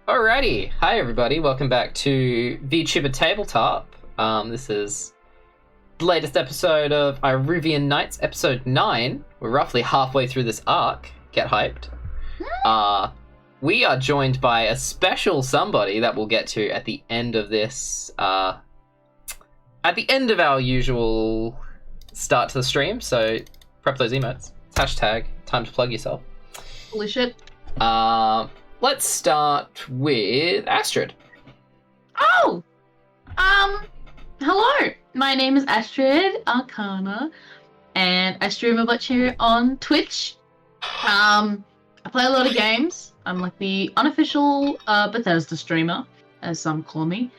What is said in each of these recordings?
Alrighty, hi everybody, welcome back to VTuber Tabletop. This is the latest episode of Iruvian Nights, episode 9. We're roughly halfway through this arc. Get hyped. We are joined by a special somebody that we'll get to at the end of this, at the end of our usual start to the stream, so prep those emotes. It's hashtag time to plug yourself. Holy shit. Let's start with Astrid. Oh! Hello! My name is Astrid, Arcana, and I stream a bunch here on Twitch. I play a lot of games. I'm like the unofficial Bethesda streamer, as some call me.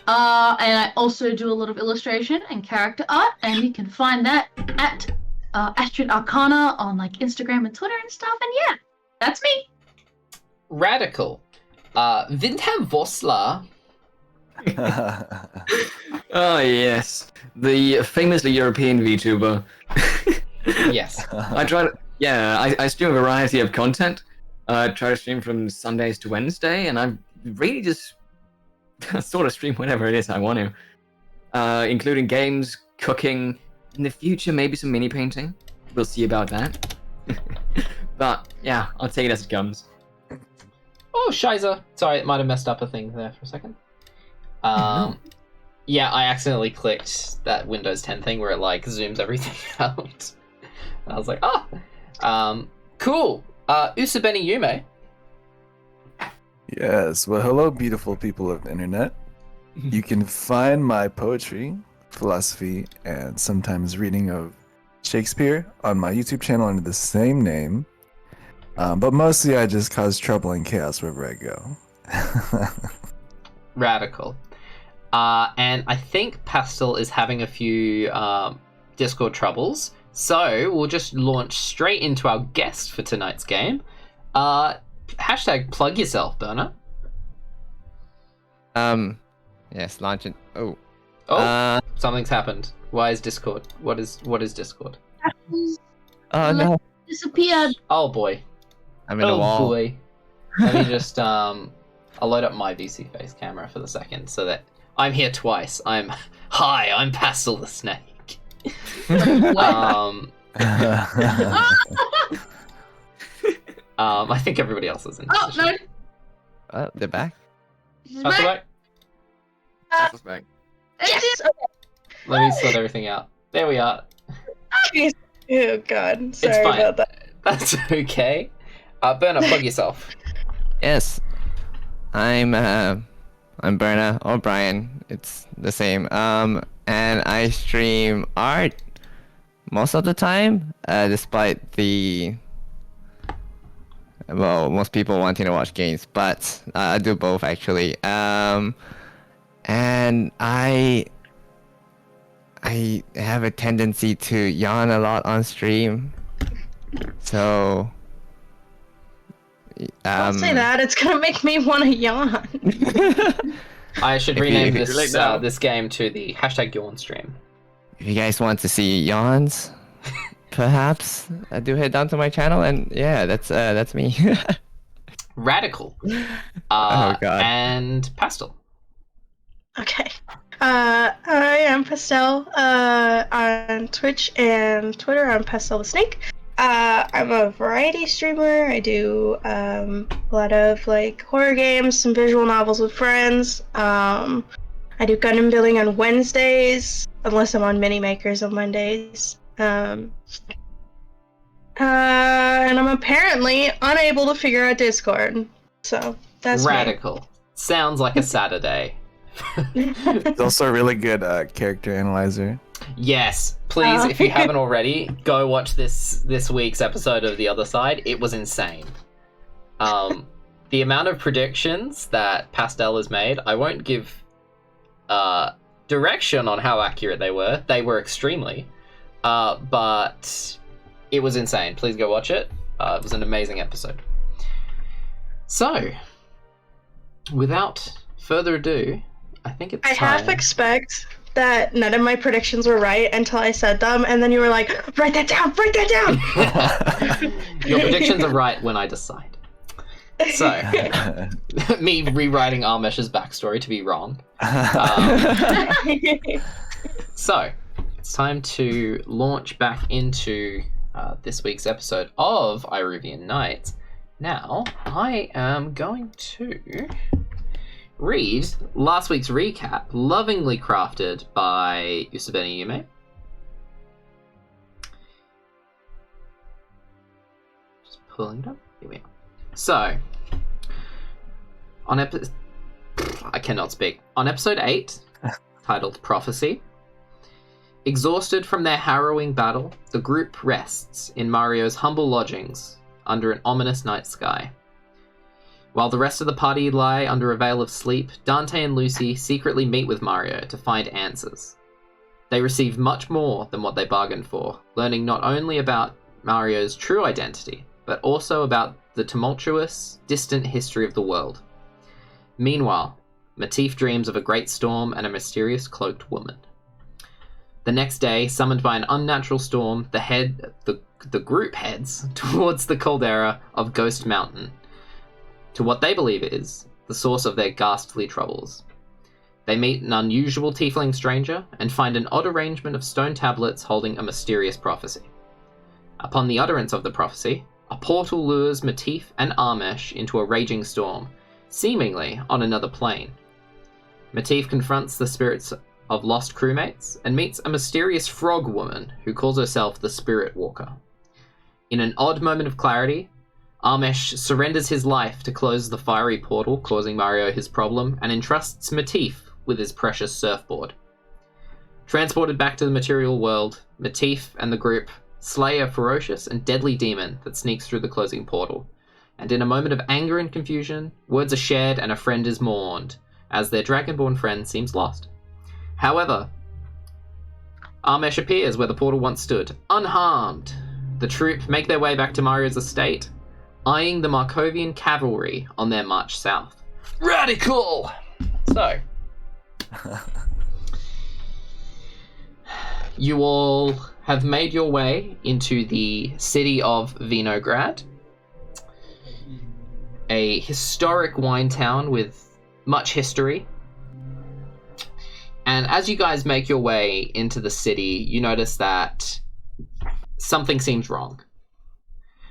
And I also do a lot of illustration and character art, and you can find that at Astrid Arcana on like Instagram and Twitter and stuff, and yeah, that's me. Radical. WyndhamVossler. Oh yes, the famously European VTuber. Yes. I stream a variety of content. I try to stream from Sundays to Wednesday, and I really just sort of stream whenever it is I want to, including games, cooking, in the future maybe some mini painting. We'll see about that. But yeah, I'll take it as it comes. Oh, Shiza. Sorry, it might have messed up a thing there for a second. No. Yeah, I accidentally clicked that Windows 10 thing where it like zooms everything out. And I was like, cool. Usubeni Yume. Yes, well, hello, beautiful people of the internet. You can find my poetry, philosophy, and sometimes reading of Shakespeare on my YouTube channel under the same name. But mostly I just cause trouble and chaos wherever I go. Radical. And I think Pastel is having a few Discord troubles, so we'll just launch straight into our guest for tonight's game. Hashtag plug yourself, Burner. Yes, launch it. Something's happened. Why is Discord? What is Discord? Oh no, Disappeared. Oh boy. I'm in a wall. Boy. Let me just I'll load up my VC face camera for the second so that I'm here twice. I'm PastelTheSnake. I think everybody else is in position. Oh, no. Oh, they're back. She's Pastel back. back. That's back. Yes. Let me sort everything out. There we are. Oh god, sorry It's fine. about that. That's okay. Burner, plug yourself. Yes, I'm Berna or Brian. It's the same. And I stream art most of the time, despite most people wanting to watch games, but I do both actually. And I have a tendency to yawn a lot on stream, so Don't say that, it's gonna make me want to yawn. I should If rename you- this game to the hashtag yawn stream. if you guys want to see yawns, perhaps do head down to my channel, and yeah, that's me. Radical. Oh, God. And Pastel. Okay. I am Pastel on Twitch and Twitter. I'm PastelTheSnake. I'm a variety streamer. I do a lot of like horror games, some visual novels with friends. I do Gundam building on Wednesdays, unless I'm on Mini Makers on Mondays. And I'm apparently unable to figure out Discord. So that's Radical. Sounds like a Saturday. It's also a really good character analyzer. Yes, please, if you haven't already, go watch this week's episode of The Other Side. It was insane. The amount of predictions that Pastel has made, I won't give direction on how accurate they were. They were extremely. But it was insane. Please go watch it. It was an amazing episode. So, without further ado, I think it's I time. half expect that none of my predictions were right until I said them, and then you were like, write that down, write that down! Your predictions are right when I decide. So, me rewriting Armesh's backstory to be wrong. So, it's time to launch back into this week's episode of Iruvian Nights. Now, I am going to read last week's recap, lovingly crafted by Usubeni Yume. Just pulling it up. Here we are. So, I cannot speak. On episode 8, titled Prophecy, exhausted from their harrowing battle, the group rests in Mario's humble lodgings under an ominous night sky. While the rest of the party lie under a veil of sleep, Dante and Lucy secretly meet with Mario to find answers. They receive much more than what they bargained for, learning not only about Mario's true identity, but also about the tumultuous, distant history of the world. Meanwhile, Matif dreams of a great storm and a mysterious cloaked woman. The next day, summoned by an unnatural storm, the group heads towards the caldera of Ghost Mountain, to what they believe is the source of their ghastly troubles. They meet an unusual tiefling stranger and find an odd arrangement of stone tablets holding a mysterious prophecy. Upon the utterance of the prophecy, a portal lures Matif and Armesh into a raging storm, seemingly on another plane. Matif confronts the spirits of lost crewmates and meets a mysterious frog woman who calls herself the Spirit Walker. In an odd moment of clarity, Armesh surrenders his life to close the fiery portal causing Mario his problem and entrusts Matif with his precious surfboard. Transported back to the material world, Matif and the group slay a ferocious and deadly demon that sneaks through the closing portal, and in a moment of anger and confusion, words are shared and a friend is mourned, as their dragonborn friend seems lost. However, Armesh appears where the portal once stood, unharmed. The troop make their way back to Mario's estate, eyeing the Markovian cavalry on their march south. Radical! So, you all have made your way into the city of Vinograd, a historic wine town with much history. And as you guys make your way into the city, you notice that something seems wrong.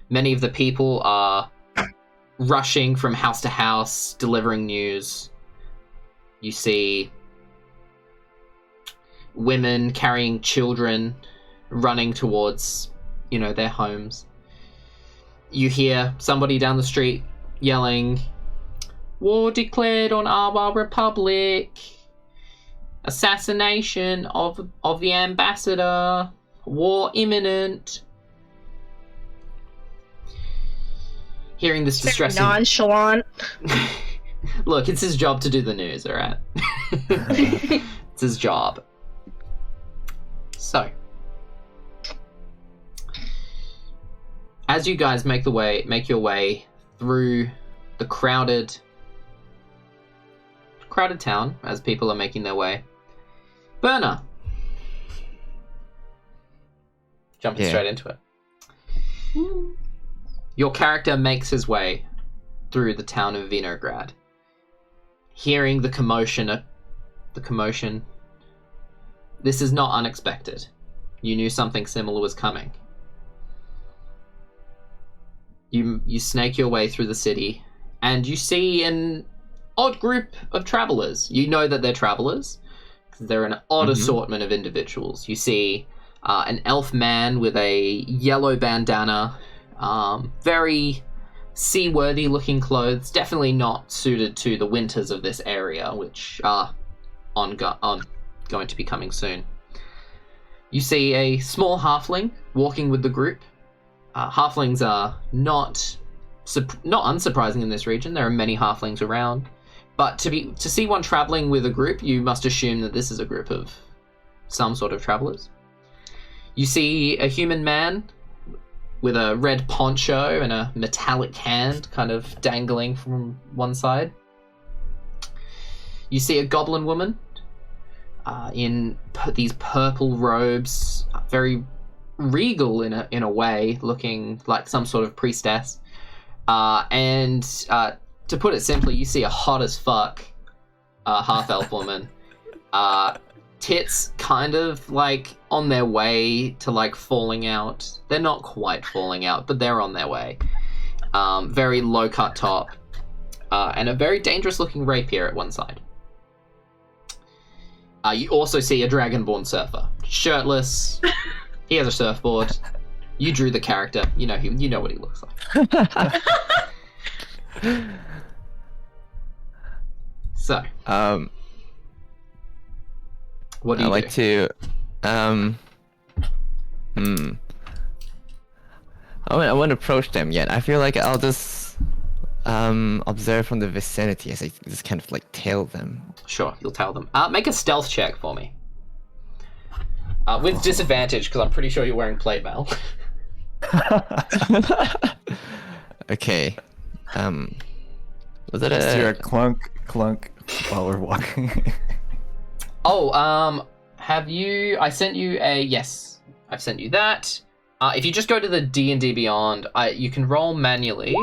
Many of the people are rushing from house to house, delivering news. You see women carrying children, running towards, their homes. You hear somebody down the street yelling, "War declared on our republic! Assassination of the ambassador! War imminent!" Hearing this distressing... nonchalant. Look, it's his job to do the news, alright? It's his job. So, as you guys make your way through the crowded town, as people are making their way, Burner, jumping straight into it. Your character makes his way through the town of Vinograd, hearing the commotion. This is not unexpected. You knew something similar was coming. You snake your way through the city, and you see an odd group of travelers. You know that they're travelers. They're an odd assortment of individuals. You see an elf man with a yellow bandana, very seaworthy looking clothes, definitely not suited to the winters of this area, which are going to be coming soon. You see a small halfling walking with the group. Halflings are not unsurprising in this region. There are many halflings around, but to see one traveling with a group, you must assume that this is a group of some sort of travelers. You see a human man with a red poncho and a metallic hand kind of dangling from one side. You see a goblin woman in these purple robes, very regal in a way, looking like some sort of priestess. And to put it simply, you see a hot as fuck half-elf woman. Tits kind of like on their way to like falling out. They're not quite falling out, but they're on their way. Very low-cut top. And a very dangerous-looking rapier at one side. You also see a dragonborn surfer. Shirtless. He has a surfboard. You drew the character. You know what he looks like. So. What do you I like do? to. I won't approach them yet. I feel like I'll just observe from the vicinity as I just kind of like tail them. Sure, you'll tell them. Make a stealth check for me. With disadvantage, because I'm pretty sure you're wearing plate mail. Okay. Was it Just hear a a... clunk while we're walking. Have you... I sent you a... Yes, I've sent you that. If you just go to the D&D Beyond, you can roll manually.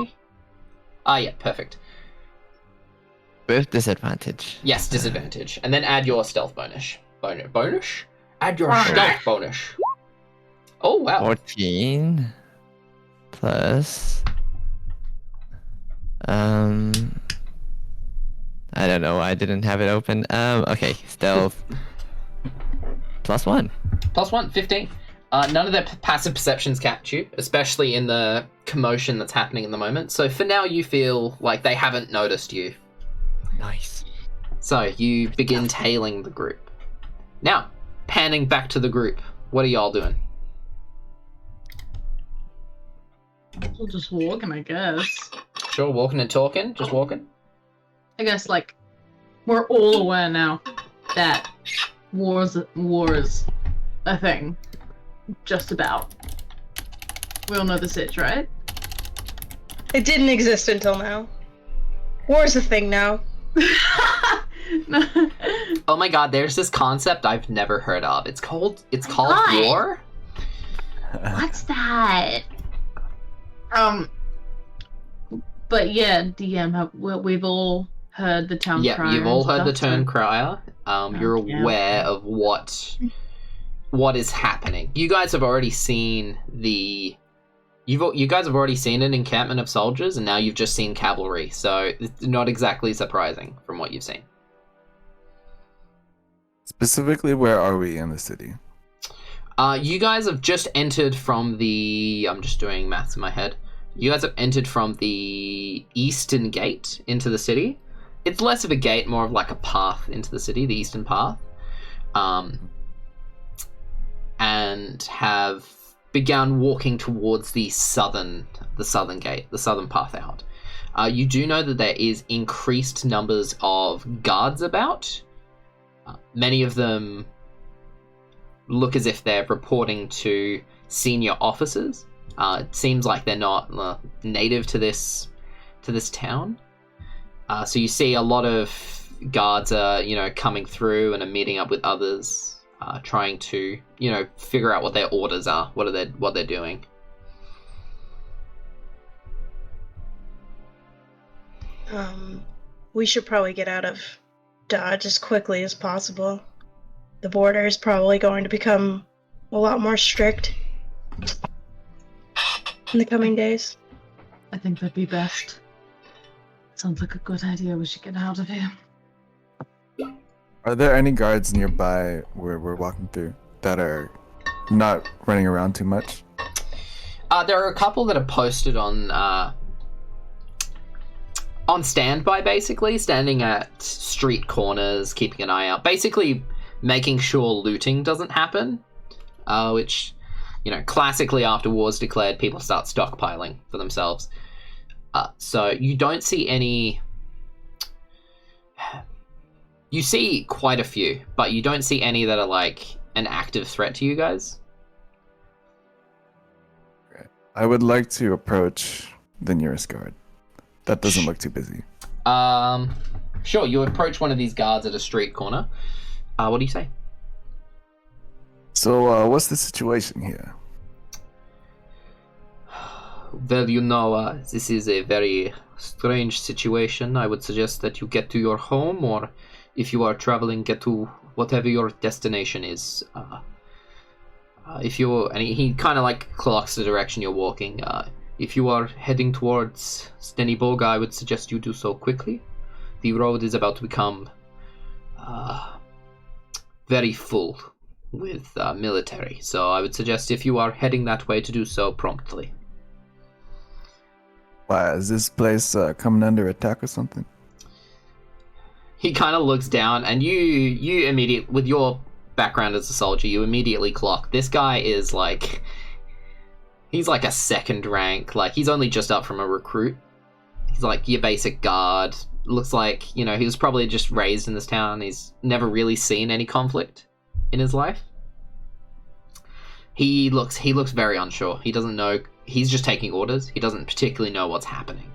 Yeah, perfect. With disadvantage. Yes, disadvantage. And then add your stealth bonus. Bonus? Add your stealth bonus. Oh, wow. 14 plus... I don't know. I didn't have it open. Okay, stealth. +1. +1, 15. None of their passive perceptions catch you, especially in the commotion that's happening in the moment. So for now, you feel like they haven't noticed you. Nice. So you begin tailing the group. Now, panning back to the group. What are y'all doing? We'll just walking, I guess. Sure, walking and talking? Just walking? I guess, like, we're all aware now that war is a thing. Just about. We all know the sitch, right? It didn't exist until now. War's a thing now. Oh my god, there's this concept I've never heard of. It's called What? war? What's that? But yeah, DM, we've all heard the town crier. Yeah, you've all and heard the stuff, turn so- crier. You're aware of what is happening. You guys have already seen you guys have already seen an encampment of soldiers, and now you've just seen cavalry, so it's not exactly surprising from what you've seen. Specifically, where are we in the city? You guys have just entered from the... I'm just doing maths in my head. You guys have entered from the eastern gate into the city. It's less of a gate, more of like a path into the city, the eastern path. And have begun walking towards the southern gate, the southern path out. You do know that there is increased numbers of guards about. Many of them look as if they're reporting to senior officers. It seems like they're not native to this town. So you see a lot of guards are, coming through and are meeting up with others. Trying to, figure out what their orders are, what they're doing. We should probably get out of Dodge as quickly as possible. The border is probably going to become a lot more strict in the coming days. I think that'd be best. Sounds like a good idea. We should get out of here. Are there any guards nearby where we're walking through that are not running around too much? There are a couple that are posted on standby, basically, standing at street corners, keeping an eye out, basically making sure looting doesn't happen, which, classically after war's declared, people start stockpiling for themselves. So you don't see any... You see quite a few, but you don't see any that are like an active threat to you guys. I would like to approach the nearest guard. That doesn't look too busy. Sure, you approach one of these guards at a street corner. What do you say? So, what's the situation here? well, this is a very strange situation. I would suggest that you get to your home, or if you are traveling, get to whatever your destination is. If you're, and he kind of like clocks the direction you're walking. If you are heading towards Steniborg, I would suggest you do so quickly. The road is about to become very full with military, so I would suggest if you are heading that way to do so promptly. Why, is this place coming under attack or something? He kind of looks down, and you immediately, with your background as a soldier, you immediately clock this guy is like, he's like a second rank, like he's only just up from a recruit. He's like your basic guard. Looks like, you know, he was probably just raised in this town. He's never really seen any conflict in his life. He looks very unsure. He doesn't know. He's just taking orders. He doesn't particularly know what's happening.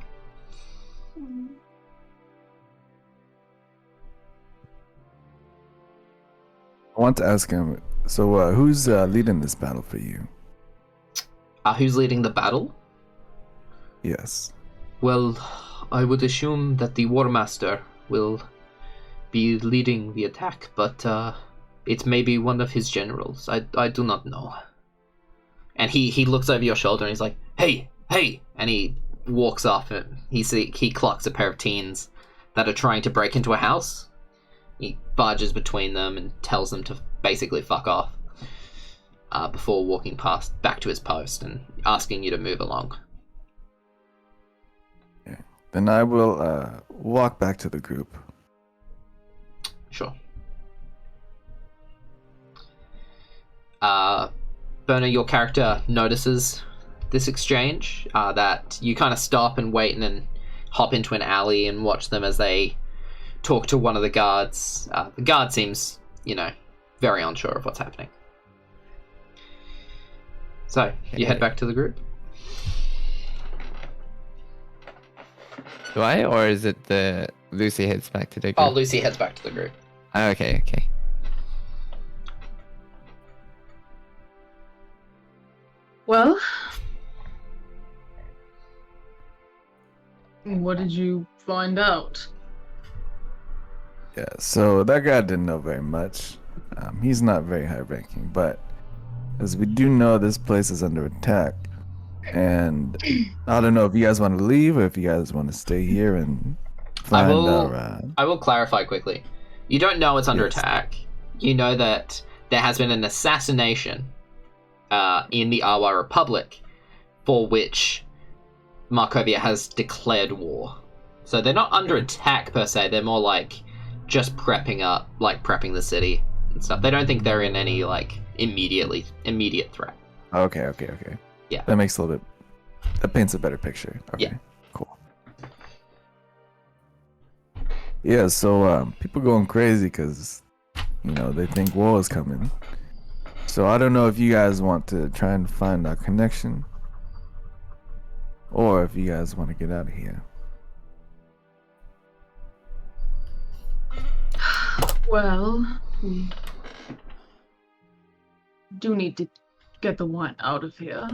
I want to ask him, so who's leading this battle for you? Who's leading the battle? Yes. Well, I would assume that the War Master will be leading the attack, but it may be one of his generals. I do not know. And he looks over your shoulder and he's like, "Hey, hey!" And he walks off and he clocks a pair of teens that are trying to break into a house. He barges between them and tells them to basically fuck off before walking past back to his post and asking you to move along. Okay. Then I will walk back to the group. Sure. Berna, your character notices this exchange, that you kind of stop and wait and then hop into an alley and watch them as they talk to one of the guards. The guard seems, very unsure of what's happening. So, you head back to the group? Do I, or is it the Lucy heads back to the group? Oh, Lucy heads back to the group. Okay. Well, what did you find out? Yeah, so that guy didn't know very much. He's not very high ranking, but as we do know, this place is under attack. And I don't know if you guys want to leave or if you guys want to stay here and find out. I will clarify quickly. You don't know it's under attack. You know that there has been an assassination in the Awa Republic for which Markovia has declared war. So they're not under attack per se. They're more like just prepping the city and stuff. They don't think they're in any immediate threat. Okay. Yeah. That makes that paints a better picture. Okay. Yeah. Cool. Yeah, so people going crazy because, they think war is coming. So I don't know if you guys want to try and find a connection or if you guys want to get out of here. Well, we do need to get the wine out of here.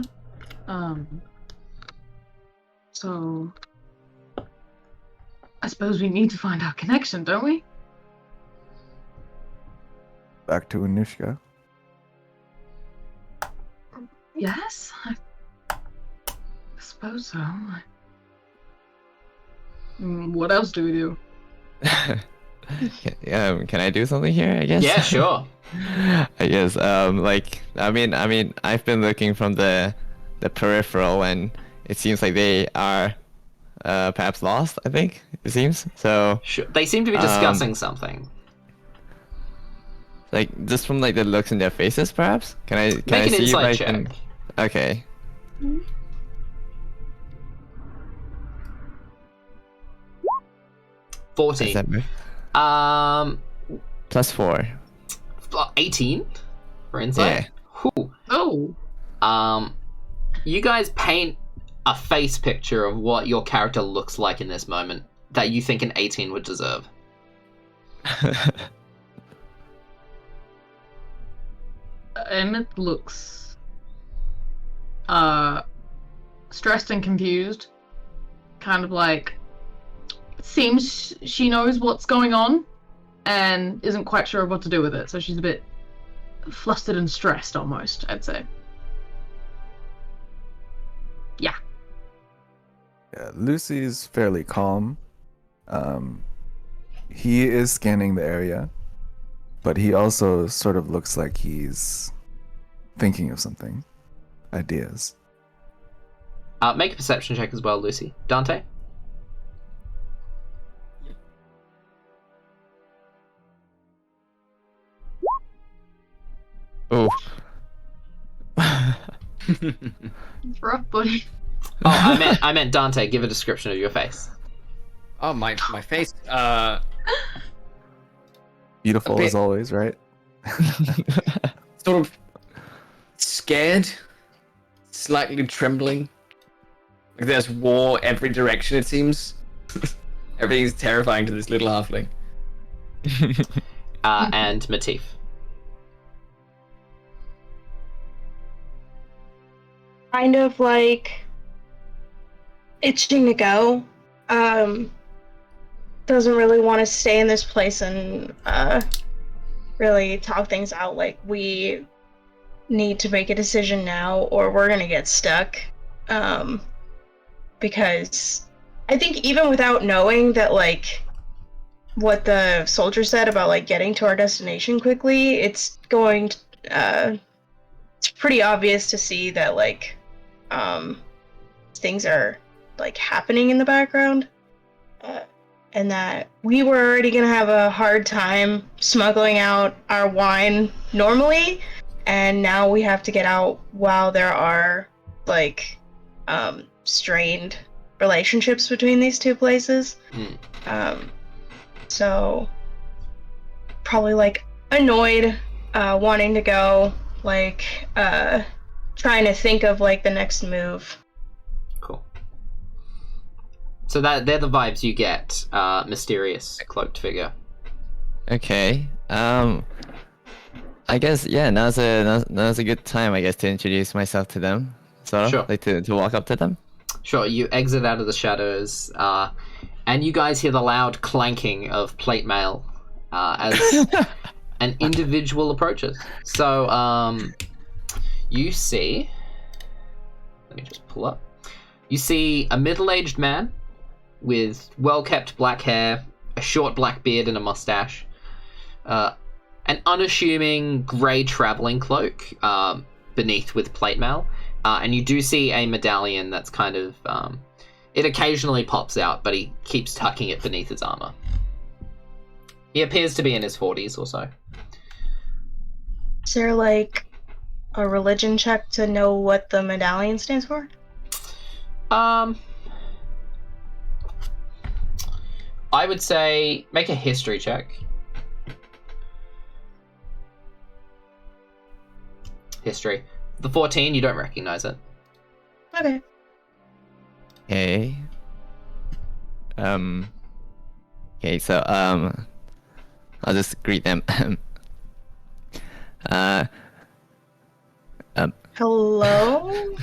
So I suppose we need to find our connection, don't we? Back to Anushka. Yes, I suppose so. What else do we do? Can I do something here? I guess. Yeah, sure. I guess. I've been looking from the peripheral, and it seems like they are perhaps lost. I think it seems so. Sure. They seem to be discussing something. Like just from the looks in their faces, perhaps. Can I Make an see insight if I check. can? Okay. 14. Is that right? +4. 18 for insight. Yeah. Whew. Oh. You guys paint a face picture of what your character looks like in this moment that you think an 18 would deserve. Emmyth looks stressed and confused. Kind of like, seems she knows what's going on and isn't quite sure what to do with it. So she's a bit flustered and stressed almost, I'd say. Yeah. Yeah, Lucy's fairly calm. He is scanning the area, but he also sort of looks like he's thinking of something. Ideas. Make a perception check as well, Lucy. Dante? Oh. It's rough, buddy. Oh, I meant Dante. Give a description of your face. Oh, my face. Beautiful bit- as always, right? Sort of scared, slightly trembling. Like there's war every direction, it seems. Everything's terrifying to this little halfling. And Matif. Kind of like itching to go. Doesn't really want to stay in this place and really talk things out. Like, we need to make a decision now or we're gonna get stuck. Because I think even without knowing that, like, what the soldier said about, like, getting to our destination quickly, it's going to, it's pretty obvious to see that, like, things are, like, happening in the background. And that we were already gonna have a hard time smuggling out our wine normally, and now we have to get out while there are, like, strained relationships between these two places. So probably, like, annoyed, wanting to go, like, trying to think of, like, the next move. Cool. So they're the vibes you get. Mysterious cloaked figure. Okay. I guess now's a good time, I guess, to introduce myself to them. So Sure. like to walk up to them. Sure. You exit out of the shadows, and you guys hear the loud clanking of plate mail as an individual approaches. So you see. Let me just pull up. You see a middle-aged man with well-kept black hair, a short black beard and a mustache, an unassuming grey travelling cloak beneath with plate mail, and you do see a medallion that's kind of... it occasionally pops out, but he keeps tucking it beneath his armour. He appears to be in his 40s or so. Is there, like, a religion check to know what the medallion stands for? I would say make a history check. History. The 14, you don't recognize it. Okay. Okay. Okay, so I'll just greet them. Hello?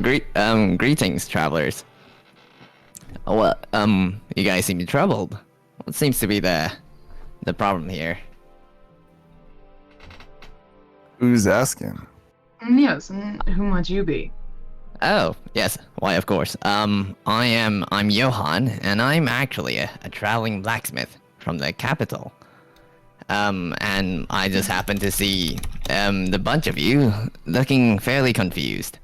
Greetings, travelers. Well, you guys seem troubled. What seems to be the problem here? Who's asking? Yes, and who might you be? Oh, yes. Why, of course. I'm Johan, and I'm actually a traveling blacksmith from the capital. And I just happened to see the bunch of you looking fairly confused.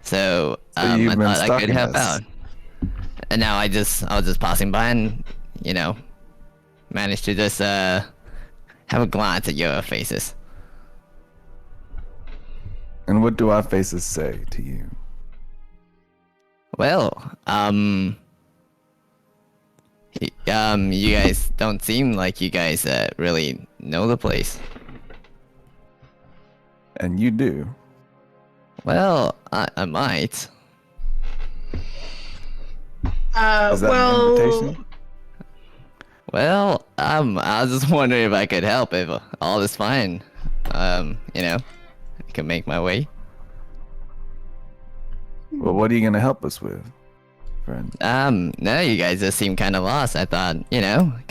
So you've I been thought I could stalking help us. out. And now I was just passing by and, managed to just have a glance at your faces. And what do our faces say to you? Well, you guys don't seem like you guys really know the place. And you do. Well, I might. Is that an invitation? Well, I was just wondering if I could help, if all is fine. I can make my way. Well, what are you gonna help us with, friend? No, you guys just seem kind of lost. I thought, I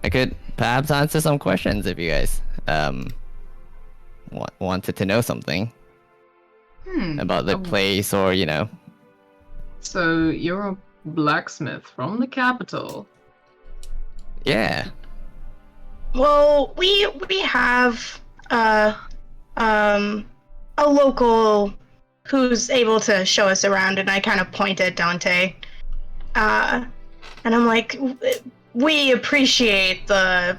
could perhaps answer some questions if you guys wanted to know something about the place, or So you're a blacksmith from the capital. Yeah. Well, we have a local who's able to show us around, and I kind of point at Dante, and I'm like, we appreciate the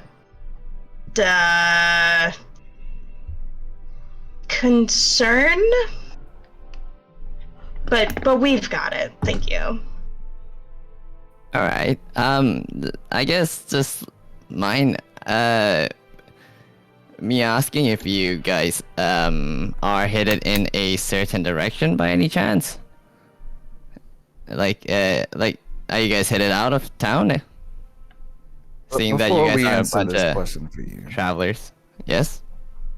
concern, but we've got it. Thank you. All right. I guess just mind me asking if you guys are headed in a certain direction by any chance? Like are you guys headed out of town? Seeing that you guys are a bunch of question for you. travelers. Yes?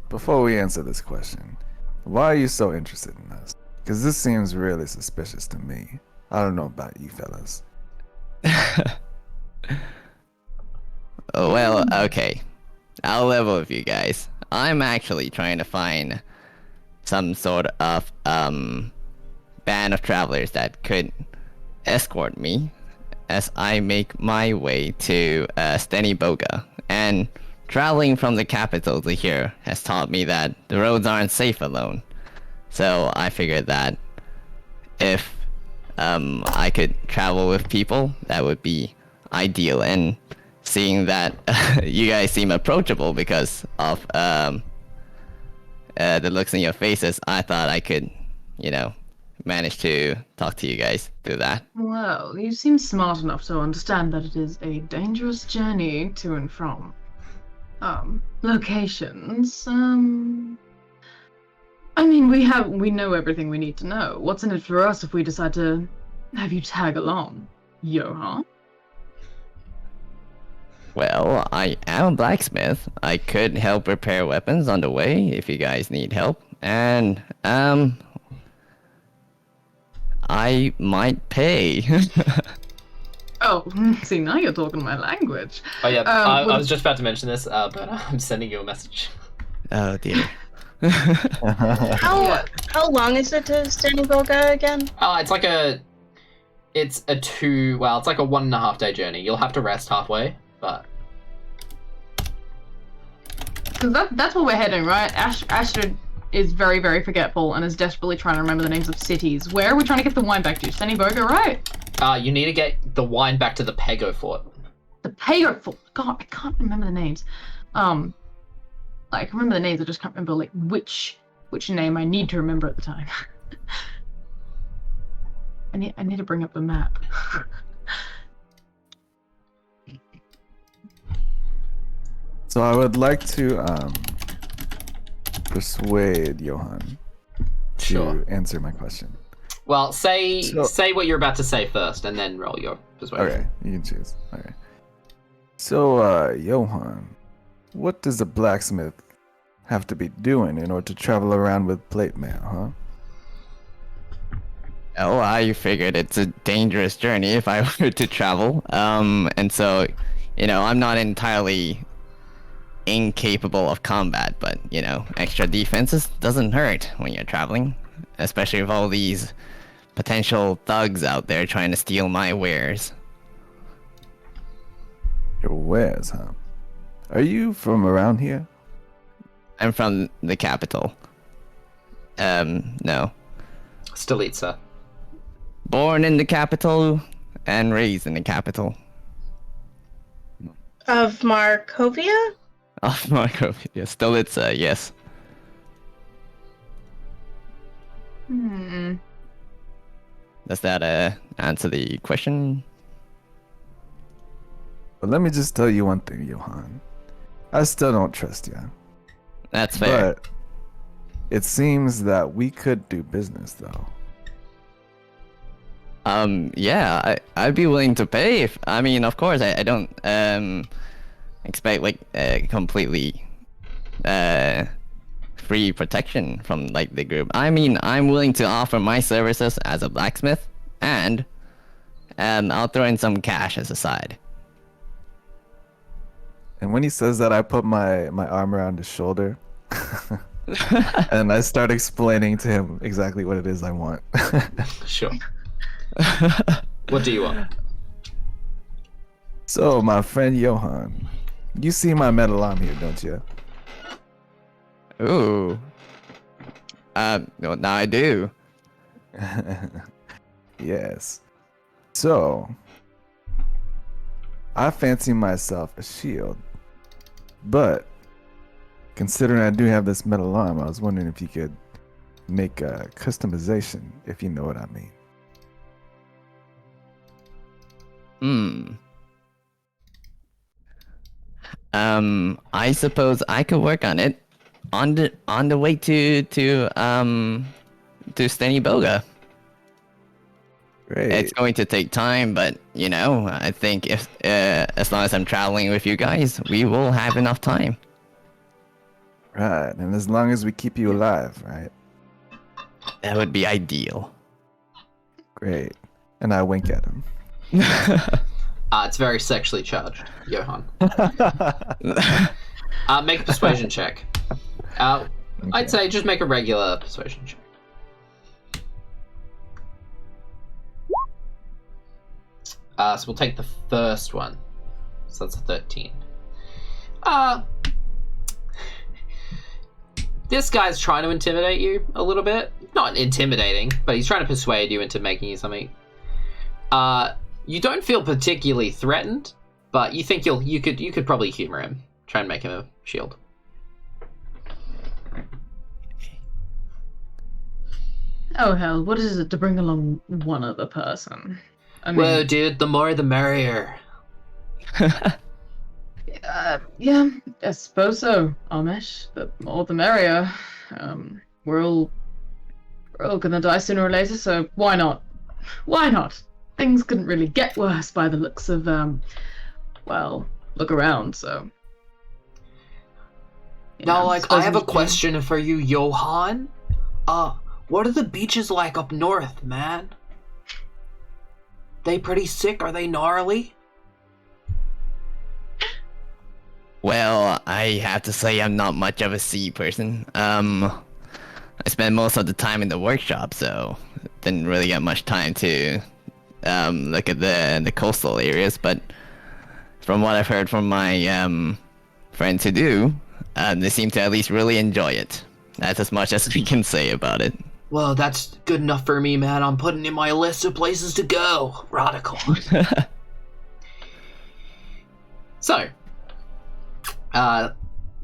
Before we answer this question, why are you so interested in us? Because this seems really suspicious to me. I don't know about you fellas. Oh, well, okay. I'll level with you guys. I'm actually trying to find some sort of band of travelers that could escort me as I make my way to Steniboga. And traveling from the capital to here has taught me that the roads aren't safe alone. So I figured that if I could travel with people, that would be ideal. And seeing that you guys seem approachable because of the looks in your faces, I thought I could, manage to talk to you guys through that. Well, you seem smart enough to understand that it is a dangerous journey to and from locations. I mean, we know everything we need to know. What's in it for us if we decide to have you tag along, Johan? Well, I am a blacksmith. I could help repair weapons on the way if you guys need help. And, I might pay. Oh, see, now you're talking my language. Oh yeah, I was just about to mention this, but I'm sending you a message. Oh dear. How long is it to Steniboga again? It's like a 1.5 day journey. You'll have to rest halfway, but... Because that's where we're heading, right? Astrid is very, very forgetful and is desperately trying to remember the names of cities. Where are we trying to get the wine back to? Steniboga, right? You need to get the wine back to the Pego Fort. The Pego Fort. God, I can't remember the names. I can remember the names, I just can't remember which name I need to remember at the time. I need to bring up the map. So I would like to persuade Johan to answer my question. Well, say what you're about to say first, and then roll your persuasion. Okay, you can choose. Okay. So, Johan, what does a blacksmith have to be doing in order to travel around with plate mail, huh? Oh, I figured it's a dangerous journey if I were to travel. And so, I'm not entirely incapable of combat, but, extra defenses doesn't hurt when you're traveling, especially with all these potential thugs out there trying to steal my wares. Your wares, huh? Are you from around here? I'm from the capital. No. Stolitsa. Born in the capital and raised in the capital. Of Markovia? Of Markovia. Stolitsa, yes. Does that answer the question? But let me just tell you one thing, Johan. I still don't trust you. That's fair. But it seems that we could do business, though. Yeah, I'd be willing to pay if, of course, I don't, expect, completely, free protection from like the group. I mean, I'm willing to offer my services as a blacksmith, and I'll throw in some cash as a side. And when he says that, I put my arm around his shoulder. And I start explaining to him exactly what it is I want. Sure. What do you want? So, my friend Johan, you see my metal arm here, don't you? Ooh. No, now I do. Yes. So, I fancy myself a shield, but considering I do have this metal arm, I was wondering if you could make a customization, if you know what I mean. I suppose I could work on it on the way to Steny Boga. Great. It's going to take time, but you know, I think if as long as I'm traveling with you guys, we will have enough time. Right, and as long as we keep you alive, right? That would be ideal. Great. And I wink at him. It's very sexually charged, Johan. Make a persuasion check. I'd say just make a regular persuasion check. So we'll take the first one. So that's a 13. This guy's trying to intimidate you a little bit. Not intimidating, but he's trying to persuade you into making you something. You don't feel particularly threatened, but you think you could probably humor him. Try and make him a shield. Oh hell, what is it to bring along one other person? I mean, Whoa, dude, the more the merrier. yeah, I suppose so, Amish. The more the merrier. We're all gonna die sooner or later, so why not? Why not? Things couldn't really get worse by the looks of, well, look around, so. Now, I have a question for you, Johan. What are the beaches like up north, man? They pretty sick? Are they gnarly? Well, I have to say I'm not much of a sea person. I spend most of the time in the workshop, so didn't really get much time to look at the coastal areas. But from what I've heard from my friends who do, they seem to at least really enjoy it. That's as much as we can say about it. Well, that's good enough for me, man. I'm putting in my list of places to go. Radical. So,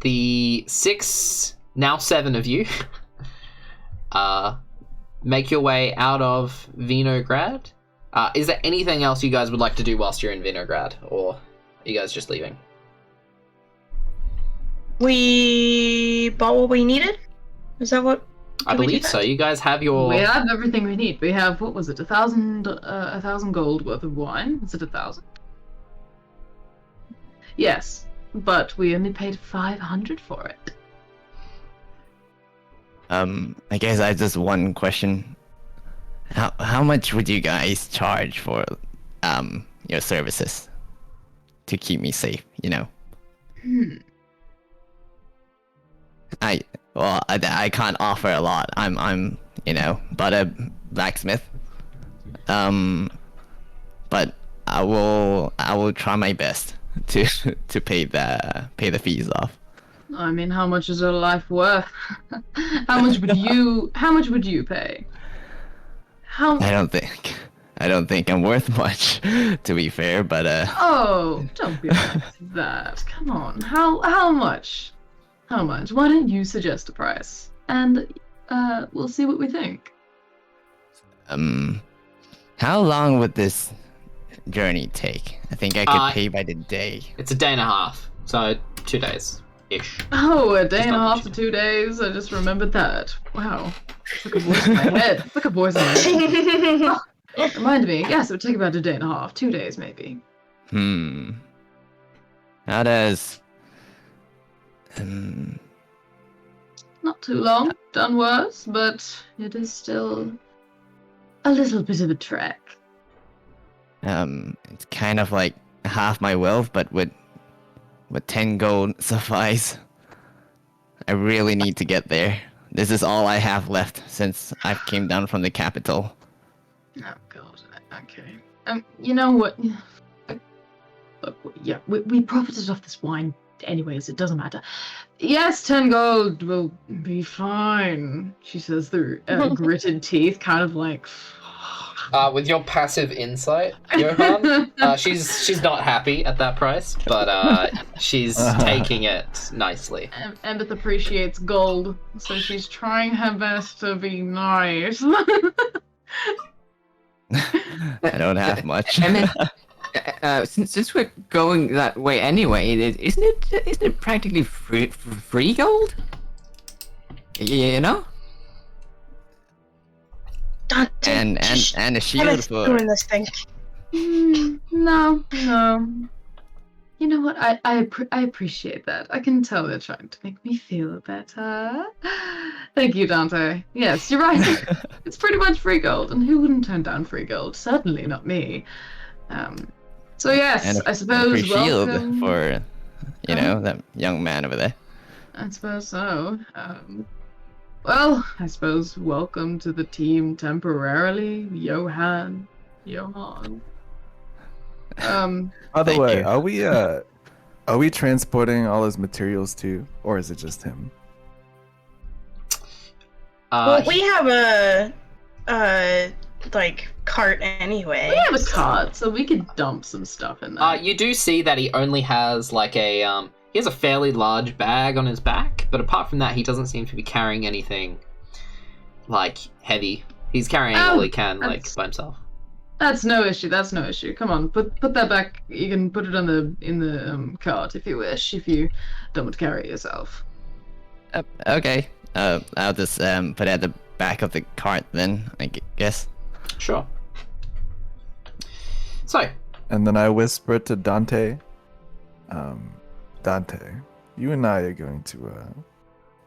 the 6, now 7 of you, make your way out of Vinograd. Is there anything else you guys would like to do whilst you're in Vinograd, or are you guys just leaving? We bought what we needed? Is that what? I believe so. You guys have your... We have everything we need. We have, what was it, 1,000 gold worth of wine? Is it 1,000? Yes, but we only paid 500 for it. I guess I have just one question. How much would you guys charge for your services to keep me safe, you know? I can't offer a lot. I'm you know, but a blacksmith. But I will try my best to pay the fees off. I mean, how much is a life worth? How much would you pay? I don't think I'm worth much, to be fair, but Oh, don't be like that. Come on. How much? How much? Why don't you suggest a price? And we'll see what we think. How long would this journey take? I think I could pay by the day. It's a day and a half, so 2 days-ish. Oh, a day Just and a not half to 2 days. I just remembered that. Wow. It's like a voice in my head. It's like a voice in my head. Oh, reminded me. Yes, it would take about a day and a half. 2 days, maybe. How does not too long. Done worse, but it is still a little bit of a trek. It's kind of like half my wealth, but would 10 gold suffice? I really need to get there. This is all I have left since I came down from the capital. Oh god. Okay. You know what? Look, yeah, we profited off this wine anyways. It doesn't matter. Yes, 10 gold will be fine. She says through gritted teeth, kind of like. With your passive insight, Johan, she's not happy at that price, but she's taking it nicely. Emmyth appreciates gold, so she's trying her best to be nice. I don't have much. Since we're going that way anyway, isn't it practically free gold? You know? Dante, And a shield Emmyth's for. doing this thing. No. You know what? I appreciate that. I can tell they're trying to make me feel better. Thank you, Dante. Yes, you're right. It's pretty much free gold, and who wouldn't turn down free gold? Certainly not me. So yes, And I suppose free shield welcome. for, that young man over there. I suppose so. Well, I suppose welcome to the team temporarily, Johan. By the Thank way, you. are we transporting all his materials too, or is it just him? Well, we have a cart anyway. We have a cart, so we could dump some stuff in there. You do see that he only has like a he has a fairly large bag on his back, but apart from that, he doesn't seem to be carrying anything like heavy. He's carrying all he can by himself. That's no issue. Come on, put that back. You can put it in the cart if you wish. If you don't want to carry it yourself. Okay. I'll just put it at the back of the cart then, I guess. Sure. So, And then I whisper to Dante, Dante, you and I are going to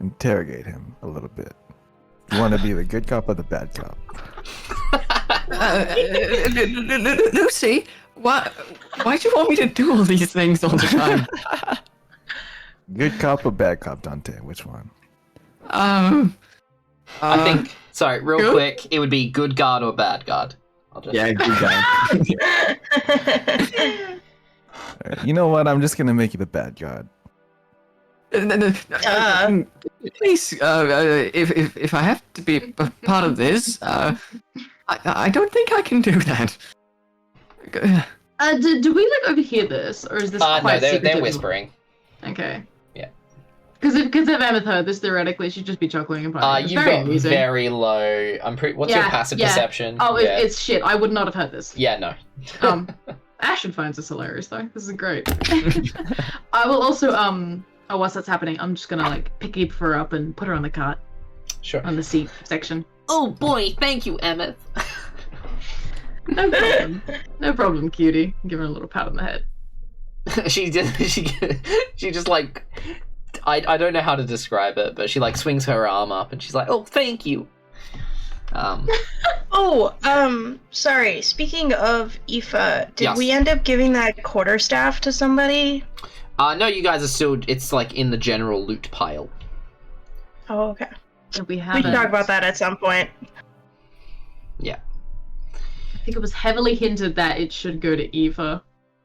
interrogate him a little bit. You want to be the good cop or the bad cop? Lucy, why do you want me to do all these things all the time? Good cop or bad cop, Dante? Which one? I think. Sorry, real good? quick, it would be good guard or bad guard. Yeah, good guy. Alright, you know what? I'm just gonna make you the bad guard. Please, if I have to be a part of this, I don't think I can do that. Do we overhear this, or is this quite No, they're secretive? whispering. Okay. Yeah. Because if Emmyth heard this, theoretically, she'd just be chuckling and playing. It's You've very got amusing. very low. What's your passive perception? Oh, Yeah. it's shit. I would not have heard this. Yeah, no. Astrid finds this hilarious though. This is great. I will also whilst that's happening, I'm just gonna pick Eefa up and put her on the cart, Sure. on the seat section. Oh boy, thank you, Emmyth. No problem. No problem, cutie. Give her a little pat on the head. She just I don't know how to describe it, but she swings her arm up and she's like, "Oh, thank you." Sorry. Speaking of Eefa, did Yes. we end up giving that quarterstaff to somebody? No, you guys are still. It's in the general loot pile. Oh, okay. If we We haven't. can talk about that at some point. Yeah. I think it was heavily hinted that it should go to Eefa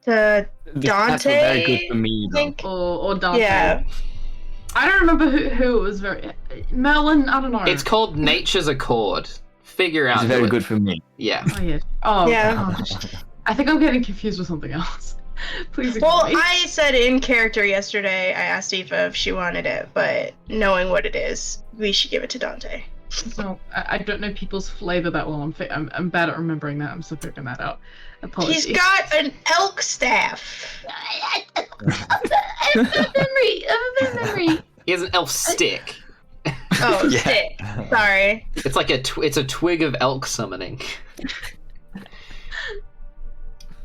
To That's very good Dante, for me, I though. think. or Dante. Yeah. I don't remember who it was very. Merlin. I don't know. It's called Nature's Accord. Figure out. It's who very it- good for me. Yeah. Oh yeah. Oh Yeah. gosh. I think I'm getting confused with something else. Please ignore Well, me. I said in character yesterday, I asked Eefa if she wanted it, but knowing what it is, we should give it to Dante. So I don't know people's flavor that well. I'm bad at remembering that. I'm still figuring that out. Apologies. He's got an elk staff. I have a memory. He has an elf stick. Oh, Yeah. stick. Sorry. It's like it's a twig of elk summoning.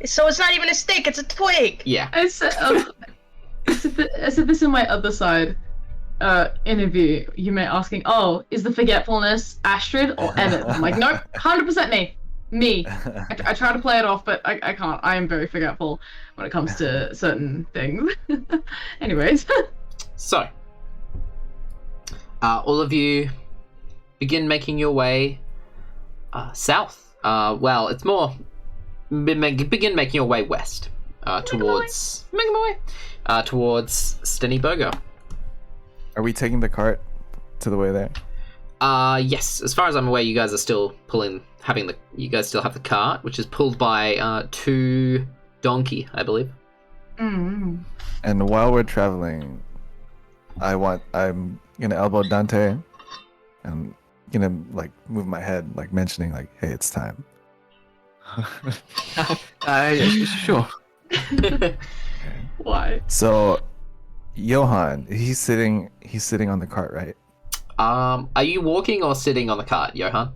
So it's not even a stick, it's a twig. Yeah. I said this in my other side. interview, you may asking, "Oh, is the forgetfulness Astrid or Emmyth?" I'm like, nope, 100% me. Me. I try to play it off, but I can't. I am very forgetful when it comes to certain things. Anyways. So, all of you begin making your way south. Well, it's more begin making your way west towards Steny Burger. Are we taking the cart to the way there? Yes. As far as I'm aware, you guys are still you guys still have the cart, which is pulled by 2 donkey, I believe. Mm. And while we're traveling, I'm gonna elbow Dante, and gonna like move my head, like mentioning like, "Hey, it's time." Sure. Why? So, Johan, he's sitting on the cart, right? Are you walking or sitting on the cart, Johan?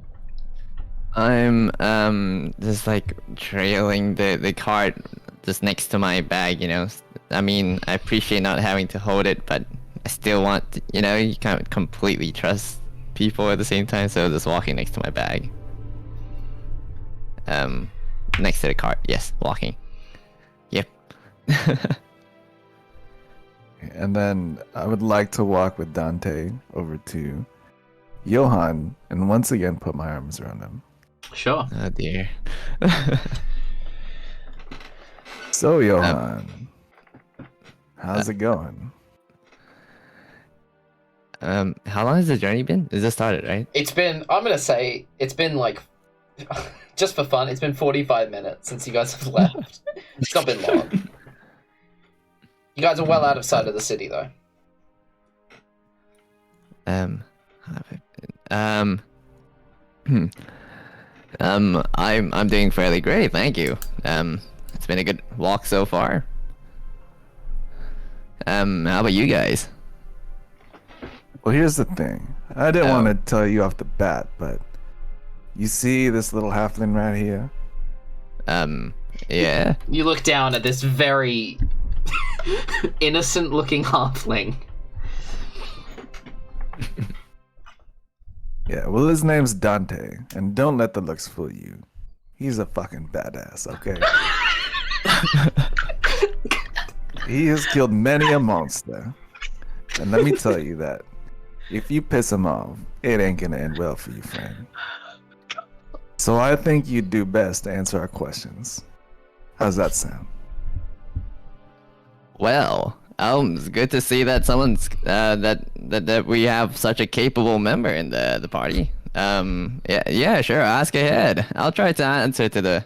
I'm just like trailing the cart just next to my bag, you know. I mean, I appreciate not having to hold it, but I still want to, you know, you can't completely trust people at the same time, so just walking next to my bag. Next to the cart, yes, walking. Yep. And then I would like to walk with Dante over to Johan and once again put my arms around him. Sure. Oh dear. So, Johan, how's it going? How long has the journey been? It just started, right? I'm gonna say it's been like, just for fun, it's been 45 minutes since you guys have left. It's not been long. You guys are well out of sight of the city, though. I'm doing fairly great, thank you. It's been a good walk so far. How about you guys? Well, here's the thing. I didn't Oh. want to tell you off the bat, but you see this little halfling right here? Yeah. You look down at this very innocent-looking halfling. Yeah, well, his name's Dante, and don't let the looks fool you. He's a fucking badass, okay? He has killed many a monster. And let me tell you that if you piss him off, it ain't gonna end well for you, friend. So I think you'd do best to answer our questions. How's that sound? Well, it's good to see that someone's that we have such a capable member in the party. Yeah, sure. Ask ahead. I'll try to answer to the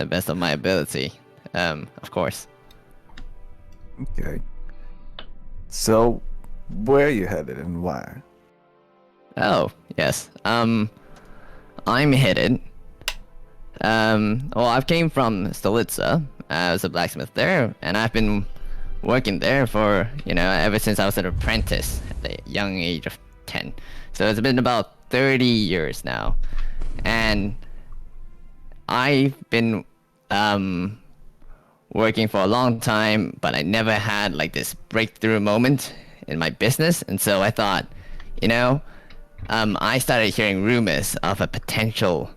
best of my ability. Of course. Okay. So, where are you headed and why? Oh, yes. I'm headed. Well, I've came from Stolitsa as a blacksmith there, and I've been working there for, ever since I was an apprentice at the young age of 10. So it's been about 30 years now. And I've been working for a long time, but I never had like this breakthrough moment in my business. And so I thought, I started hearing rumors of a potential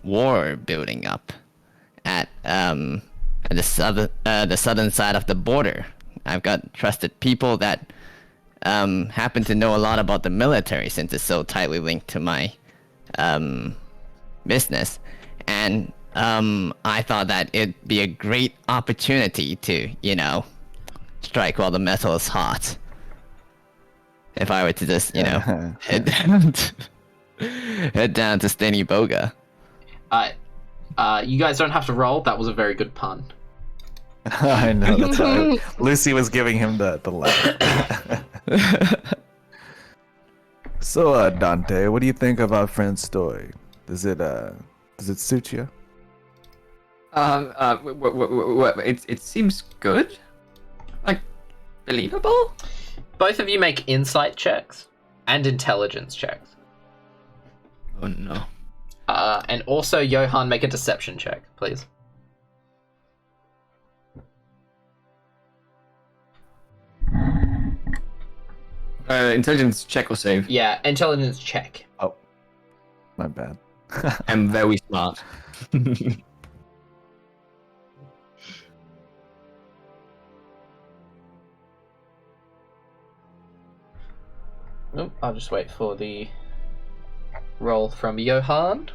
war building up at the southern side of the border. I've got trusted people that happen to know a lot about the military, since it's so tightly linked to my business. And I thought that it'd be a great opportunity to, strike while the metal is hot. If I were to just, head down to Steny Boga. You guys don't have to roll. That was a very good pun. I know, that's why Lucy was giving him the laugh. So, Dante, what do you think of our friend's story? Does it suit you? It seems good. Like, believable? Both of you make insight checks and intelligence checks. Oh no. And also, Johan, make a deception check, please. Intelligence check or save. Yeah, intelligence check. Oh, my bad. I'm very smart. Nope, I'll just wait for the roll from Johan.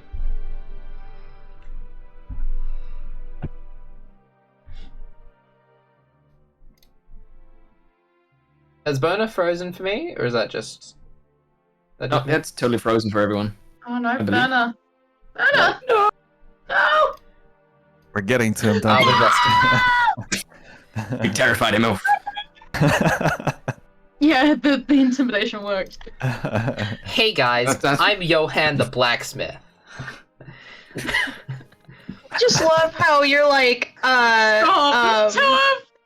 Is Burner frozen for me, or is that just... No, that's totally frozen for everyone. Oh no, believe. Burner! Burner! No! No! We're getting to him, I'll Dante. invest. You terrified him off. Yeah, the intimidation worked. Hey guys, That's- I'm Johan the blacksmith. Just love how you're like,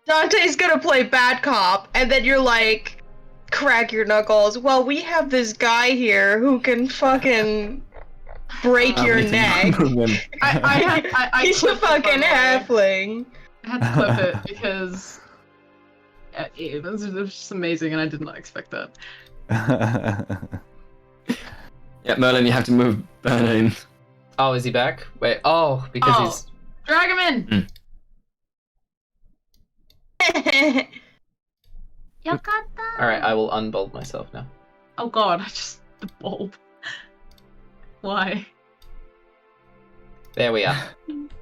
Dante's gonna play bad cop, and then you're like, crack your knuckles. Well, we have this guy here who can fucking break your neck. I He's a clipped it, fucking by the way. halfling. I had to clip it because it was just amazing, and I did not expect that. Yeah, Merlin, you have to move Burner in. Oh, is he back? Wait, oh, because Oh. he's... Drag him in. Alright, I will unbold myself now. Oh god, I just the bulb. Why? There we are.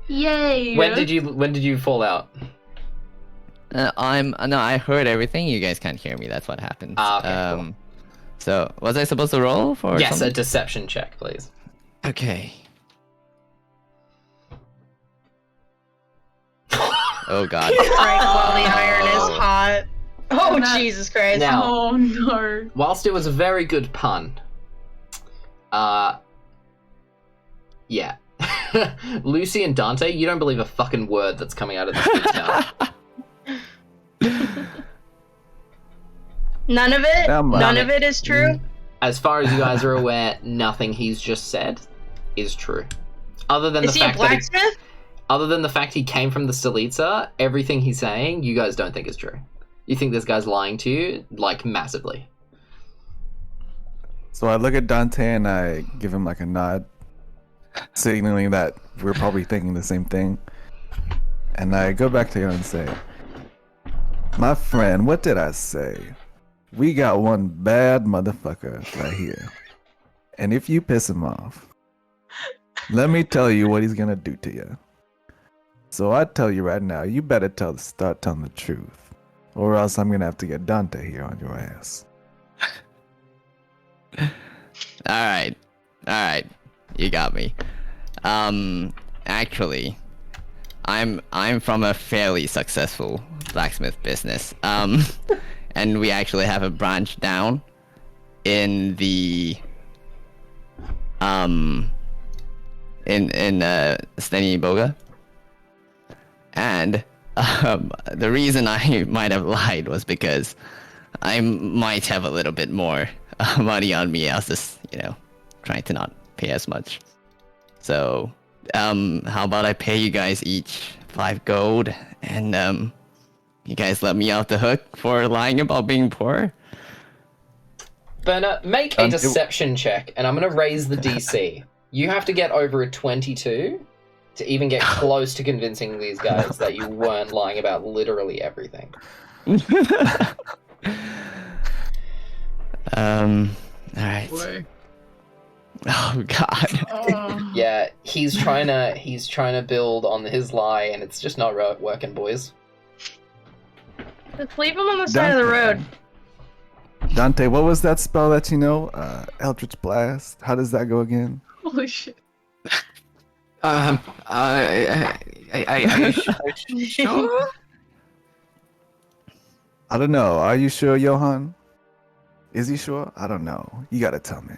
Yay! When did you fall out? I heard everything. You guys can't hear me. That's what happened. Ah, okay, cool. So was I supposed to roll for? Yes, something? a deception check, please. Okay. Oh god. Right while the iron is hot. Oh, And that- Jesus Christ. Now- Oh no! Whilst it was a very good pun, yeah. Lucy and Dante, you don't believe a fucking word that's coming out of this kid's mouth. None of it? Come on. None of it is true? As far as you guys are aware, nothing he's just said is true. Other than Is the he a fact that blacksmith? other than the fact he came from the Stolitsa, everything he's saying, you guys don't think is true. You think this guy's lying to you, like, massively. So I look at Dante and I give him like a nod, signaling that we're probably thinking the same thing. And I go back to him and say, my friend, what did I say? We got one bad motherfucker right here. And if you piss him off, let me tell you what he's gonna do to you. So I tell you right now, you better start telling the truth. Or else I'm gonna have to get Dante here on your ass. All right, you got me. Actually, I'm from a fairly successful blacksmith business. And we actually have a branch down in the in Steny Boga. And the reason I might have lied was because I might have a little bit more money on me. I was just, trying to not pay as much. So, how about I pay you guys each 5 gold, and you guys let me off the hook for lying about being poor? Bernard, make a deception check, and I'm going to raise the DC. You have to get over a 22 to even get close to convincing these guys that you weren't lying about literally everything. Alright. Boy. Oh god. Oh. Yeah, he's trying to build on his lie, and it's just not working, boys. Just leave him on the side of the road. Dante, what was that spell that you know? Eldritch Blast. How does that go again? Holy shit. I sure? I don't know. Are you sure, Johan? Is he sure? I don't know. You gotta tell me.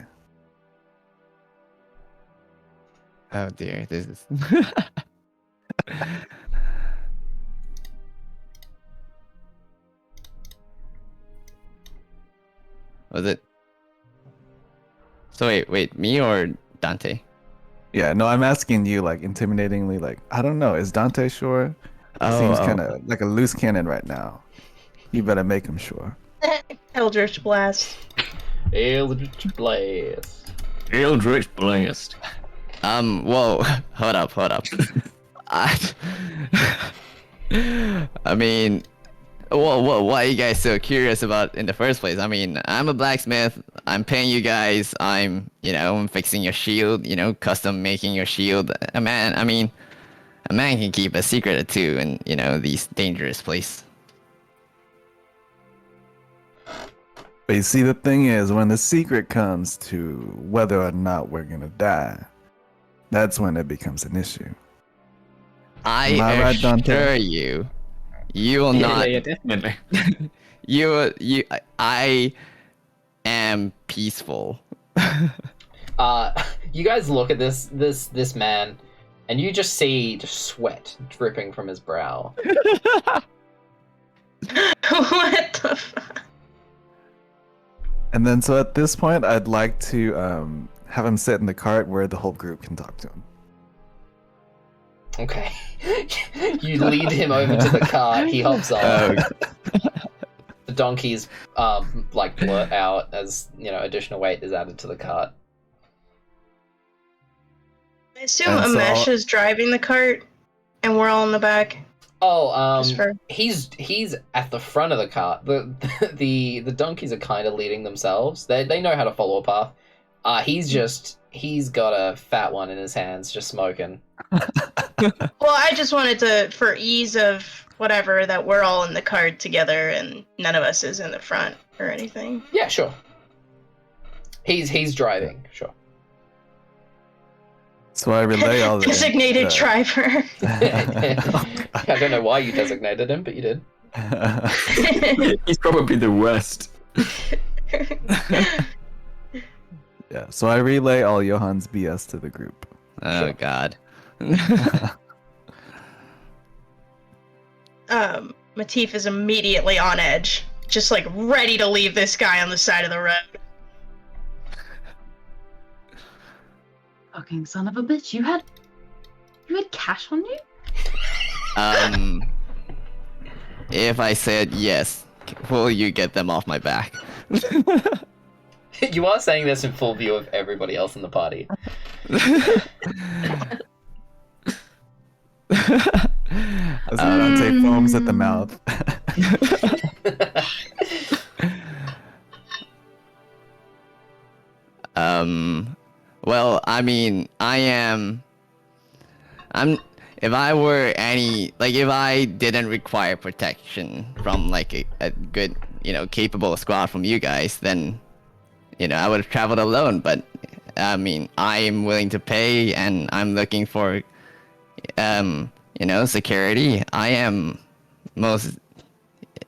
Oh dear, this is... Was it? So wait, me or Dante? Yeah, no, I'm asking you, like, intimidatingly, like, I don't know. Is Dante sure? He seems kind of like a loose cannon right now. You better make him sure. Eldritch Blast. Eldritch Blast. Eldritch Blast. Whoa, hold up. I mean, what are you guys so curious about in the first place? I mean, I'm a blacksmith. I'm paying you guys. I'm fixing your shield. Custom making your shield. A man can keep a secret or two in these dangerous places. But you see, the thing is, when the secret comes to whether or not we're gonna die, that's when it becomes an issue. I right, Dante? assure you, you will not. Yeah, definitely. I am peaceful. You guys look at this man, and you just see sweat dripping from his brow. What the fuck? And then, so at this point, I'd like to have him sit in the cart where the whole group can talk to him. Okay. You lead him over to the cart. He hops on. The donkeys blurt out as additional weight is added to the cart. I assume And so- Amesh is driving the cart, and we're all in the back. Oh, Just for- he's at the front of the cart. The donkeys are kind of leading themselves. They know how to follow a path. He's got a fat one in his hands, just smoking. Well, I just wanted to, for ease of whatever, that we're all in the cart together, and none of us is in the front or anything. Yeah, sure. He's driving, sure. So I relay all the Designated driver. I don't know why you designated him, but you did. He's probably the worst. Yeah, so I relay all Johan's BS to the group. Oh Sure. God. Matif is immediately on edge, just like ready to leave this guy on the side of the road. Fucking son of a bitch! You had cash on you? If I said yes, will you get them off my back? You are saying this in full view of everybody else in the party. As Dante foams at the mouth. Well, I mean, if I were if I didn't require protection from like a good, capable squad from you guys, then, I would have traveled alone. But, I mean, I am willing to pay, and I'm looking for, security. I am most,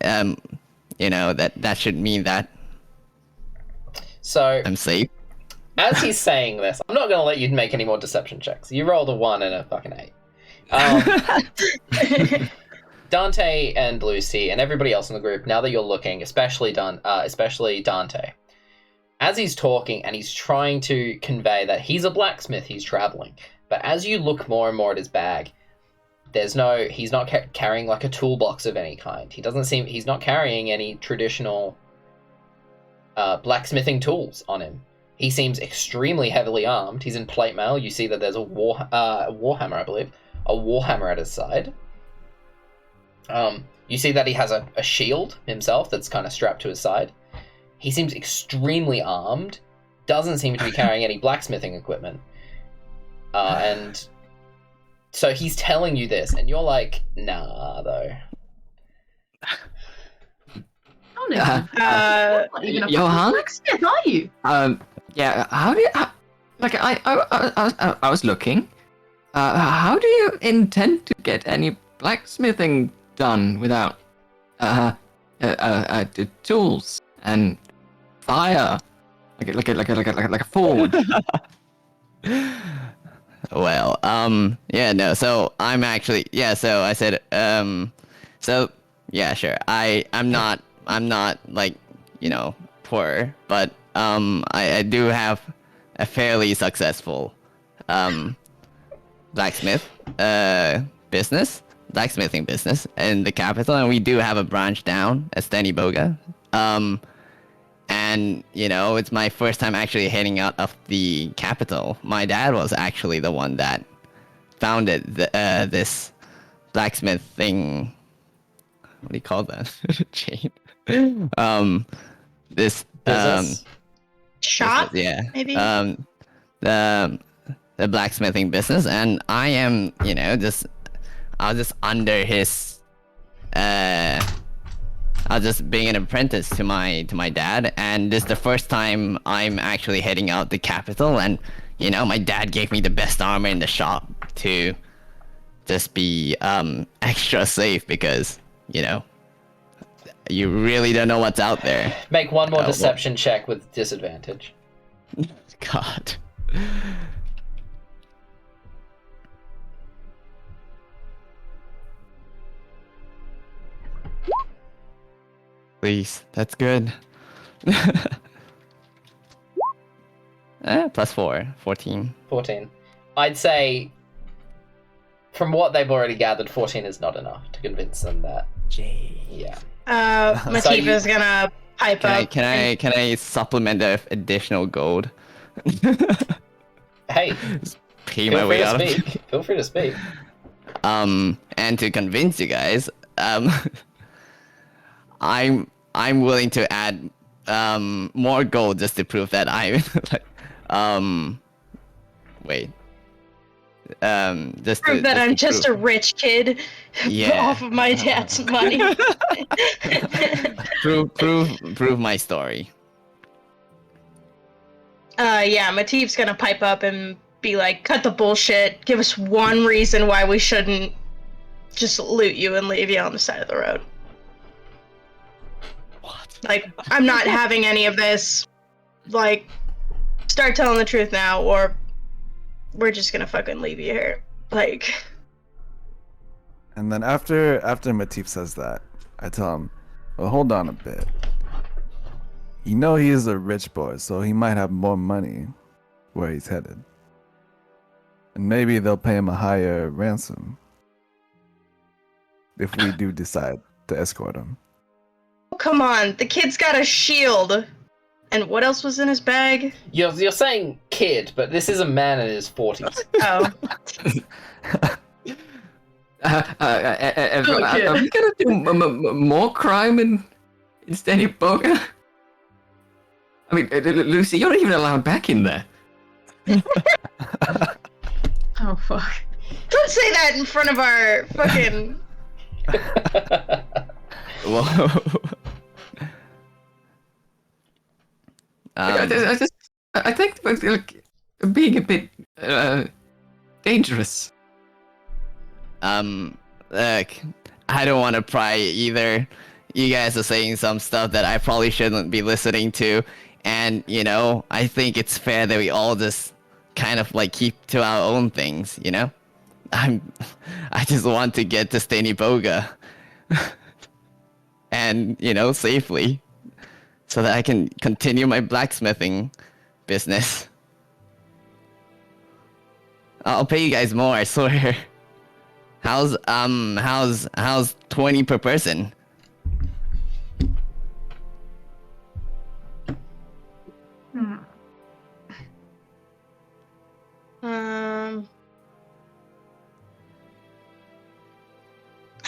that should mean that So, I'm safe. as he's saying this, I'm not going to let you make any more deception checks. You rolled a 1 and a fucking 8. Dante and Lucy and everybody else in the group, now that you're looking, especially Dante, as he's talking and he's trying to convey that he's a blacksmith, he's traveling, but as you look more and more at his bag, he's not carrying like a toolbox of any kind. He's not carrying any traditional blacksmithing tools on him. He seems extremely heavily armed. He's in plate mail. You see that there's a warhammer, I believe, a warhammer at his side. You see that he has a shield himself that's kind of strapped to his side. He seems extremely armed. Doesn't seem to be carrying any blacksmithing equipment. And so he's telling you this, and you're like, nah, though. Oh no. Not even a Johan? blacksmith, are you? Yeah. I was looking. How do you intend to get any blacksmithing done without tools and fire, like a forge? Well, yeah, no. So I'm actually, yeah. So I said, so yeah, sure. I'm not like, poor, but I do have a fairly successful blacksmithing business in the capital, and we do have a branch down at Steny Boga. and it's my first time actually heading out of the capital. My dad was actually the one that founded this blacksmith thing. What do you call that? Chain. This Business? Shop? yeah. Maybe? The blacksmithing business, and I am, I was just under his I was just being an apprentice to my dad, and this is the first time I'm actually heading out the capital, and my dad gave me the best armor in the shop to just be extra safe because you really don't know what's out there. Make one more deception check with disadvantage. God. Please, that's good. +4, 14. 14. I'd say, from what they've already gathered, 14 is not enough to convince them that. Yeah. Matif is gonna pipe up. Can I supplement the additional gold? Hey, Pay my way out. Feel free to speak. And to convince you guys, I'm willing to add more gold just to prove that I'm wait. Just prove that I'm just a rich kid off of my dad's money. prove my story. Yeah, Matif's gonna pipe up and be like, cut the bullshit, give us one reason why we shouldn't just loot you and leave you on the side of the road. What? Like, I'm not having any of this. Like, start telling the truth now, or we're just gonna fucking leave you here. Like. And then after Matif says that, I tell him, well, hold on a bit. He is a rich boy, so he might have more money where he's headed. And maybe they'll pay him a higher ransom if we do decide to escort him. Oh, come on, the kid's got a shield. And what else was in his bag? You're saying kid, but this is a man in his 40s. Oh. Are we gonna do more crime in Steady Boga? I mean, Lucy, you're not even allowed back in there. Oh, fuck. Don't say that in front of our fucking... Whoa. I think like, being a bit dangerous. Look, I don't want to pry either. You guys are saying some stuff that I probably shouldn't be listening to, and I think it's fair that we all just kind of like keep to our own things. I just want to get to Steady Boga, and safely, so that I can continue my blacksmithing business. I'll pay you guys more, I swear. How's 20 per person?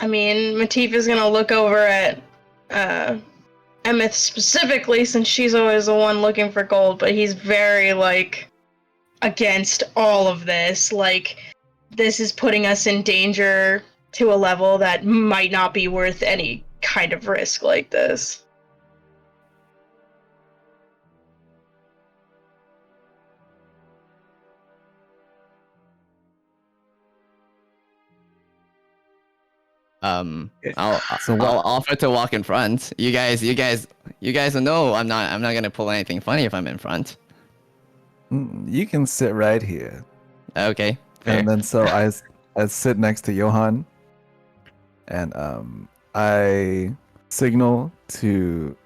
I mean, Matif is gonna look over at Emmyth specifically, since she's always the one looking for gold, but he's very, like, against all of this. Like, this is putting us in danger to a level that might not be worth any kind of risk like this. I'll offer to walk in front. You guys know I'm not gonna pull anything funny if I'm in front. You can sit right here. Okay. Fair. And then so I sit next to Johan, and I signal to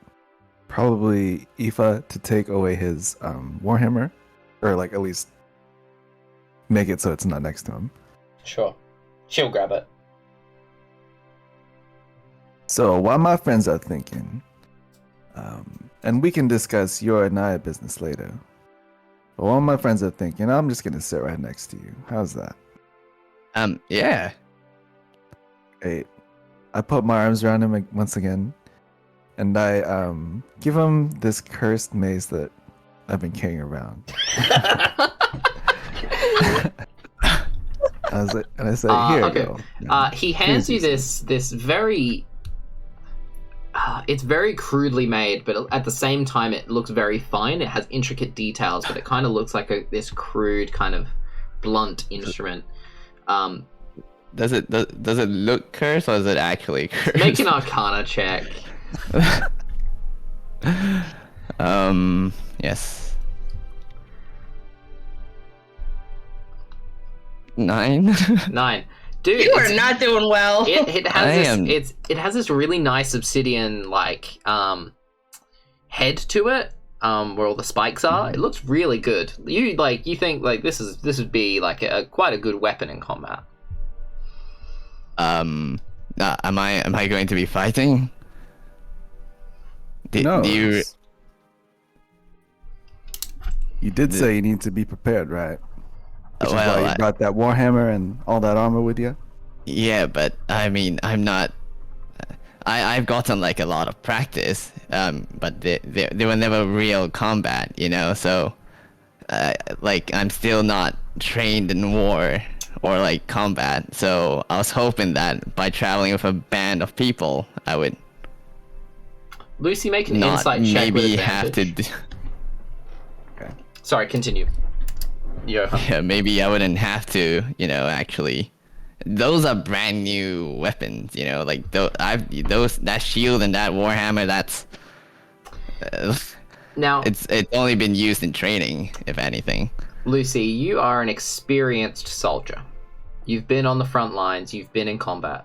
probably Eefa to take away his warhammer, or like at least make it so it's not next to him. Sure. She'll grab it. So while my friends are thinking, and we can discuss your and I business later. But one of my friends are thinking, I'm just gonna sit right next to you. How's that? Yeah. Hey, I put my arms around him once again, and I give him this cursed mace that I've been carrying around. And I said, "Here, okay. go." He hands you this very. It's very crudely made, but at the same time, it looks very fine. It has intricate details, but it kind of looks like this crude, kind of blunt instrument. Does it look cursed, or is it actually cursed? Make an Arcana check. Yes. 9. 9. Dude, You are not doing well. It has this really nice obsidian head to it, where all the spikes are. It looks really good. You think this would be like quite a good weapon in combat. Am I going to be fighting? No. You did say you need to be prepared, right? Which is why you well, brought that warhammer and all that armor with you. yeah, but I mean, I'm not. I've gotten like a lot of practice, but they were never real combat, you know. So, like, I'm still not trained in war or like combat. So I was hoping that by traveling with a band of people, I would Lucy, make an not insight check with maybe advantage. have to. Okay. Sorry, continue. Yeah, maybe I wouldn't have to, you know, actually. Those are brand new weapons, you know, like that shield and that warhammer. That's Now, it's only been used in training, if anything. Lucy, you are an experienced soldier. You've been on the front lines. You've been in combat.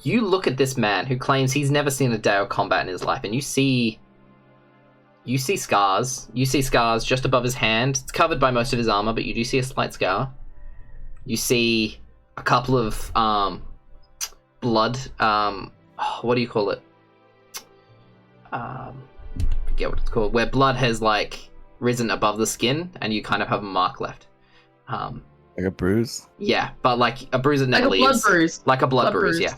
You look at this man who claims he's never seen a day of combat in his life, and you see scars. You see scars just above his hand. It's covered by most of his armor, but you do see a slight scar. You see a couple of blood. What do you call it? Forget what it's called. Where blood has like risen above the skin, and you kind of have a mark left. Like a bruise? Yeah, but like a bruise that never Like a leaves. blood bruise. Like a blood bruise, bruise. yeah.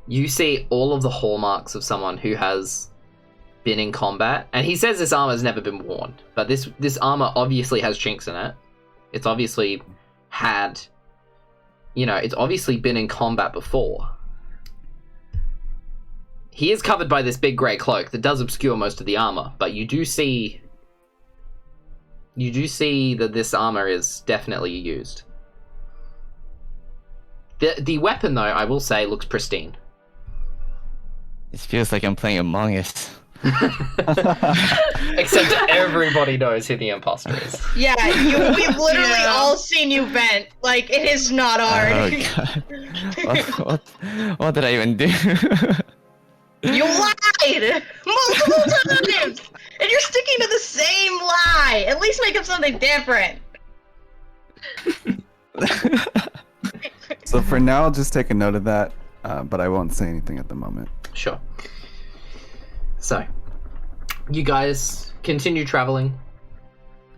You see all of the hallmarks of someone who has been in combat, and he says this armor has never been worn, but this armor obviously has chinks in it. It's obviously had, it's obviously been in combat before. He is covered by this big grey cloak that does obscure most of the armor, but you do see that this armor is definitely used. The weapon, though, I will say, looks pristine. It feels like I'm playing Among Us. Except everybody knows who the imposter is. Yeah, we've literally all seen you vent. Like, it is not hard. Oh god. What did I even do? You lied! Multiple times! And you're sticking to the same lie! At least make up something different! So for now, I'll just take a note of that, but I won't say anything at the moment. Sure. So, you guys continue traveling.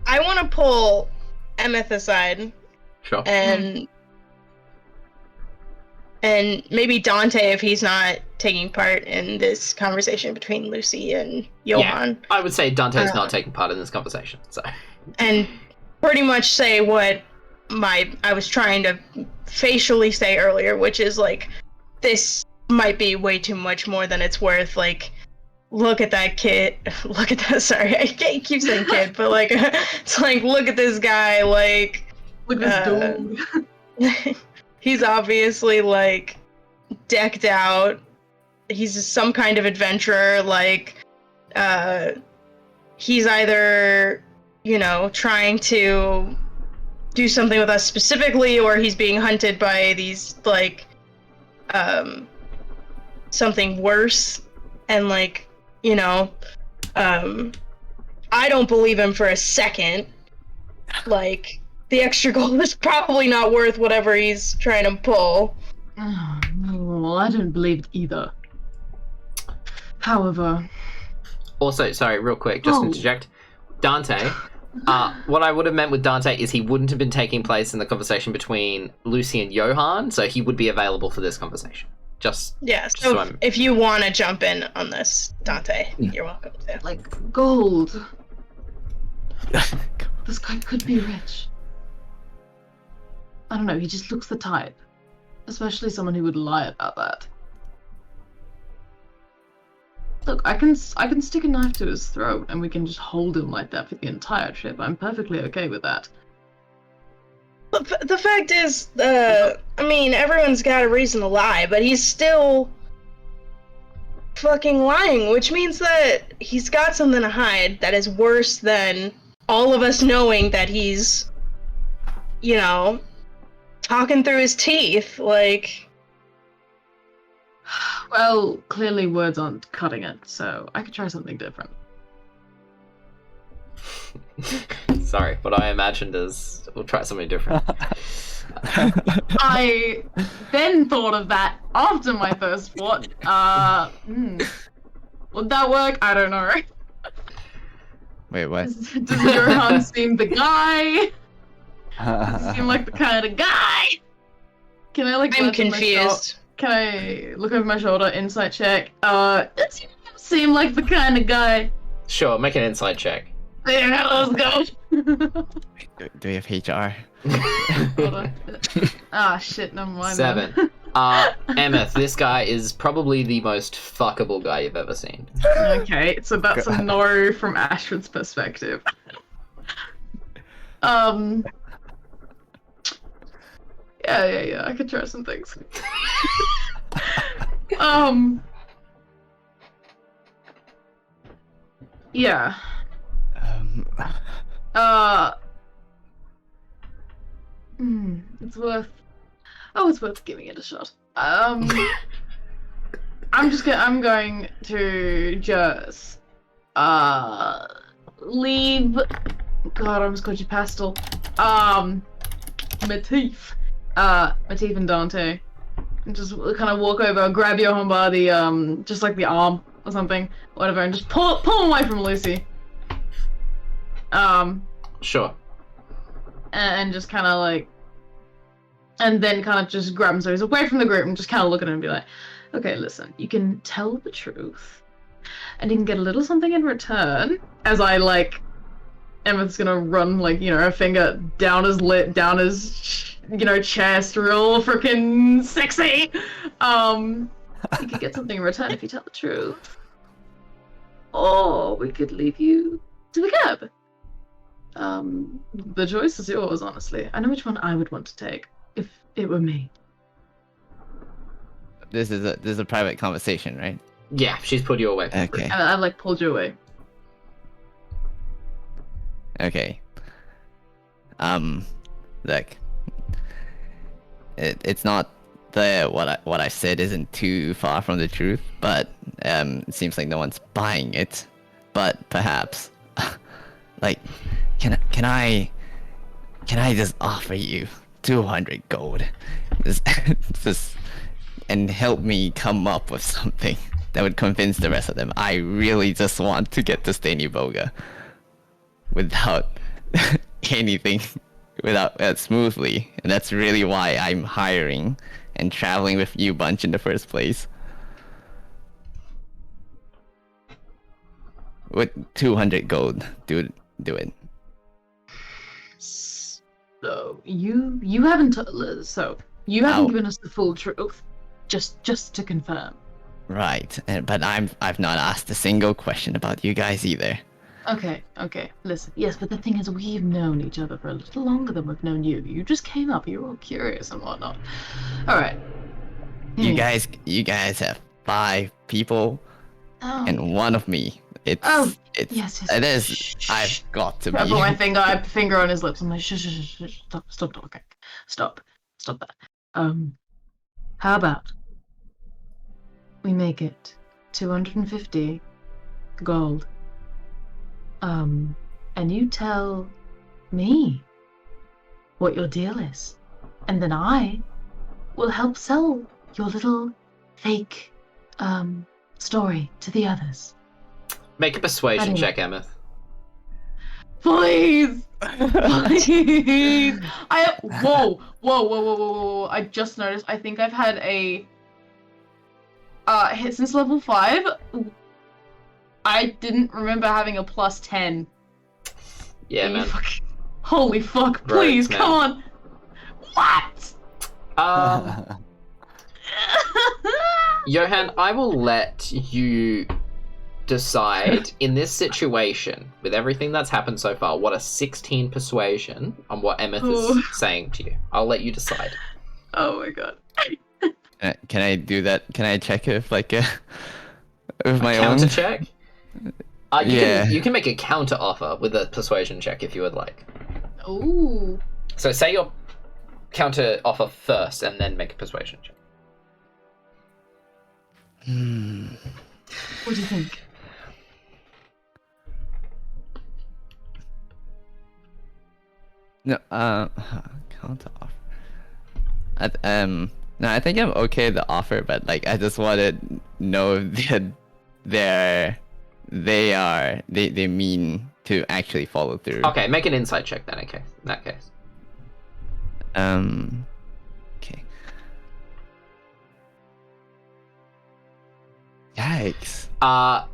I want to pull Emmyth aside Sure. and maybe Dante if he's not taking part in this conversation between Lucy and Johan. Yeah, I would say Dante's not taking part in this conversation. So, And pretty much say what I was trying to facially say earlier, which is like, this might be way too much more than it's worth. Like, look at that kid. Look at that. Sorry, I can't keep saying kid, but like, it's like, look at this guy. Like, Look at this dude. He's obviously like decked out. He's some kind of adventurer. Like, he's either, trying to do something with us specifically, or he's being hunted by these like something worse. And like, I don't believe him for a second. Like, the extra gold is probably not worth whatever he's trying to pull. Oh, no, I don't believe it either. However, Also, sorry, real quick, just Oh. interject. Dante, what I would have meant with Dante is he wouldn't have been taking place in the conversation between Lucy and Johan, so he would be available for this conversation. Just Yeah, so so I'm- if you want to jump in on this, Dante, you're welcome to. Like, gold. This guy could be rich. I don't know, he just looks the type. Especially someone who would lie about that. Look, I can stick a knife to his throat and we can just hold him like that for the entire trip. I'm perfectly okay with that. The fact is, I mean, everyone's got a reason to lie, but he's still fucking lying, which means that he's got something to hide that is worse than all of us knowing that he's, you know, talking through his teeth, like... Well, clearly words aren't cutting it, so I could try something different. Sorry, what I imagined is we'll try something different. I then thought of that after my first thought. Would that work? I don't know. Wait, what? Does Johan seem the guy? Does he seem like the kind of guy? Can I like? I'm glance at my confused. Can I look over my shoulder? Insight check. Does he seem like the kind of guy? Sure, make an insight check. Yeah, let's go. Do we have HR? Hold on. Ah, shit, never mind. 7. then. Emmyth, this guy is probably the most fuckable guy you've ever seen. Okay, so that's a no from Astrid's perspective. Yeah, I could try some things. Yeah. It's worth. Oh, it's worth giving it a shot. I'm going to just leave. God, I almost called you Pastel. Matif. Matif and Dante. And just kind of walk over, grab Johan by the just like the arm or something, whatever, and just pull him away from Lucy. Sure. And just kind of like, and then kind of just grab him so he's away from the group and just kind of look at him and be like, okay, listen, you can tell the truth, and you can get a little something in return. As I like, Emmyth's gonna run like, you know, her finger down his lip, down his, you know, chest, real freaking sexy. You could get something in return if you tell the truth, or we could leave you to the cab. The choice is yours, honestly. I know which one I would want to take if it were me. This is a private conversation, right? Yeah, she's put you away. Okay. And I've like pulled you away. Okay. Look. It's not what I said isn't too far from the truth, but it seems like no one's buying it. But perhaps, like, can I just offer you 200 gold, just and help me come up with something that would convince the rest of them? I really just want to get to Stanyboga without anything, without smoothly, and that's really why I'm hiring and traveling with you bunch in the first place. With 200 gold, do it. So you haven't you haven't given us the full truth, just to confirm. Right, but I've not asked a single question about you guys either. Okay, listen. Yes, but the thing is, we've known each other for a little longer than we've known you. You just came up, you were all curious and whatnot. Alright. You guys have 5 people, and one of me. Yes. It is. I've got to be. I put my finger on his lips. I'm like, shh, stop talking. Stop that. How about we make it 250 gold? And you tell me what your deal is, and then I will help sell your little fake story to the others. Make a persuasion check, Emmyth. Please! Please! Whoa. I just noticed, I think I've had a... since level 5, I didn't remember having a plus 10. Yeah, man. Holy fuck, please, Rogues, come on! What? Johan, I will let you decide in this situation, with everything that's happened so far, what a 16 persuasion on what Emmyth is saying to you. I'll let you decide. Oh my god. Can I do that? Can I check if like with my Counter own check? You can make a counter offer with a persuasion check if you would like. Ooh. So say your counter offer first and then make a persuasion check. What do you think? No, counter offer. No, I think I'm okay with the offer, but like I just want to know that they mean to actually follow through. Okay, make an insight check then. Okay, in that case. Okay. Yikes.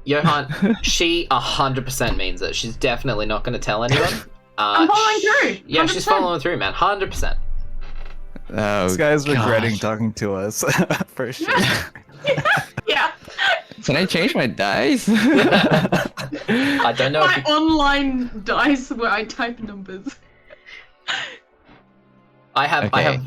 Johan, she 100% means it. She's definitely not going to tell anyone. I'm following through. 100%. Yeah, she's following through, man. 100%. Oh, This guy's regretting gosh. talking to us for sure. Yeah. Can I change my dice? I don't know My if you... online dice where I type numbers. I have Okay.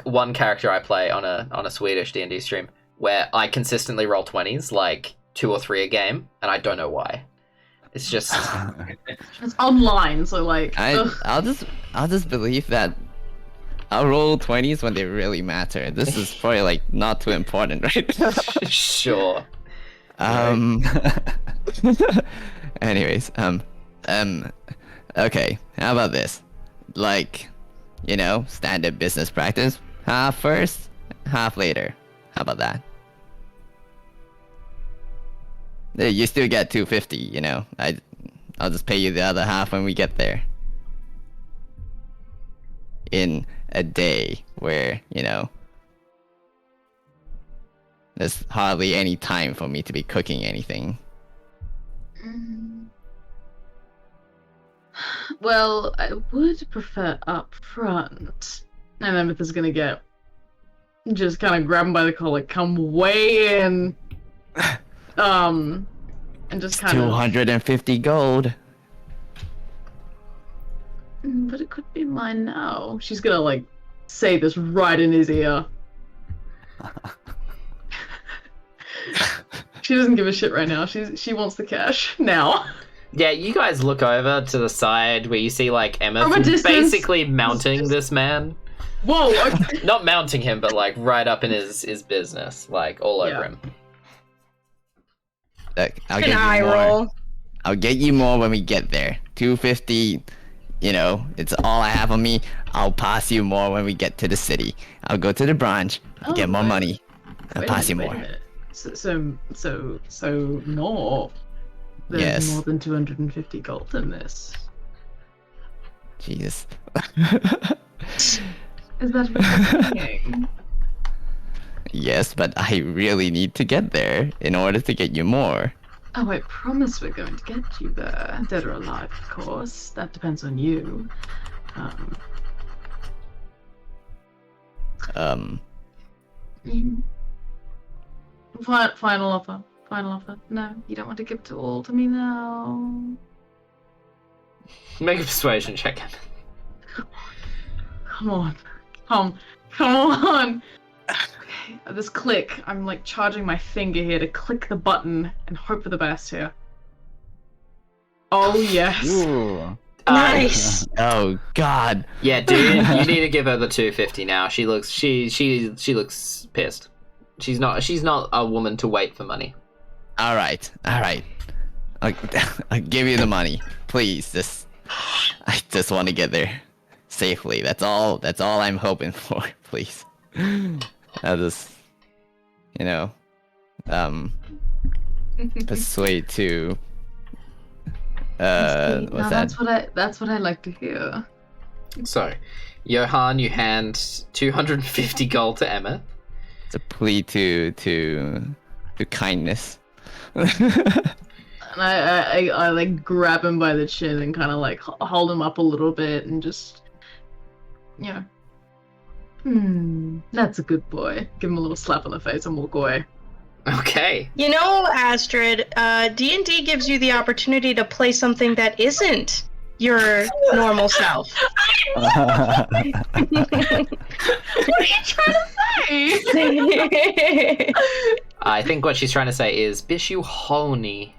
one character I play on a Swedish D&D stream where I consistently roll 20s, like 2 or 3 a game, and I don't know why. It's just It's online, so like. I'll just believe that I'll roll 20s when they really matter. This is probably like not too important, right? sure. Anyways, okay. How about this? Like, you know, standard business practice. Half first, half later. How about that? You still get 250, you know. I'll just pay you the other half when we get there. In a day where, you know, there's hardly any time for me to be cooking anything. Well, I would prefer up front. And Emmyth is gonna get just kind of grab him by the collar, come way in, and just kind of. 250 gold. But it could be mine now. She's gonna like say this right in his ear. She doesn't give a shit right now. She wants the cash now. Yeah, you guys look over to the side where you see like From a Emmyth distance. basically mounting this man. Whoa! Okay. Not mounting him, but like right up in his business, like all over Yeah. him. Look, I'll An get eye you more. roll. I'll get you more when we get there. 250, you know, it's all I have on me. I'll pass you more when we get to the city. I'll go to the branch, Oh, get more wait. money, and Wait a pass you minute, more. wait a minute. So more. There's Yes. more than 250 gold in this. Jesus. Is that what you're saying? Yes, but I really need to get there in order to get you more. Oh, I promise we're going to get you there. Dead or alive, of course. That depends on you. Final offer. Final offer. No, you don't want to give it all to me now. Make a persuasion check. Come on. Come on. Okay, this click. I'm like charging my finger here to click the button and hope for the best here. Oh, yes. Ooh. Nice. Oh God. Yeah, dude, you need to give her the 250 now. She looks she looks pissed. She's not a woman to wait for money. All right. I'll give you the money, please. I just want to get there safely. That's all I'm hoping for, please. I'll just, you know, persuade to What's Now that? that's what I like to hear. So, Johan, you hand 250 gold to Emmyth. It's a plea to kindness. And I like grab him by the chin and kind of like hold him up a little bit and just, you know, that's a good boy. Give him a little slap on the face and walk away. Okay. You know, Astrid, D&D gives you the opportunity to play something that isn't your normal self. What are you trying to say? I think what she's trying to say is, bish you honey.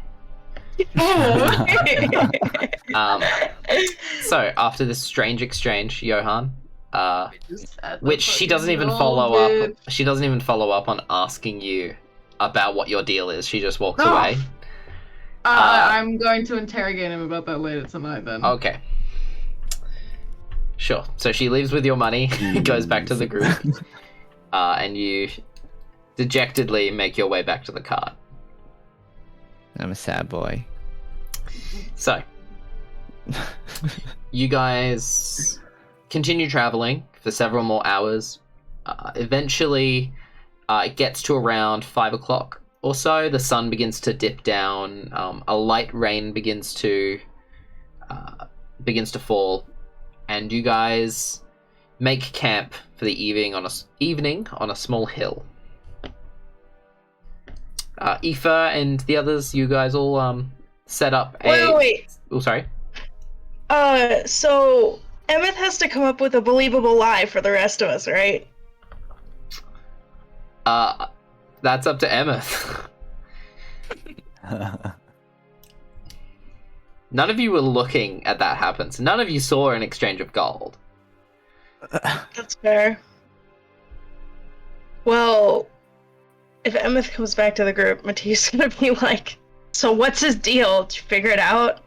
So, after this strange exchange, Johan, which she doesn't even follow up. She doesn't even follow up on asking you about what your deal is. She just walks away. I'm going to interrogate him about that later tonight then. Okay. Sure. So she leaves with your money, goes back to the group, and you dejectedly make your way back to the cart. I'm a sad boy. So, you guys continue traveling for several more hours. Eventually, it gets to around 5 o'clock or so. The sun begins to dip down. A light rain begins to fall, and you guys make camp for the evening on a small hill. Eefa and the others, you guys all set up a... Wait. Oh, sorry. So Emmyth has to come up with a believable lie for the rest of us, right? That's up to Emmyth. None of you were looking at that happen, so none of you saw an exchange of gold. That's fair. Well, if Emmyth comes back to the group, Matif's gonna be like, so what's his deal? Did you figure it out?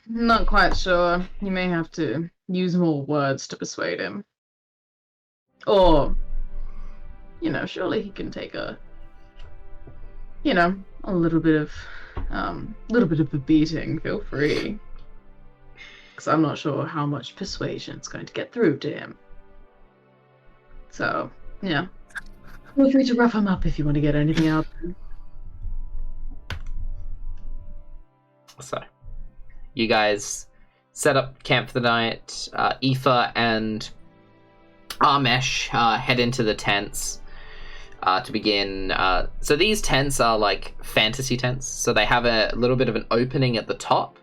Not quite sure. You may have to use more words to persuade him. Or, surely he can take a little bit of a beating. Feel free. Because I'm not sure how much persuasion's going to get through to him. So, yeah. Feel free to rough him up if you want to get anything out of him. So, you guys set up camp for the night. Eefa and Armesh head into the tents to begin. So these tents are like fantasy tents. So they have a little bit of an opening at the top.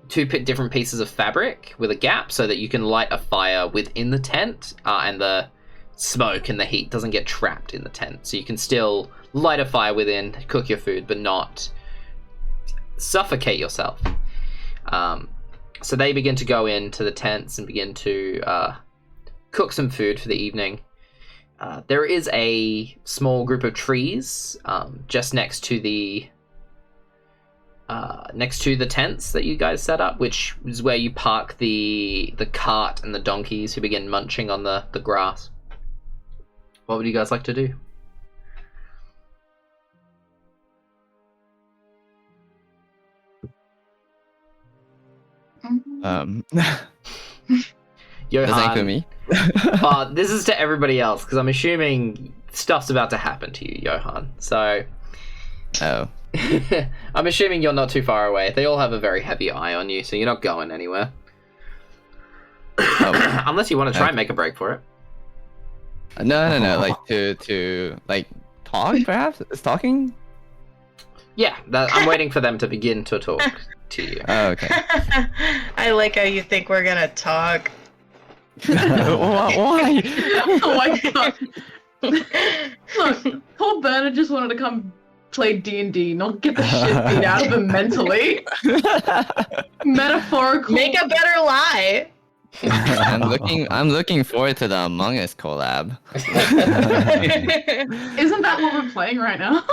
Two different pieces of fabric with a gap so that you can light a fire within the tent, and the smoke and the heat doesn't get trapped in the tent. So you can still light a fire within, cook your food, but not suffocate yourself. So they begin to go into the tents and begin to cook some food for the evening. There is a small group of trees just next to the tents that you guys set up, which is where you park the cart and the donkeys who begin munching on the grass. What would you guys like to do? Johan, for me. This is to everybody else, because I'm assuming stuff's about to happen to you, Johan. So, Oh. I'm assuming you're not too far away. They all have a very heavy eye on you, so you're not going anywhere. Oh. Unless you want to try and make a break for it. No. Like to like talk, perhaps. Is talking? Yeah, I'm waiting for them to begin to talk to you. Oh, okay. I like how you think we're gonna talk. Why? Oh my god. Look, poor Bernard just wanted to come play D&D, not get the shit beat out of him mentally. Metaphorical. Make a better lie. I'm looking forward to the Among Us collab. Isn't that what we're playing right now?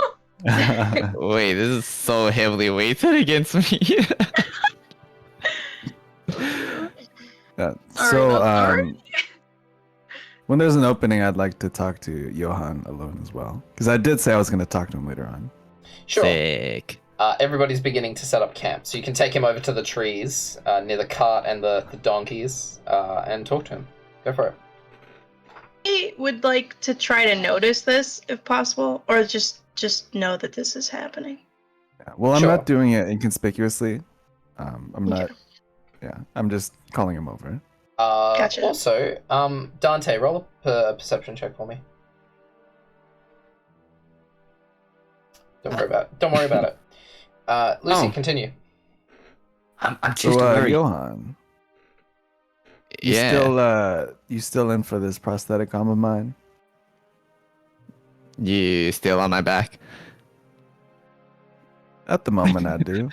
Wait, this is so heavily weighted against me. Yeah. Alright, So, sorry. when there's an opening, I'd like to talk to Johan alone as well, because I did say I was going to talk to him later on. Sure. Sick. Everybody's beginning to set up camp, so you can take him over to the trees near the cart and the donkeys and talk to him. Go for it. I would like to try to notice this if possible, or just know that this is happening. Yeah. Well, I'm Sure. not doing it inconspicuously. I'm not. Okay. Yeah, I'm just calling him over. Gotcha. Also, Dante, roll a perception check for me. Don't worry about it. Lucy, Oh. continue. I'm So, just worried. Johan, Yeah. you still in for this prosthetic arm of mine? You still on my back? At the moment, I do.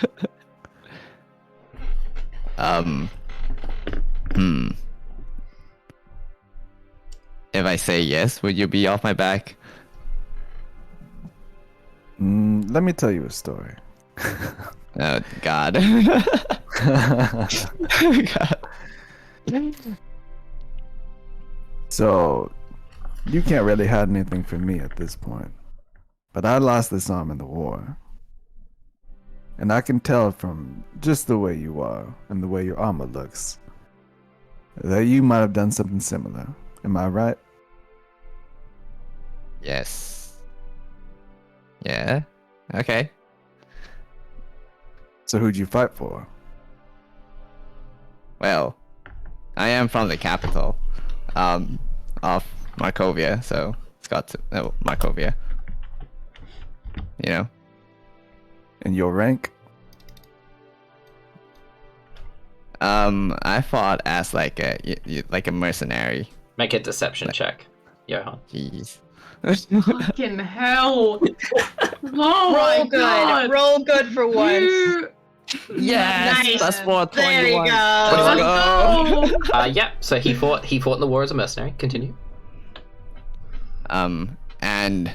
If I say yes, would you be off my back? Let me tell you a story. Oh God. God. So, you can't really hide anything from me at this point. But I lost this arm in the war. And I can tell from just the way you are and the way your armor looks that you might have done something similar. Am I right? Yes. Yeah. Okay. So who'd you fight for? Well, I am from the capital, of Markovia, so it's got to Markovia. You know. And your rank? I fought as like a mercenary. Make a deception check, Johan. Jeez. Fucking hell! Oh Roll my good. god! Roll good for once. You... Yes, Nice. that's for 21. There you go. Let's go. Yeah. So he fought in the war as a mercenary. Continue. And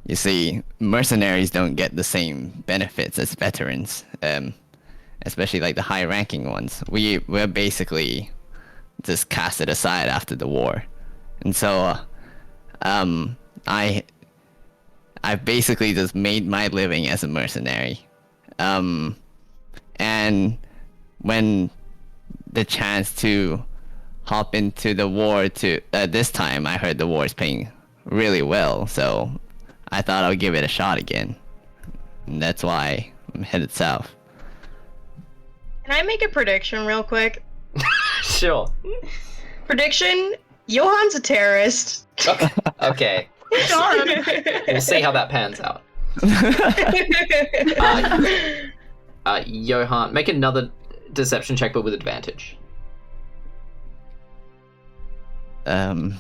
you see, mercenaries don't get the same benefits as veterans. Especially like the high-ranking ones. We're basically just casted aside after the war, and so I basically just made my living as a mercenary. And when the chance to hop into the war this time, I heard the war is paying really well, so I thought I'll give it a shot again. And that's why I'm headed south. Can I make a prediction real quick? Sure. Prediction: Johan's a terrorist. Okay. We'll see how that pans out. Johan, make another deception check, but with advantage. Oh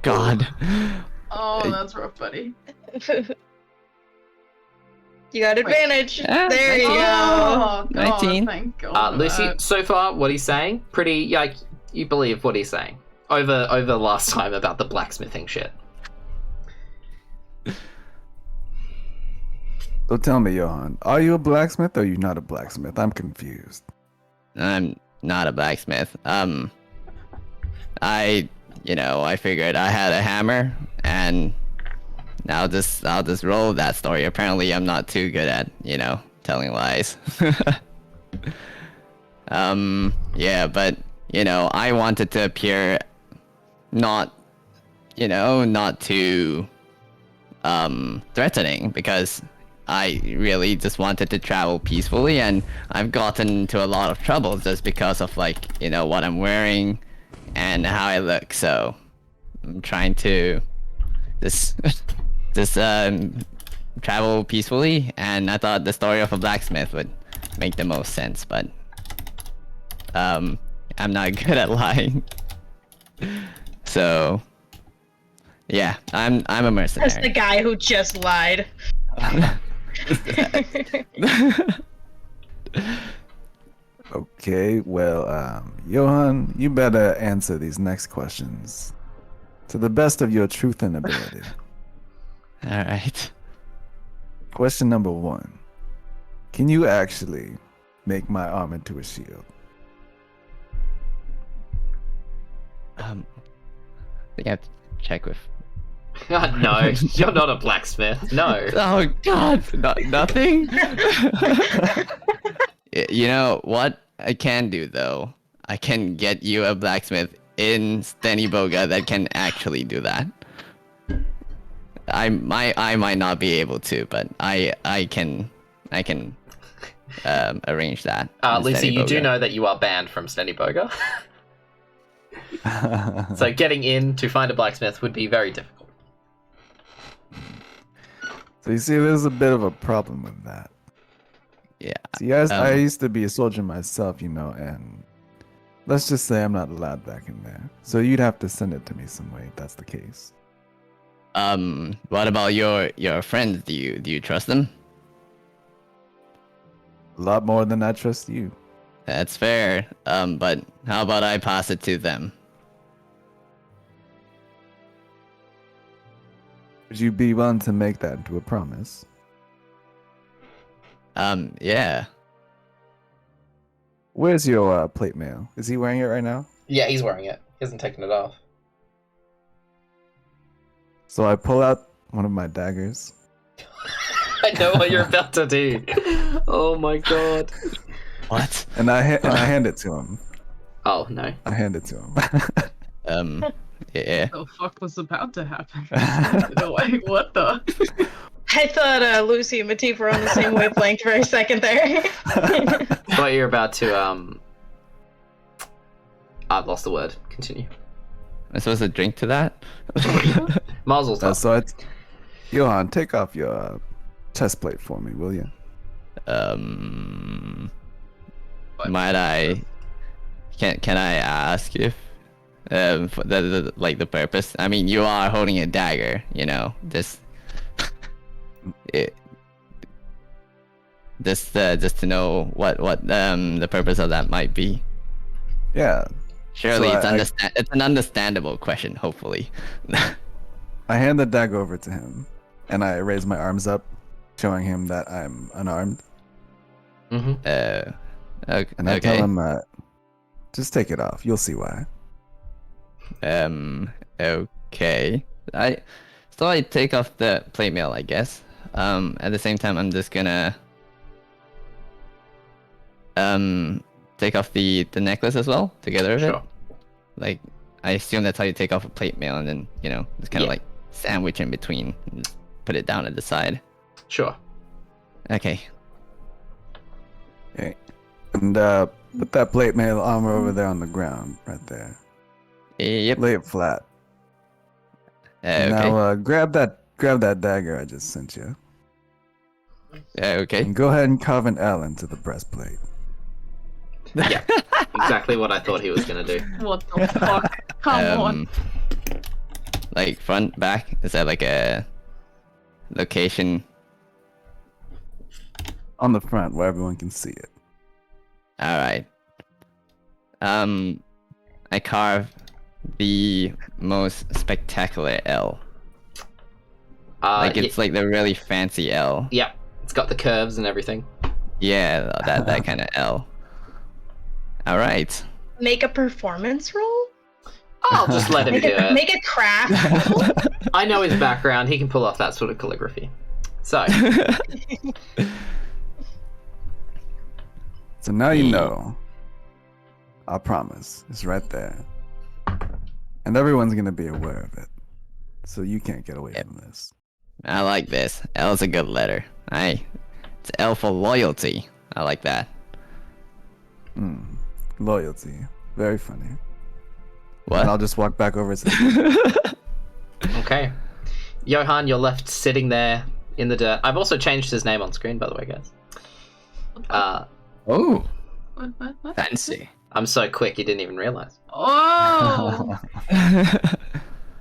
God. Oh, that's rough, buddy. You got advantage. Yeah, There you go. Oh, God, 19. thank God. Lucy, so far, what he's saying, pretty, like, you believe what he's saying. Over last time about the blacksmithing shit. So tell me, Johan, are you a blacksmith or are you not a blacksmith? I'm confused. I'm not a blacksmith. I figured I had a hammer, and I'll just roll that story. Apparently, I'm not too good at, telling lies. Yeah, but, I wanted to appear not too, threatening, because I really just wanted to travel peacefully, and I've gotten into a lot of trouble just because of, like, what I'm wearing and how I look, so I'm trying to just travel peacefully, and I thought the story of a blacksmith would make the most sense, but I'm not good at lying. So yeah, I'm a mercenary. That's the guy who just lied. Okay, well, Johan, you better answer these next questions to the best of your truth and ability. All right. Question number 1. Can you actually make my arm into a shield? I think I have to check with God, no, you're not a blacksmith. No. Oh God, nothing. You know what I can do though? I can get you a blacksmith in Steniboga that can actually do that. I might not be able to, but I can arrange that. in Lucy, you do Steniboga. know that you are banned from Steniboga. So getting in to find a blacksmith would be very difficult. So you see, there's a bit of a problem with that. Yeah. See, I used to be a soldier myself, you know, and let's just say I'm not allowed back in there. So you'd have to send it to me some way if that's the case. What about your friends? Do you trust them? A lot more than I trust you. That's fair. But how about I pass it to them? Would you be willing to make that into a promise? Yeah. Where's your plate mail? Is he wearing it right now? Yeah, he's wearing it. He hasn't taken it off. So I pull out one of my daggers. I know what you're about to do. Oh my god. What? And I hand it to him. Oh no. I hand it to him. Yeah. The fuck was about to happen? Like, what the? I thought Lucy and Matif were on the same wavelength for a second there. Thought you're about to I've lost the word. Continue. Am I supposed to drink to that? Mazel tov. So Johan, take off your chest plate for me, will you? Might I? Can I ask if for the purpose? I mean, you are holding a dagger, you know. Just to know what the purpose of that might be. Yeah. Surely So it's an understandable question. Hopefully. I hand the dagger over to him, and I raise my arms up, showing him that I'm unarmed. Mm-hmm. Okay. And I tell him, just take it off. You'll see why. Okay. I take off the plate mail, I guess. At the same time, I'm just gonna take off the necklace as well, together with Sure. it. Like, I assume that's how you take off a plate mail, and then, you know, just kind of like sandwich in between, and just put it down at the side. Sure. Okay. Okay. And put that plate mail armor over there on the ground, right there. Yep. Lay it flat. Okay. Now grab that dagger I just sent you, Okay. and go ahead and carve an L into the breastplate. Yeah. Exactly what I thought he was gonna do. What the fuck? Come on. Like front, back? Is that like a location? On the front where everyone can see it. All right. I carve the most spectacular L. Like it's like the really fancy L. Yeah. It's got the curves and everything. Yeah, that kind of L. All right. Make a performance roll? I'll just let him do it. Make a craft roll? I know his background. He can pull off that sort of calligraphy. So, So now you know. I promise. It's right there. And everyone's gonna be aware of it. So you can't get away from this. I like this. L's a good letter. It's L for loyalty. I like that. Loyalty. Very funny. What? And I'll just walk back over to okay. Johan, you're left sitting there in the dirt. I've also changed his name on screen, by the way, guys. Oh, What? fancy. I'm so quick, you didn't even realize. Oh!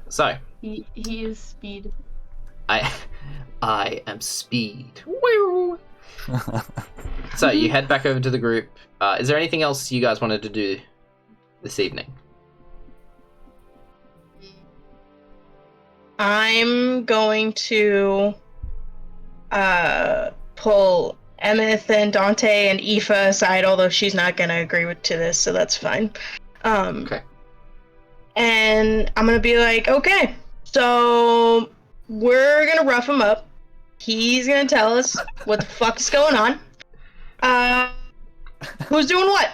So, he is speed. I am Speed. Woo! So you head back over to the group. Is there anything else you guys wanted to do this evening? I'm going to pull Emmyth and Dante and Eefa aside, although she's not going to agree to this, so that's fine. Okay. And I'm going to be like, okay, so we're gonna rough him up. He's gonna tell us what the fuck is going on. Who's doing what?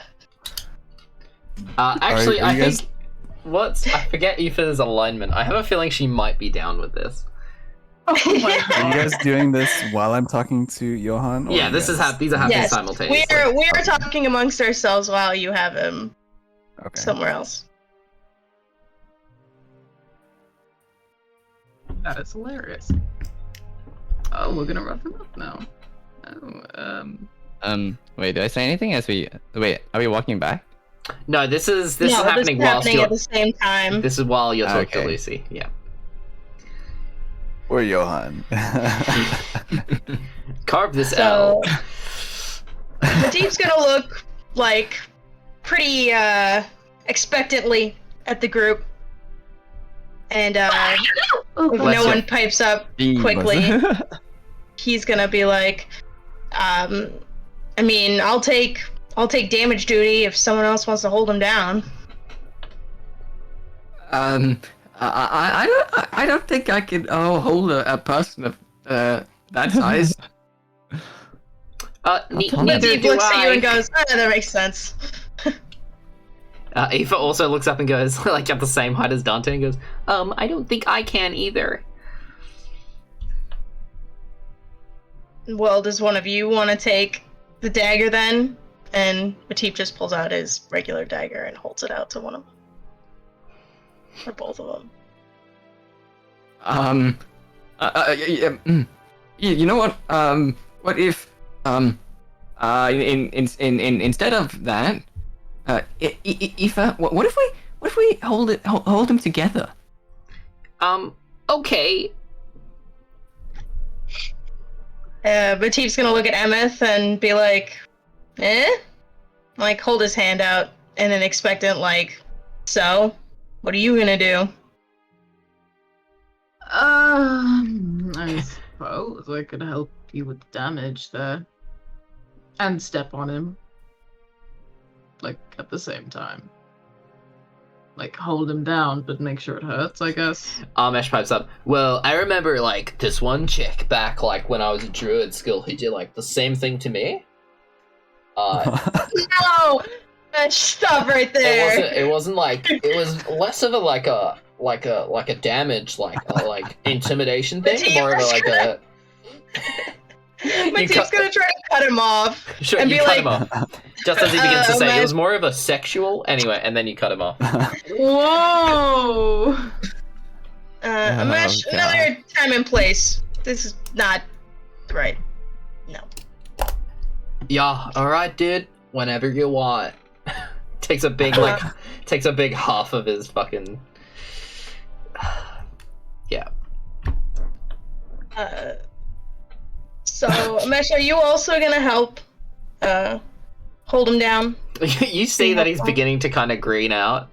Actually, Are you I guys- think I forget Eefa's alignment. I have a feeling she might be down with this. Oh my Are you god. guys doing this while I'm talking to Johan? or Yeah, you this is guys- these are happening Yes, simultaneously. we're talking amongst ourselves while you have him Okay. somewhere else. That is hilarious. Oh, we're gonna rough him up now. Oh, Wait, did I say anything as we... Wait, are we walking back? No, this is No, happening this is whilst happening you're. at the same time. This is while you're talking to Okay. Lucy. Yeah. Or Johan. Carve this So, L. Matif's gonna look like pretty expectantly at the group, and oh if god. no one pipes up quickly, he's gonna be like, I mean, I'll take damage duty if someone else wants to hold him down. I don't think I can hold a person of that size. Neither Matif do looks at you I. and goes, that makes sense. Eefa also looks up and goes, like at the same height as Dante, and goes, I don't think I can either. Well, does one of you want to take the dagger then? And Matif just pulls out his regular dagger and holds it out to one of them. Or both of them. You know what? What if instead of that, Eefa, what if we hold them together? Okay. Matif's gonna look at Emmyth and be like, eh? Like, hold his hand out in an expectant, like, so? What are you gonna do? I suppose I could help you with damage there. And step on him. Like, at the same time. Like, hold him down, but make sure it hurts, I guess. Amesh pipes up. Well, I remember, like, this one chick back, like, when I was a druid skill who did, like, the same thing to me. No! Stop right there! It wasn't like, it was less of a damage, like intimidation thing, Matif more of a, like a... Matif's gonna try to cut him off. Sure, and you be cut like, him off. Just as he begins to say, it man. was more of a sexual, anyway, and then you cut him off. Whoa! Amesh, God. another time and place. This is not right. No. Yeah, alright, dude. Whenever you want. takes a big huff of his fucking... Yeah. So, Amesh, are you also gonna help hold him down? You see that he's beginning to kind of green out.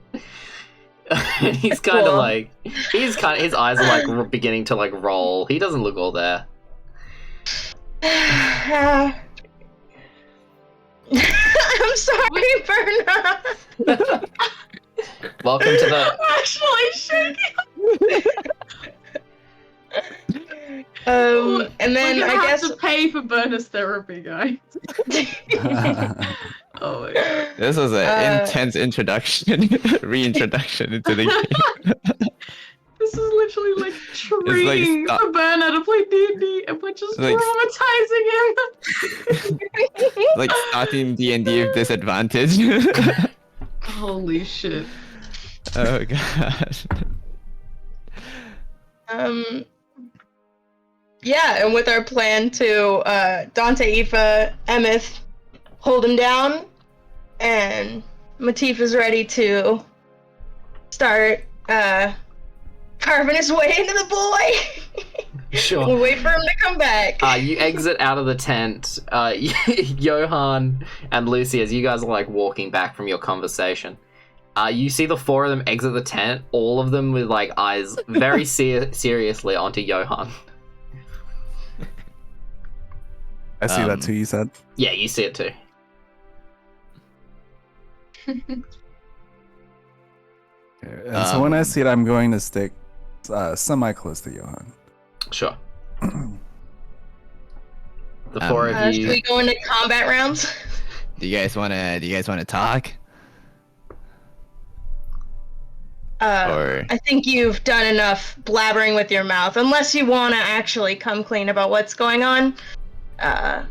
And he's kind of Cool. like... his eyes are like beginning to like roll. He doesn't look all there. I'm sorry, Berna. Welcome to the... I'm actually shaking. And then We're gonna I have guess to pay for bonus therapy, guys. Oh my god. This was an Uh, intense introduction, reintroduction into the game. This is literally like training stop- for Berna to play D&D, and we're just Like- traumatizing him. Like starting D&D with disadvantage. Holy shit. Oh god. Yeah, and with our plan to Dante, Eefa, Emmyth, hold him down, and Matif is ready to start carving his way into the boy. Sure. We'll wait for him to come back. You exit out of the tent. Johan and Lucy, as you guys are like walking back from your conversation, you see the four of them exit the tent, all of them with like eyes very seriously onto Johan. I see that too, you said? Yeah, you see it too. Okay. And so when I see it, I'm going to stick semi-close to Johan. Sure. The four of Should you. we go into combat rounds? Do you guys wanna talk? Or I think you've done enough blabbering with your mouth. Unless you want to actually come clean about what's going on, I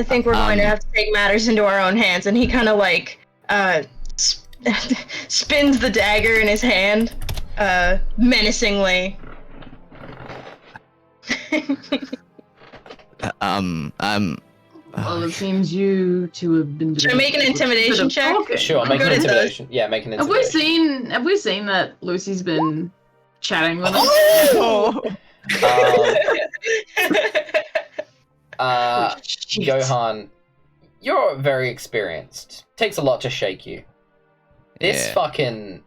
think we're going to have to take matters into our own hands. And he kind of like spins the dagger in his hand, menacingly. Well, it seems you two have been doing. Should I make an intimidation check? Sure, I'm make an good at this. intimidation. Yeah, make an Have we intimidation. seen that Lucy's been chatting with him? Oh! Shit. Johan, you're very experienced. Takes a lot to shake you. This Yeah. fucking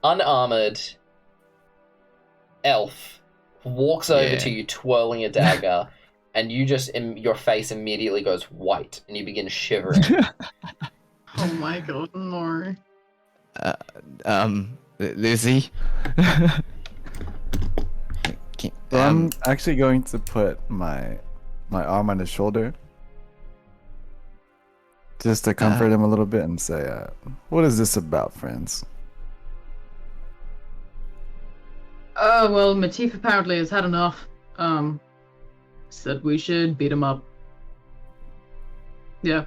unarmored elf walks over Yeah. to you twirling a dagger, and you just your face immediately goes white, and you begin shivering. Oh my god, no. Lucy. So I'm actually going to put my arm on his shoulder, just to comfort him a little bit and say, "What is this about, friends?" Well, Matif apparently has had enough. Said we should beat him up. Yeah.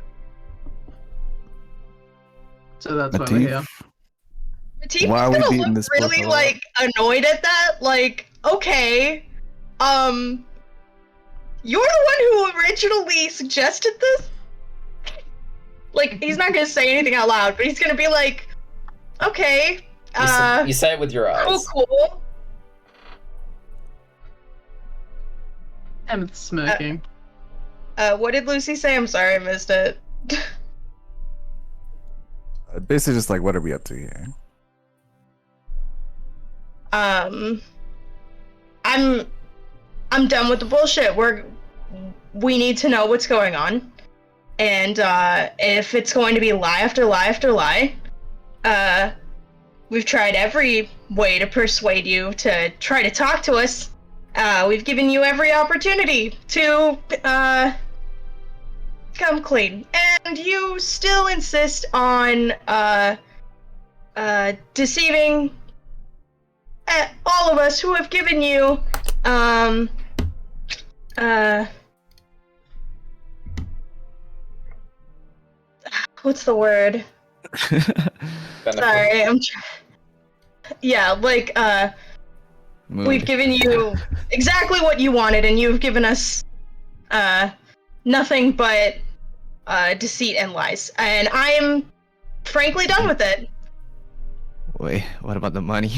So that's why we're here. Matif's Why are we gonna beating look this really poor fellow? like annoyed at that. Like, okay, you're the one who originally suggested this. Like, he's not gonna say anything out loud, but he's gonna be like, okay, You say it with your eyes. cool. Emmyth smirking. What did Lucy say? I'm sorry, I missed it. Basically, just like, what are we up to here? I'm done with the bullshit. We need to know what's going on. And if it's going to be lie after lie after lie, we've tried every way to persuade you to try to talk to us. We've given you every opportunity to come clean. And you still insist on deceiving all of us who have given you what's the word? Sorry, yeah, like we've given you exactly what you wanted, and you've given us nothing but deceit and lies. And I am frankly done with it. Wait, what about the money?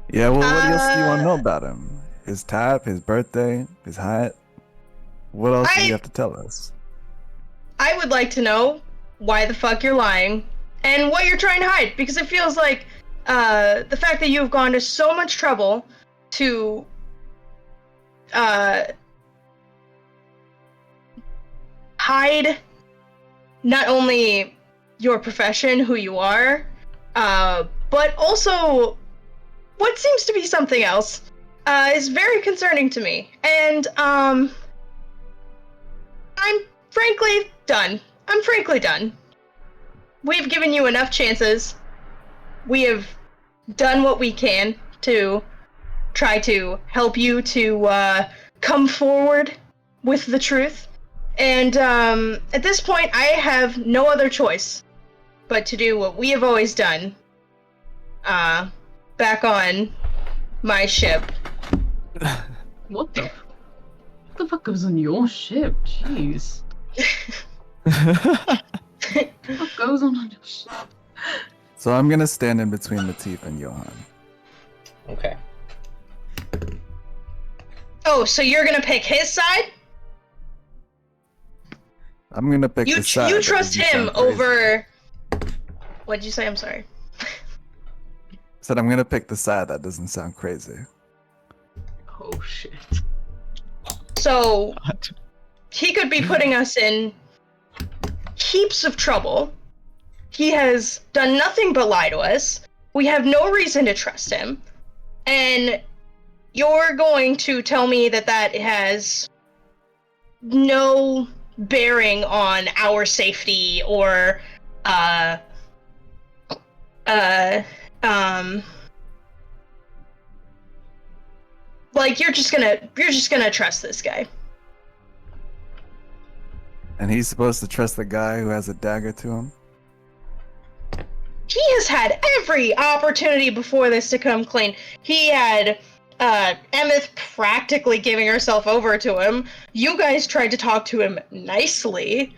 Yeah, well, what else do you want to know about him? His type, his birthday, his height? What else do you have to tell us? I would like to know why the fuck you're lying and what you're trying to hide, because it feels like the fact that you've gone to so much trouble to hide not only your profession, who you are, but also what seems to be something else, is very concerning to me. And I'm frankly done. We've given you enough chances. We have done what we can to try to help you to come forward with the truth. And at this point, I have no other choice but to do what we have always done. Back on my ship. What the fuck goes on your ship? Jeez. What goes on your ship? So I'm gonna stand in between Matif and Johan. Okay. Oh, so you're gonna pick his side? I'm gonna pick You the side. you that trust doesn't him sound crazy. over... What'd you say? I'm sorry. Said I'm gonna pick the side that doesn't sound crazy. Oh shit. So, he could be putting us in heaps of trouble. He has done nothing but lie to us. We have no reason to trust him. And you're going to tell me that has no bearing on our safety or like you're just gonna trust this guy. And he's supposed to trust the guy who has a dagger to him? He has had every opportunity before this to come clean. He had Emmyth practically giving herself over to him. You guys tried to talk to him nicely.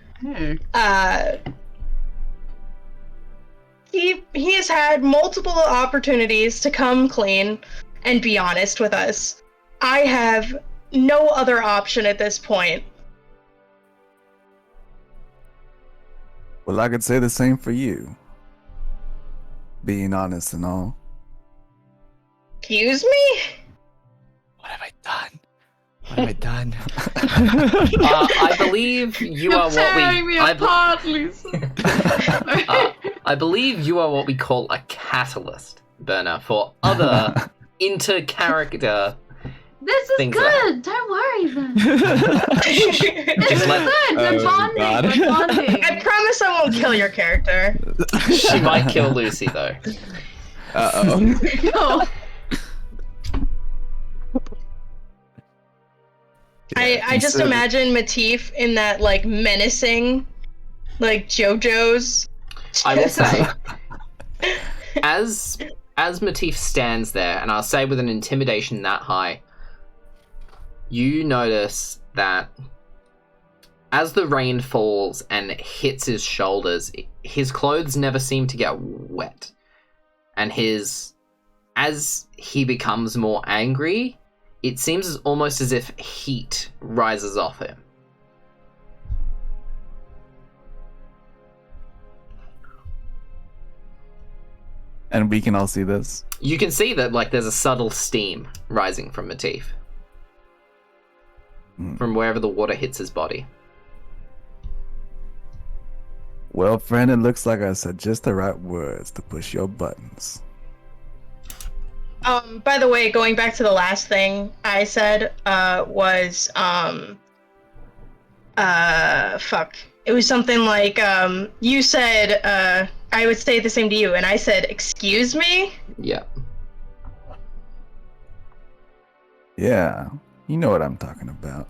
He has had multiple opportunities to come clean and be honest with us. I have no other option at this point. Well, I could say the same for you. Being honest and all. Excuse me? What have I done? What have I done? I believe you are what we. I believe you are what we call a catalyst, Burner, for other inter-character. This is things good. Don't worry, then. Just This let- is good. We're bonding. God. We're bonding. I promise I won't kill your character. She might kill Lucy though. Uh-oh. No. I just consider- imagine Matif in that like menacing, like JoJo's. I will say, as Matif stands there, and I'll say with an intimidation that high, you notice that as the rain falls and hits his shoulders, his clothes never seem to get wet, and as he becomes more angry, it seems almost as if heat rises off him. And we can all see this. You can see that like there's a subtle steam rising from Matif. From wherever the water hits his body. Well, friend, it looks like I said just the right words to push your buttons. By the way, going back to the last thing I said, was, fuck. It was something like, you said, I would say the same to you, and I said, excuse me? Yeah. Yeah, you know what I'm talking about.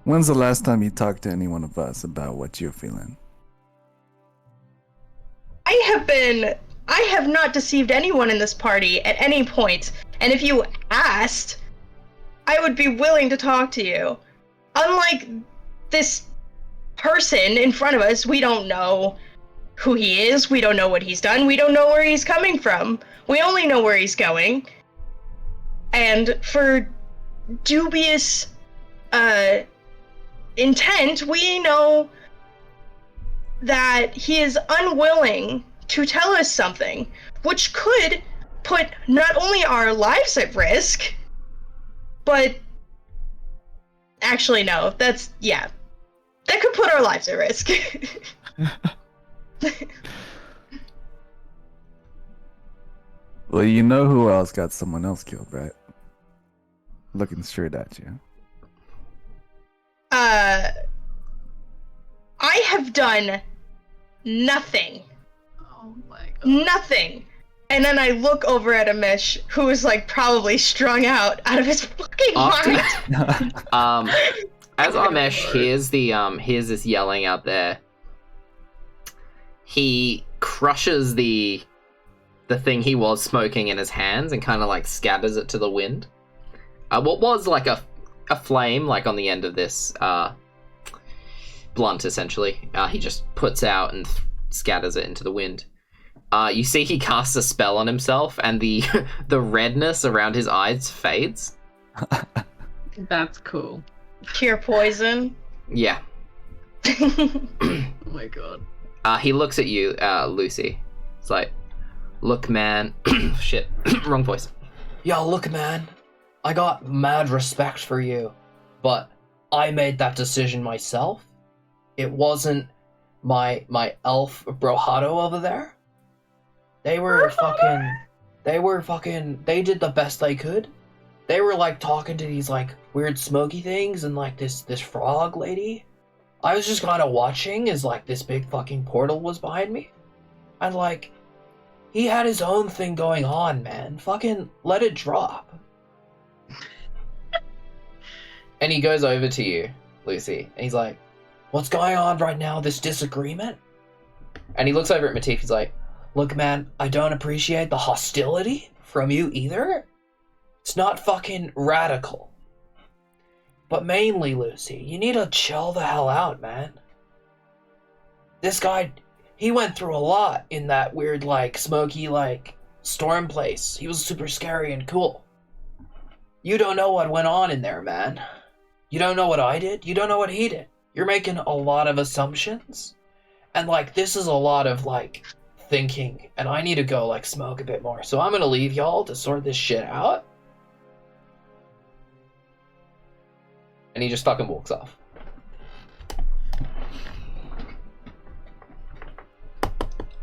When's the last time you talked to any one of us about what you're feeling? I have not deceived anyone in this party at any point, and if you asked, I would be willing to talk to you. Unlike this person in front of us, we don't know who he is, we don't know what he's done, we don't know where he's coming from. We only know where he's going. And for dubious intent, we know that he is unwilling to tell us something, which could put not only our lives at risk, but actually no, that could put our lives at risk. Well, you know who else got someone else killed, right? Looking straight at you. I have done nothing. Oh my god. Nothing. And then I look over at Amish, who is like probably strung out of his fucking mind. As Amesh hears this yelling out there, he crushes the thing he was smoking in his hands and kind of like scatters it to the wind. What was like a flame like on the end of this blunt, essentially, he just puts out and scatters it into the wind. You see he casts a spell on himself, and the redness around his eyes fades. That's cool. Pure poison. Yeah. Oh my god. He looks at you, Lucy. It's like, look, man. Shit. Wrong voice. Yo, look, man. I got mad respect for you, but I made that decision myself. It wasn't my elf brohado over there. They were fucking... they did the best they could. They were like talking to these like weird smoky things and like this frog lady. I was just kind of watching as like this big fucking portal was behind me. And like, he had his own thing going on, man. Fucking let it drop. And he goes over to you, Lucy, and he's like, what's going on right now, this disagreement? And he looks over at Matif, he's like, look man, I don't appreciate the hostility from you either. It's not fucking radical. But mainly, Lucy, you need to chill the hell out, man. This guy, he went through a lot in that weird, like, smoky, like, storm place. He was super scary and cool. You don't know what went on in there, man. You don't know what I did. You don't know what he did. You're making a lot of assumptions. And, like, this is a lot of, like, thinking. And I need to go, like, smoke a bit more. So I'm gonna leave y'all to sort this shit out. And he just fucking walks off.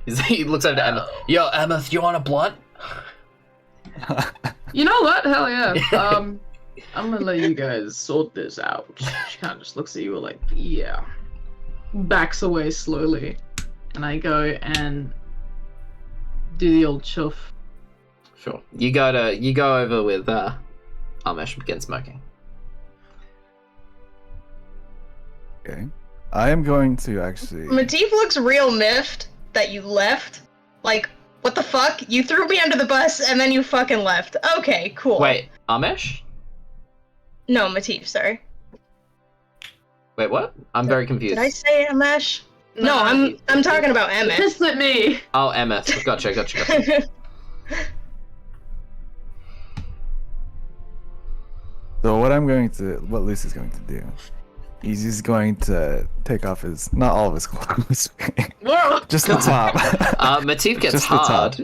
He looks over to Emmyth. Yo, Emmyth, you want a blunt? You know what? Hell yeah. I'm gonna let you guys sort this out. She kind of just looks at you like, yeah. Backs away slowly. And I go and do the old chuff. Sure. You go over with Amish and begin smoking. Okay. I am going to actually. Matif looks real miffed that you left. Like, what the fuck? You threw me under the bus and then you fucking left. Okay, cool. Wait, Amish? No, Matif, sorry. Wait, what? I'm very confused. Did I say Amesh? No, I'm talking about Emmyth. Pissed at me. Oh, Emmyth. Gotcha. So what Lucy's going to do, he's just going to take off not all of his clothes, Whoa. just the top. Matif gets Just the top.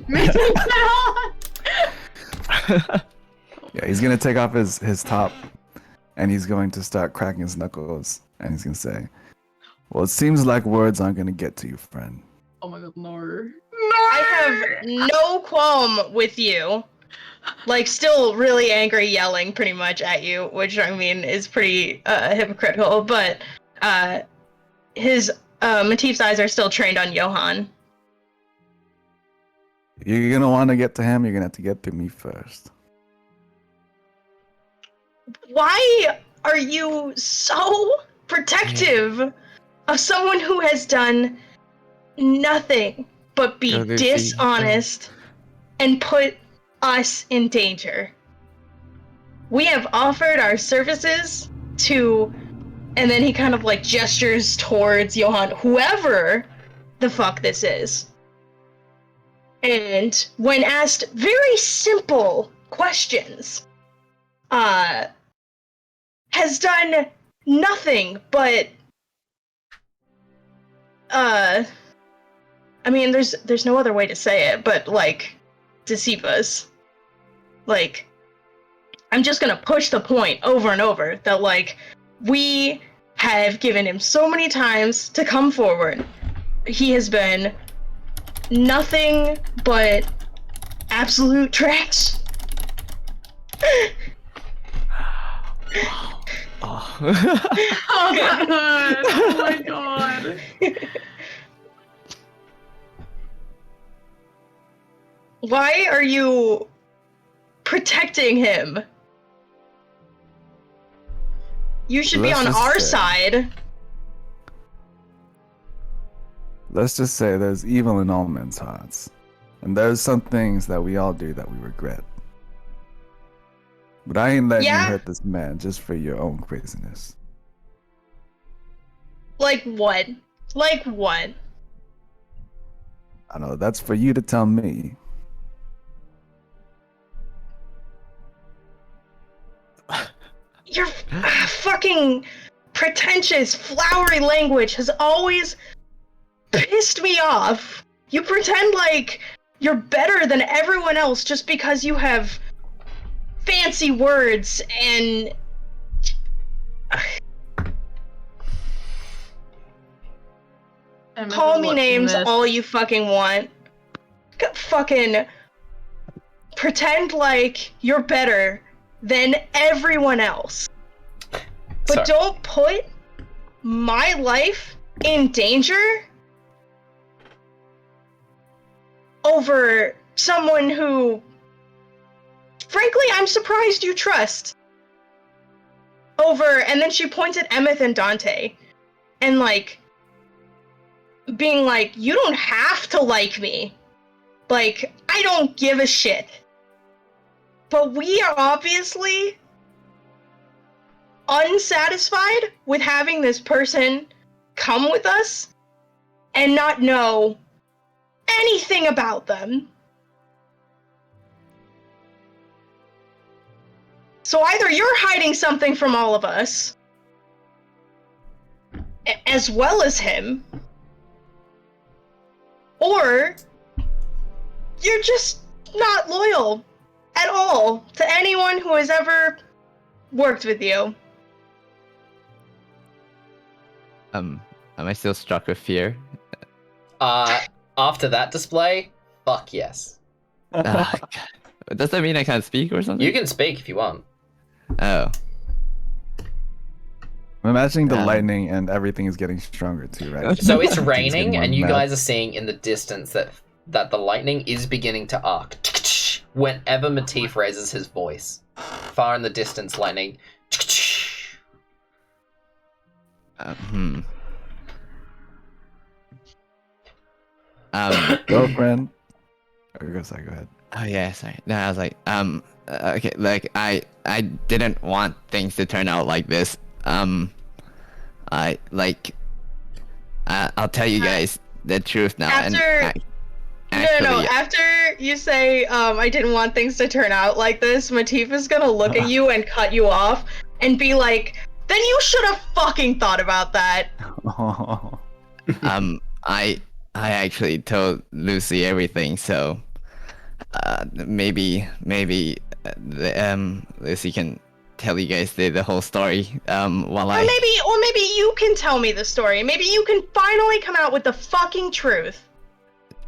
hard. Yeah, he's gonna take off his top, and he's going to start cracking his knuckles, and he's gonna say, well, it seems like words aren't gonna get to you, friend. Oh my god, no. I have no qualm with you. Like, still really angry, yelling pretty much at you, which, I mean, is pretty hypocritical, but Matif's eyes are still trained on Johan. You're gonna want to get to him, you're gonna have to get to me first. Why are you so protective of someone who has done nothing but be dishonest and put us in danger? We have offered our services to, and then he kind of like gestures towards Johan, whoever the fuck this is. And when asked very simple questions, has done nothing but, I mean, there's no other way to say it, but like, deceive us. Like, I'm just gonna push the point over and over that, like, we have given him so many times to come forward. He has been nothing but absolute trash. Oh my god. Oh my god. Why are you protecting him? You should be on our side. Let's just say there's evil in all men's hearts. And there's some things that we all do that we regret. But I ain't letting you hurt this man just for your own craziness. Like what? Like what? I know, that's for you to tell me. Your fucking pretentious, flowery language has always pissed me off. You pretend like you're better than everyone else just because you have fancy words and... Call me names all you fucking want. Fucking pretend like you're better than everyone else. But don't put my life in danger over someone who, frankly, I'm surprised you trust. And then she points at Emmyth and Dante, and like, being like, you don't have to like me. Like, I don't give a shit. But we are obviously unsatisfied with having this person come with us and not know anything about them. So either you're hiding something from all of us, as well as him, or you're just not loyal at all to anyone who has ever worked with you. Am I still struck with fear? After that display, fuck yes. Ah, God. Does that mean I can't speak or something? You can speak if you want. Oh. I'm imagining the lightning and everything is getting stronger too, right? So it's Getting raining, more and you mad. guys are seeing in the distance that the lightning is beginning to arc. Whenever Matif raises his voice, far in the distance, lightning. Girlfriend. Or go ahead. Oh yeah, sorry. No, I was like, okay, like I didn't want things to turn out like this. I like, I'll tell you guys the truth now. After you say, I didn't want things to turn out like this, Matif is gonna look at you and cut you off and be like, then you should have fucking thought about that. I actually told Lucy everything, so maybe Lucy can tell you guys the whole story while or maybe you can tell me the story. Maybe you can finally come out with the fucking truth.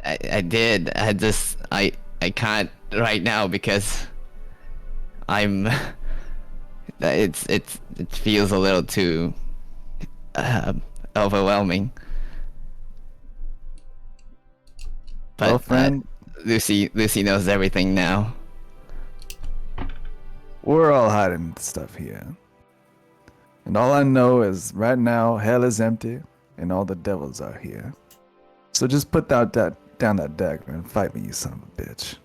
I did. I can't right now because I'm. It feels a little too overwhelming. But Well, friend, Lucy knows everything now. we're all hiding stuff here. And all I know is right now hell is empty and all the devils are here. So just put down that dagger and fight me, you son of a bitch.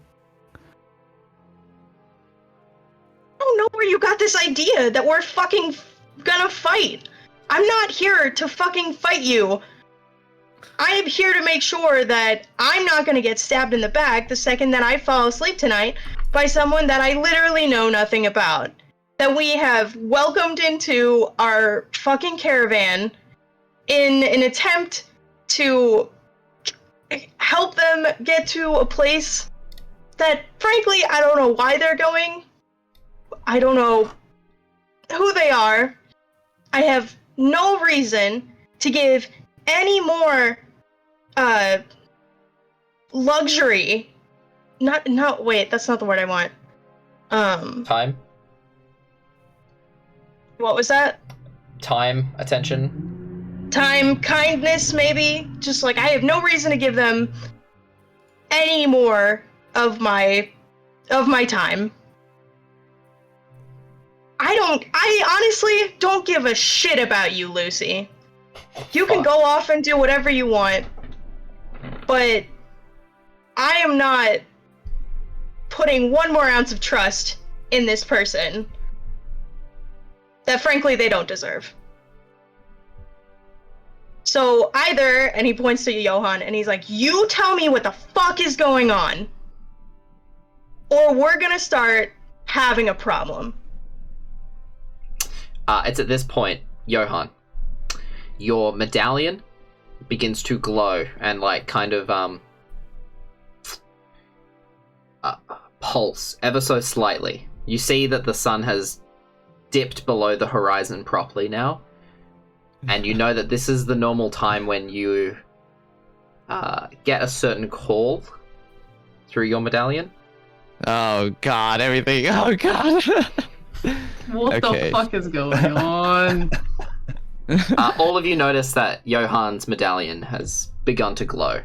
I don't know where you got this idea that we're fucking gonna fight. I'm not here to fucking fight you. I am here to make sure that I'm not gonna get stabbed in the back the second that I fall asleep tonight by someone that I literally know nothing about. That we have welcomed into our fucking caravan in an attempt to help them get to a place that, frankly, I don't know why they're going. I don't know who they are. I have no reason to give any more luxury. Wait, that's not the word I want. Time? What was that? Time, attention. Time, kindness, maybe. Just like I have no reason to give them any more of my time. I honestly don't give a shit about you, Lucy. You can go off and do whatever you want, but I am not putting one more ounce of trust in this person that frankly they don't deserve. So either, and he points to Johan and he's like, you tell me what the fuck is going on, or we're gonna start having a problem. It's at this point, Johan, your medallion begins to glow and like kind of pulse ever so slightly. You see that the sun has dipped below the horizon properly now, and you know that this is the normal time when you get a certain call through your medallion. Oh god, everything. Oh god. What Okay. the fuck is going on? All of you notice that Johann's medallion has begun to glow.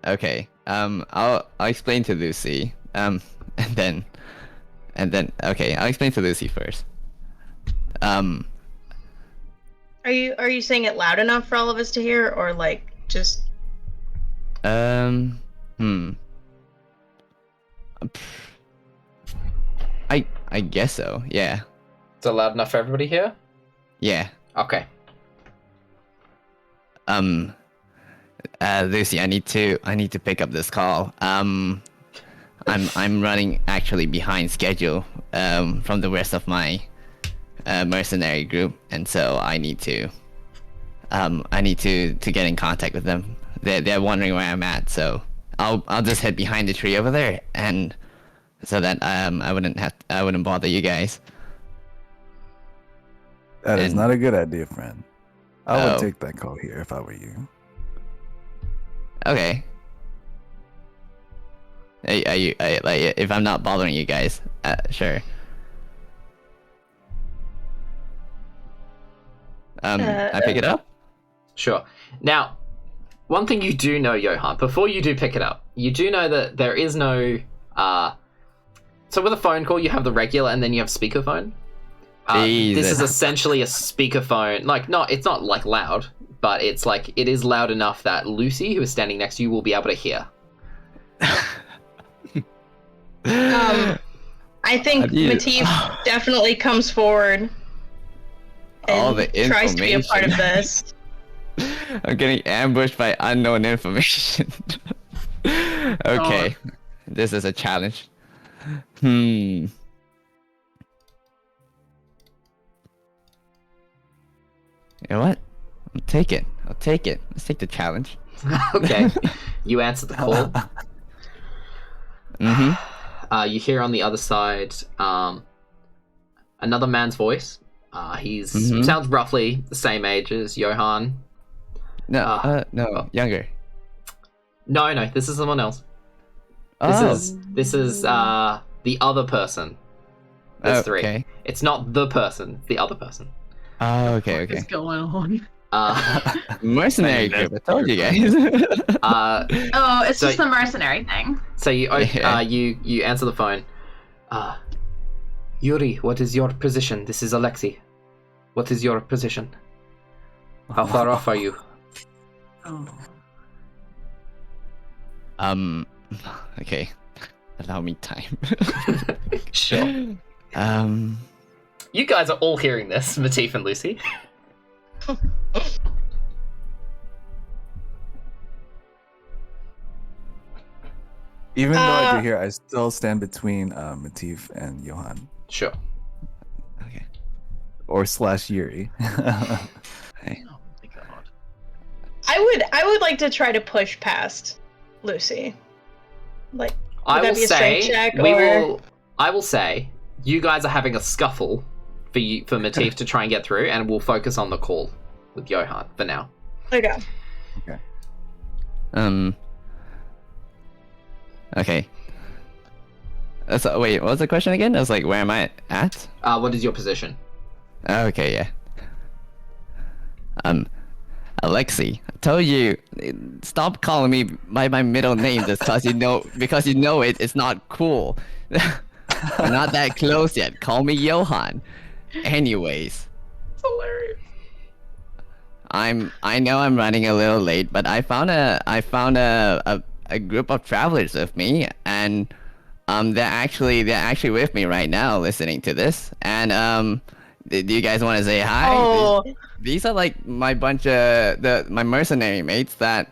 Okay. I'll explain to Lucy. And then okay, I'll explain to Lucy first. Are you saying it loud enough for all of us to hear, or like just? I guess so. Yeah. Is it loud enough for everybody here? Yeah. Okay. Lucy, I need to pick up this call. I'm running actually behind schedule from the rest of my mercenary group, and so I need to get in contact with them. They're wondering where I'm at, so I'll just head behind the tree over there, and so that I wouldn't bother you guys. That is And- not a good idea, friend. I would Oh. take that call here if I were you. Okay. Like if I'm not bothering you guys, sure. I pick it up. Sure. Now, one thing you do know, Johann, before you do pick it up, you do know that there is no... so with a phone call, you have the regular and then you have speakerphone. This Jesus. is essentially a speakerphone. Like, it's not like loud, but it's like, it is loud enough that Lucy, who is standing next to you, will be able to hear. I think Matif definitely comes forward All and the tries to be a part of information. this. I'm getting ambushed by unknown information. Okay, this is a challenge. You know what? I'll take it. Let's take the challenge. Okay. You answer the call. Mm-hmm. You hear on the other side another man's voice. He's sounds roughly the same age as Johann. No, oh. younger. No, this is someone else. Oh, This is the other person. There's three. okay. It's not the person, it's the other person. Oh, okay, What is okay. going on? Mercenary group. I told you guys. Oh, it's So- just the mercenary thing. So you Yeah. you answer the phone. Yuri, what is your position? This is Alexei. What is your position? How far off are you? Oh. Okay. Allow me time. Sure. You guys are all hearing this, Matif and Lucy. Even though I do hear, I still stand between Matif and Johann. Sure. Okay. Or / Yuri. Okay. Oh my god. I would like to try to push past Lucy. Like, I that will be a say strength check, we or- will. I will say you guys are having a scuffle for Matif to try and get through, and we'll focus on the call with Johann for now. okay. Okay. So, wait, what was the question again? I was like, where am I at? What is your position? Okay, yeah. Alexei, I told you, stop calling me by my middle name just because you know it's not cool. We're not that close yet. Call me Johann. Anyways, It's hilarious. I know I'm running a little late, but I found a group of travelers with me, and they're actually with me right now listening to this. And do you guys want to say hi? Oh, These are like my bunch of my mercenary mates that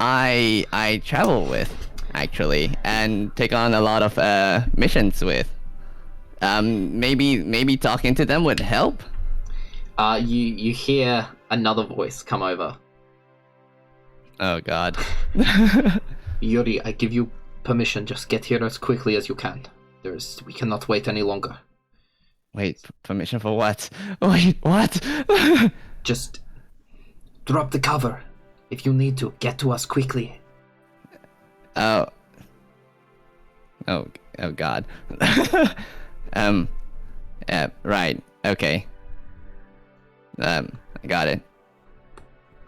I travel with actually and take on a lot of missions with. Maybe talking to them would help. You hear another voice come over. Oh god. Yuri, I give you permission. Just get here as quickly as you can. We cannot wait any longer. Wait, permission for what? Wait, what? Just drop the cover. If you need to, get to us quickly. Oh. Oh God. Right. Okay. I got it.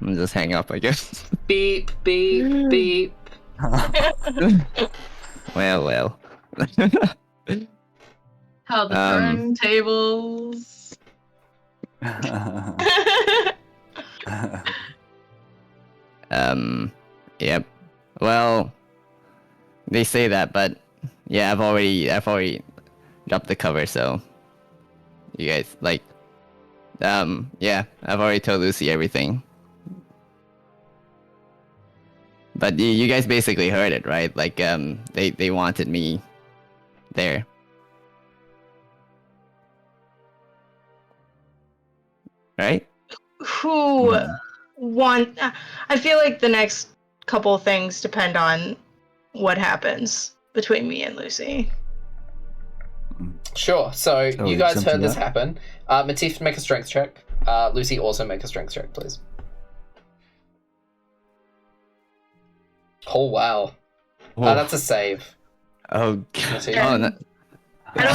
I'm just hang up, I guess. Beep, beep, beep. Well. How the turntables. Yep. Well, they say that, but yeah, I've already dropped the cover, so you guys yeah, I've already told Lucy everything. But you guys basically heard it, right? Like, they wanted me there. Right? Who want? I feel like the next couple of things depend on what happens between me and Lucy. Sure. So Shall you we guys jump heard to this that? happen. Matif, make a strength check. Lucy, also make a strength check, please. Oh wow. That's a save. Oh, Matif. oh no. How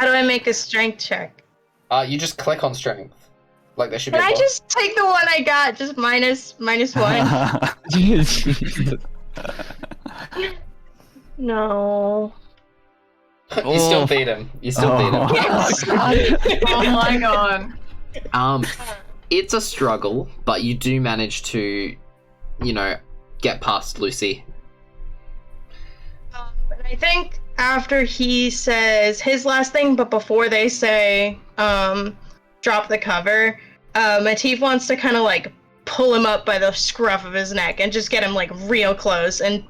do I make a strength check? You just click on strength. Like there should be Can a I box. just take the one I got? Just minus one. No. You still beat him. You still beat him. Oh my god. It's a struggle, but you do manage to, get past Lucy. And I think after he says his last thing, but before they say, drop the cover, Matif wants to kind of like pull him up by the scruff of his neck and just get him like real close and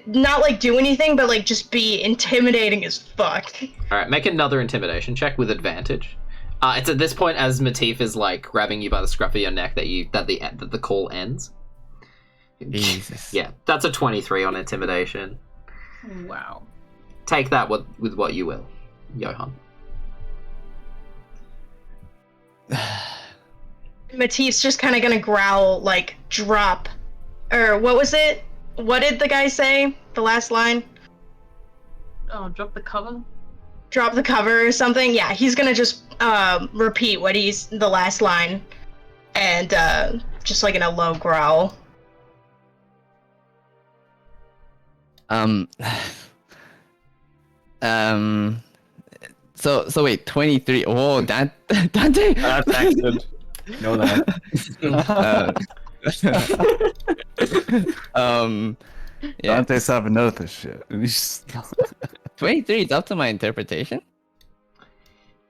not like do anything, but like just be intimidating as fuck. All right, make another intimidation check with advantage. It's at this point as Matif is like grabbing you by the scruff of your neck that the call ends. Jesus. Yeah, that's a 23 on intimidation. Wow. Take that with what you will, Johan. Matif's just kind of gonna growl like drop, or what was it? What did the guy say? The last line? Oh, drop the cover? Drop the cover or something? Yeah, he's gonna just repeat the last line, and just like in a low growl. So wait, 23. Oh, that Dante. That's excellent. Know that. Yeah, Dante's having none of this shit. He's 23 is up to my interpretation.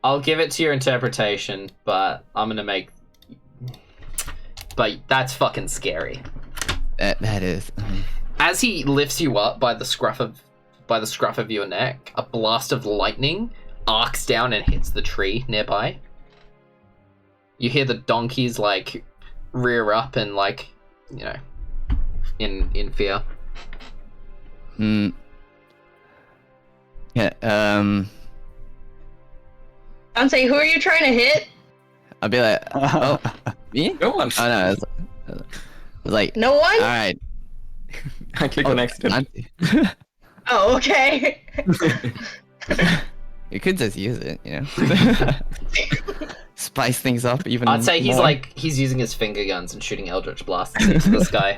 I'll give it to your interpretation, but but that's fucking scary. That is. As he lifts you up by the scruff of your neck, a blast of lightning arcs down and hits the tree nearby. You hear the donkeys like rear up and like, in fear. Yeah. Dante, who are you trying to hit? I'll be like, oh, me? Go on. Oh no, it's like, No one? all right. I click on accident. Dante. Oh, okay. You could just use it, Spice things up even I'd say more. he's using his finger guns and shooting eldritch blasts into the sky.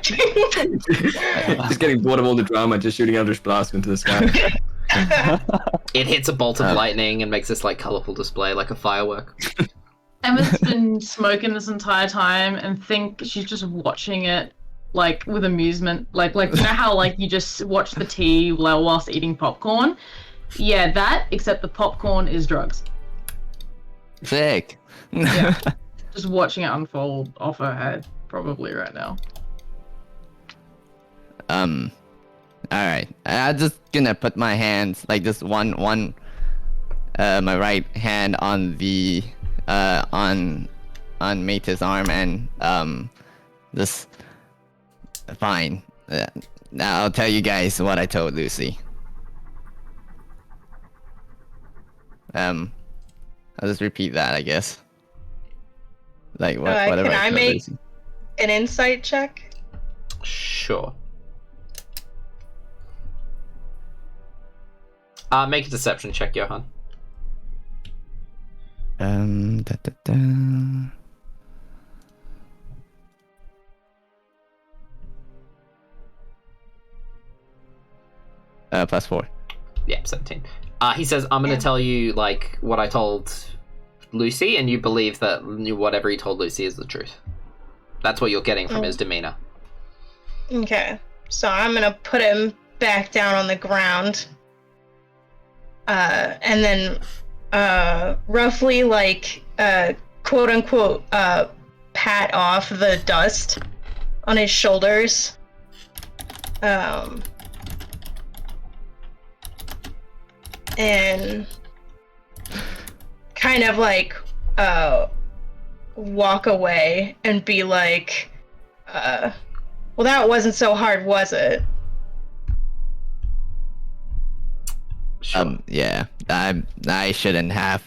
Just getting bored of all the drama, just shooting Eldritch Blast into the sky. It hits a bolt of lightning and makes this like colorful display like a firework. Emma's been smoking this entire time and think she's just watching it like with amusement. Like how like you just watch the tea whilst eating popcorn? Yeah, that, except the popcorn is drugs. Sick. Yeah. Just watching it unfold off her head, probably right now. Alright. I'm just gonna put my hands, like just one my right hand on the on Matif's arm and just fine. Now I'll tell you guys what I told Lucy. I'll just repeat that, I guess. Like whatever can I told make- Lucy. an insight check? Sure. Make a deception check, Johan. Da, da, da. +4. Yeah, 17. He says, I'm going Yeah. to tell you, like, what I told Lucy, and you believe that whatever he told Lucy is the truth. That's what you're getting from his demeanor. Okay. So I'm gonna put him back down on the ground. And then roughly like quote unquote pat off the dust on his shoulders. And kind of like walk away and be like, well, that wasn't so hard, was it? Sure. Yeah. I shouldn't have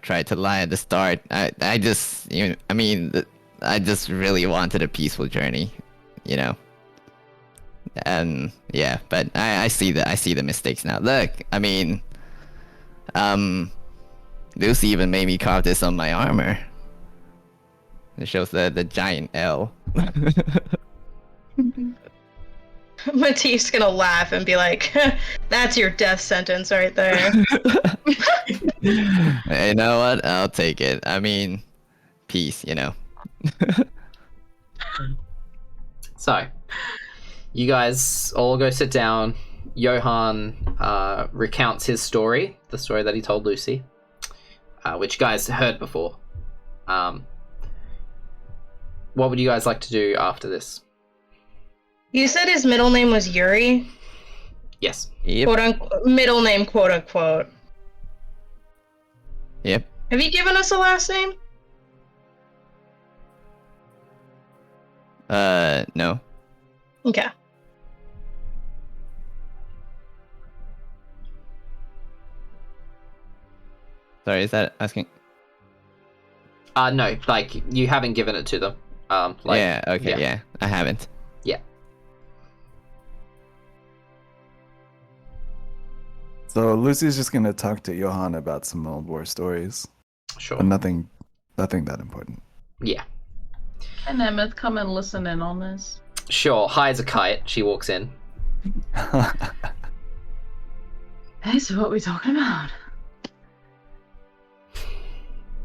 tried to lie at the start. I just I just really wanted a peaceful journey, you know. And yeah, but I see the mistakes now. Look, I mean, Lucy even made me carve this on my armor. It shows the giant L. Matif's gonna laugh and be like, that's your death sentence right there. You know what? I'll take it. I mean, peace, you know. So, you guys all go sit down. Johan recounts his story, the story that he told Lucy, which you guys heard before. What would you guys like to do after this? You said his middle name was Yuri? Yes. Yep. Quote unquote, middle name, quote unquote. Yep. Have you given us a last name? No. Okay. Sorry, is that asking? No, like, you haven't given it to them. Yeah, okay, yeah. I haven't. Yeah. So Lucy's just gonna talk to Johan about some old war stories, Sure. but nothing that important. Yeah. Can Emmyth come and listen in on this? Sure. High as a kite. She walks in. Hey, so what are we talking about?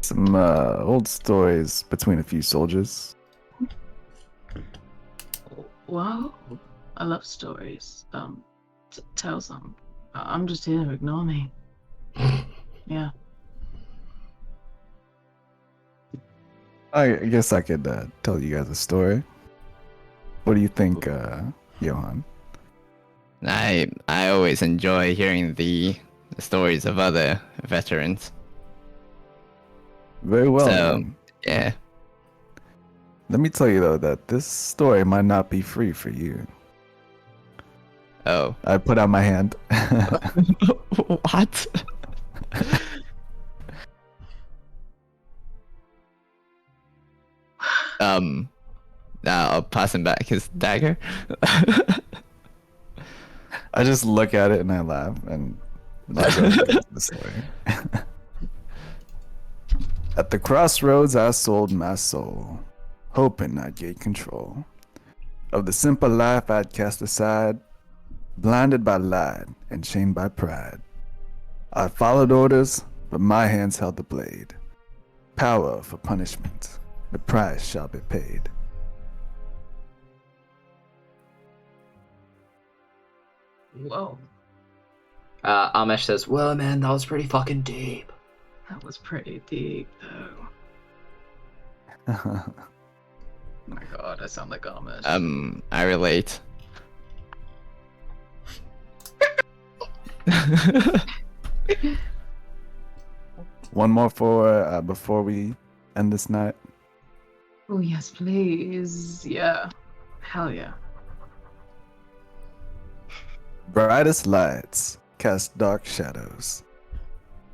Some old stories between a few soldiers. Whoa. I love stories. Tell some. I'm just here to ignore me. Yeah. I guess I could tell you guys a story. What do you think, Johan? I always enjoy hearing the stories of other veterans. Very well. So, then. yeah. Let me tell you though that this story might not be free for you. Oh. I put out my hand. What? I'll pass him back his dagger. I just look at it and I laugh and I go into the story. At the crossroads, I sold my soul, hoping I'd gain control of the simple life I'd cast aside, blinded by light and chained by pride. I followed orders, but my hands held the blade. Power for punishment, the price shall be paid. Whoa. Amesh says, well, man, that was pretty fucking deep. That was pretty deep, though. Oh my god, I sound like Amish. I relate. One more for before we end this night. Oh, yes, please. Yeah. Hell yeah. Brightest lights cast dark shadows.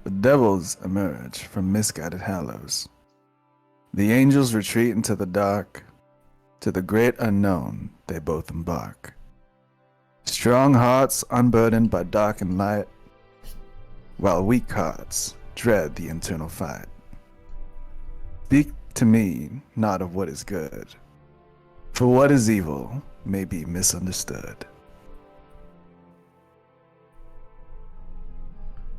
The devils emerge from misguided hallows. The angels retreat into the dark. To the great unknown they both embark. Strong hearts unburdened by dark and light, while weak hearts dread the internal fight. Speak to me not of what is good, for what is evil may be misunderstood.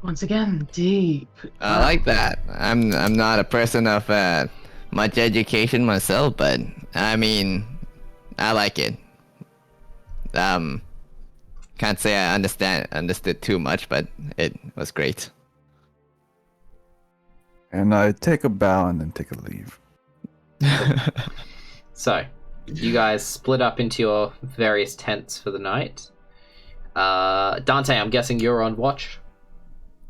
Once again, deep. I like that. I'm not a person of much education myself, but I mean, I like it. Can't say I understood too much, but it was great. And I take a bow and then take a leave. So, you guys split up into your various tents for the night. Dante, I'm guessing you're on watch.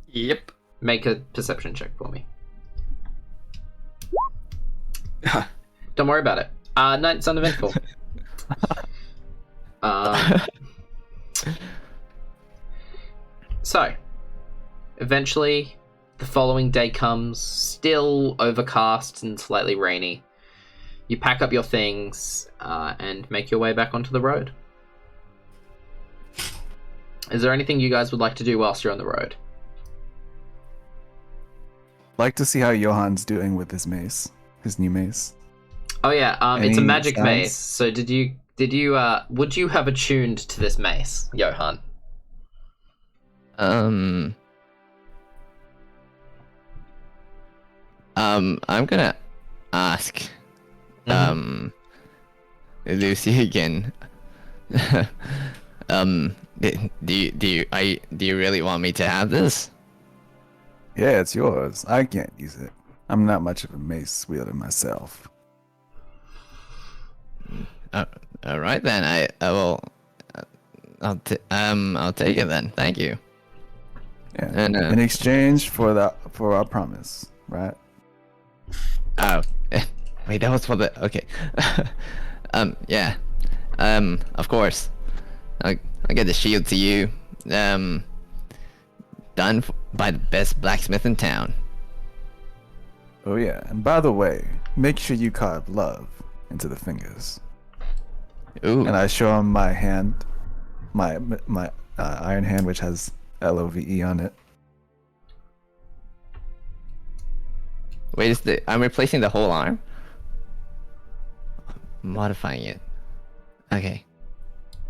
Yep. Make a perception check for me. Don't worry about it. No, it's uneventful. So, eventually, the following day comes, still overcast and slightly rainy. You pack up your things and make your way back onto the road. Is there anything you guys would like to do whilst you're on the road? Like to see how Johan's doing with his mace, his new mace. Oh yeah, it's a Any magic sounds? mace. So would you have attuned to this mace, Johan? I'm gonna ask Lucy again. Do you really want me to have this? Yeah, it's yours. I can't use it. I'm not much of a mace wielder myself. All right then. I will. I'll take it then. Thank you. Yeah. And, in exchange for our promise, right? Oh, wait, that was for the okay. Yeah. Of course. I'll get the shield to you. Done by the best blacksmith in town. Oh yeah. And by the way, make sure you carve love into the fingers. Ooh. And I show him my hand, my iron hand, which has LOVE on it. Wait, I'm replacing the whole arm? Modifying it. Okay.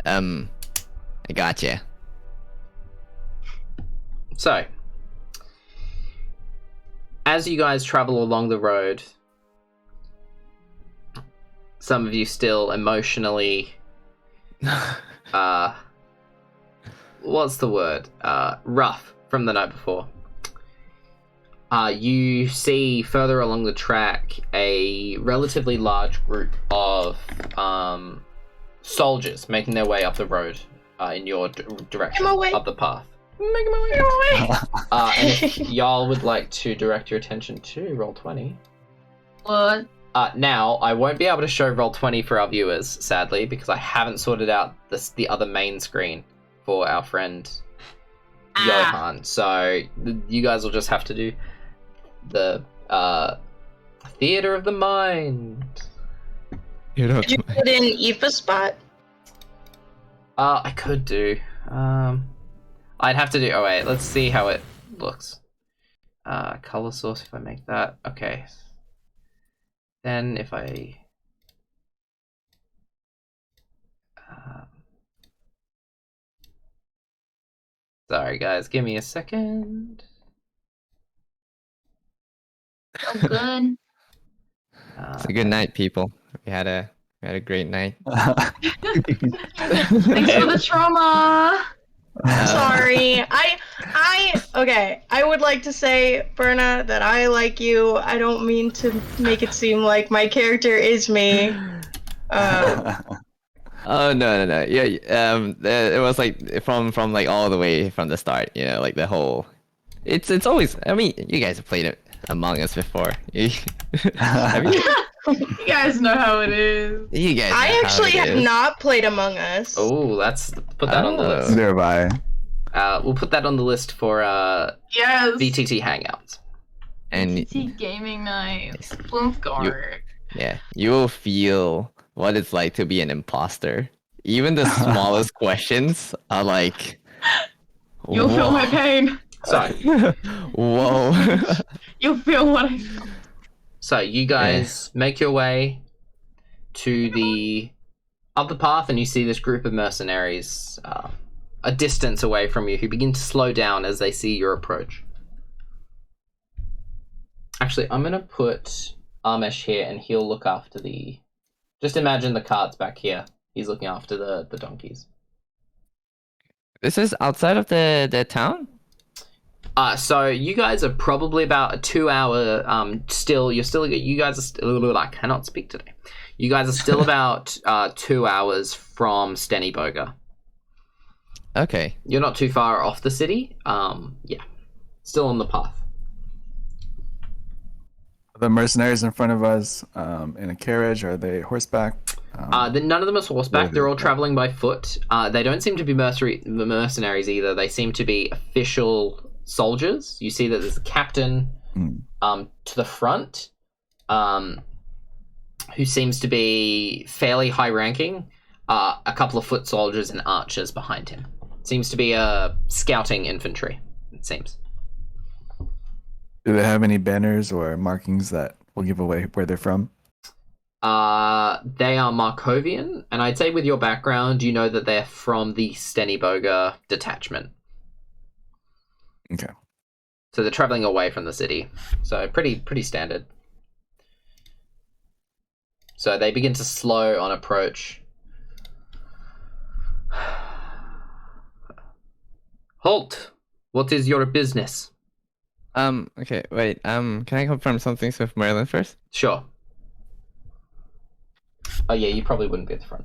I gotcha. So, as you guys travel along the road, some of you still emotionally, what's the word? Rough from the night before. You see further along the track a relatively large group of soldiers making their way up the road in your direction up the path. Making my way. And if y'all would like to direct your attention to Roll20. What? Now, I won't be able to show Roll20 for our viewers, sadly, because I haven't sorted out the other main screen for our friend Johan. So you guys will just have to do the theater of the mind. Did you put in Eefa's spot? I could do. I'd have to do. Oh wait, let's see how it looks. Color source. If I make that, okay. Then if I. Sorry guys, give me a second. Oh, good. It's a good night, people. We had a great night. Thanks for the trauma. Sorry. Okay. I would like to say, Berna, that I like you. I don't mean to make it seem like my character is me. Oh no. Yeah. It was like from like all the way from the start. You know, like the whole. It's always. I mean, you guys have played it Among Us before. Have you? You guys know how it is. You guys. Know I actually how it have is. not played Among Us. Oh, put that on the list. Thereby. We'll put that on the list for Yes. VTT Hangouts. And VTT gaming night. Let's go. yeah, you will feel what it's like to be an imposter. Even the smallest questions are like, You'll feel my whoa. pain. So, Whoa. You'll feel what I feel. so you guys make your way to the other path, and you see this group of mercenaries a distance away from you who begin to slow down as they see your approach. Actually, I'm going to put Amesh here, and he'll look after the... Just imagine the carts back here. He's looking after the donkeys. This is outside of the town? So you guys are probably about a 2 hour I cannot speak today. You guys are still about 2 hours from Steniboga. Okay. You're not too far off the city. Yeah. Still on the path. The mercenaries in front of us in a carriage, are they horseback? None of them are horseback. They're all traveling by foot. They don't seem to be mercenaries either. They seem to be official soldiers. You see that there's a captain to the front who seems to be fairly high ranking. A couple of foot soldiers and archers behind him. Seems to be a scouting infantry, it seems. Do they have any banners or markings that will give away where they're from? They are Markovian, and I'd say with your background, you know that they're from the Steniboga detachment. Okay. So they're traveling away from the city. So pretty standard. So they begin to slow on approach. Halt! What is your business? Okay, wait, can I confirm something with Merlin first? Sure. Oh yeah, you probably wouldn't be at the front.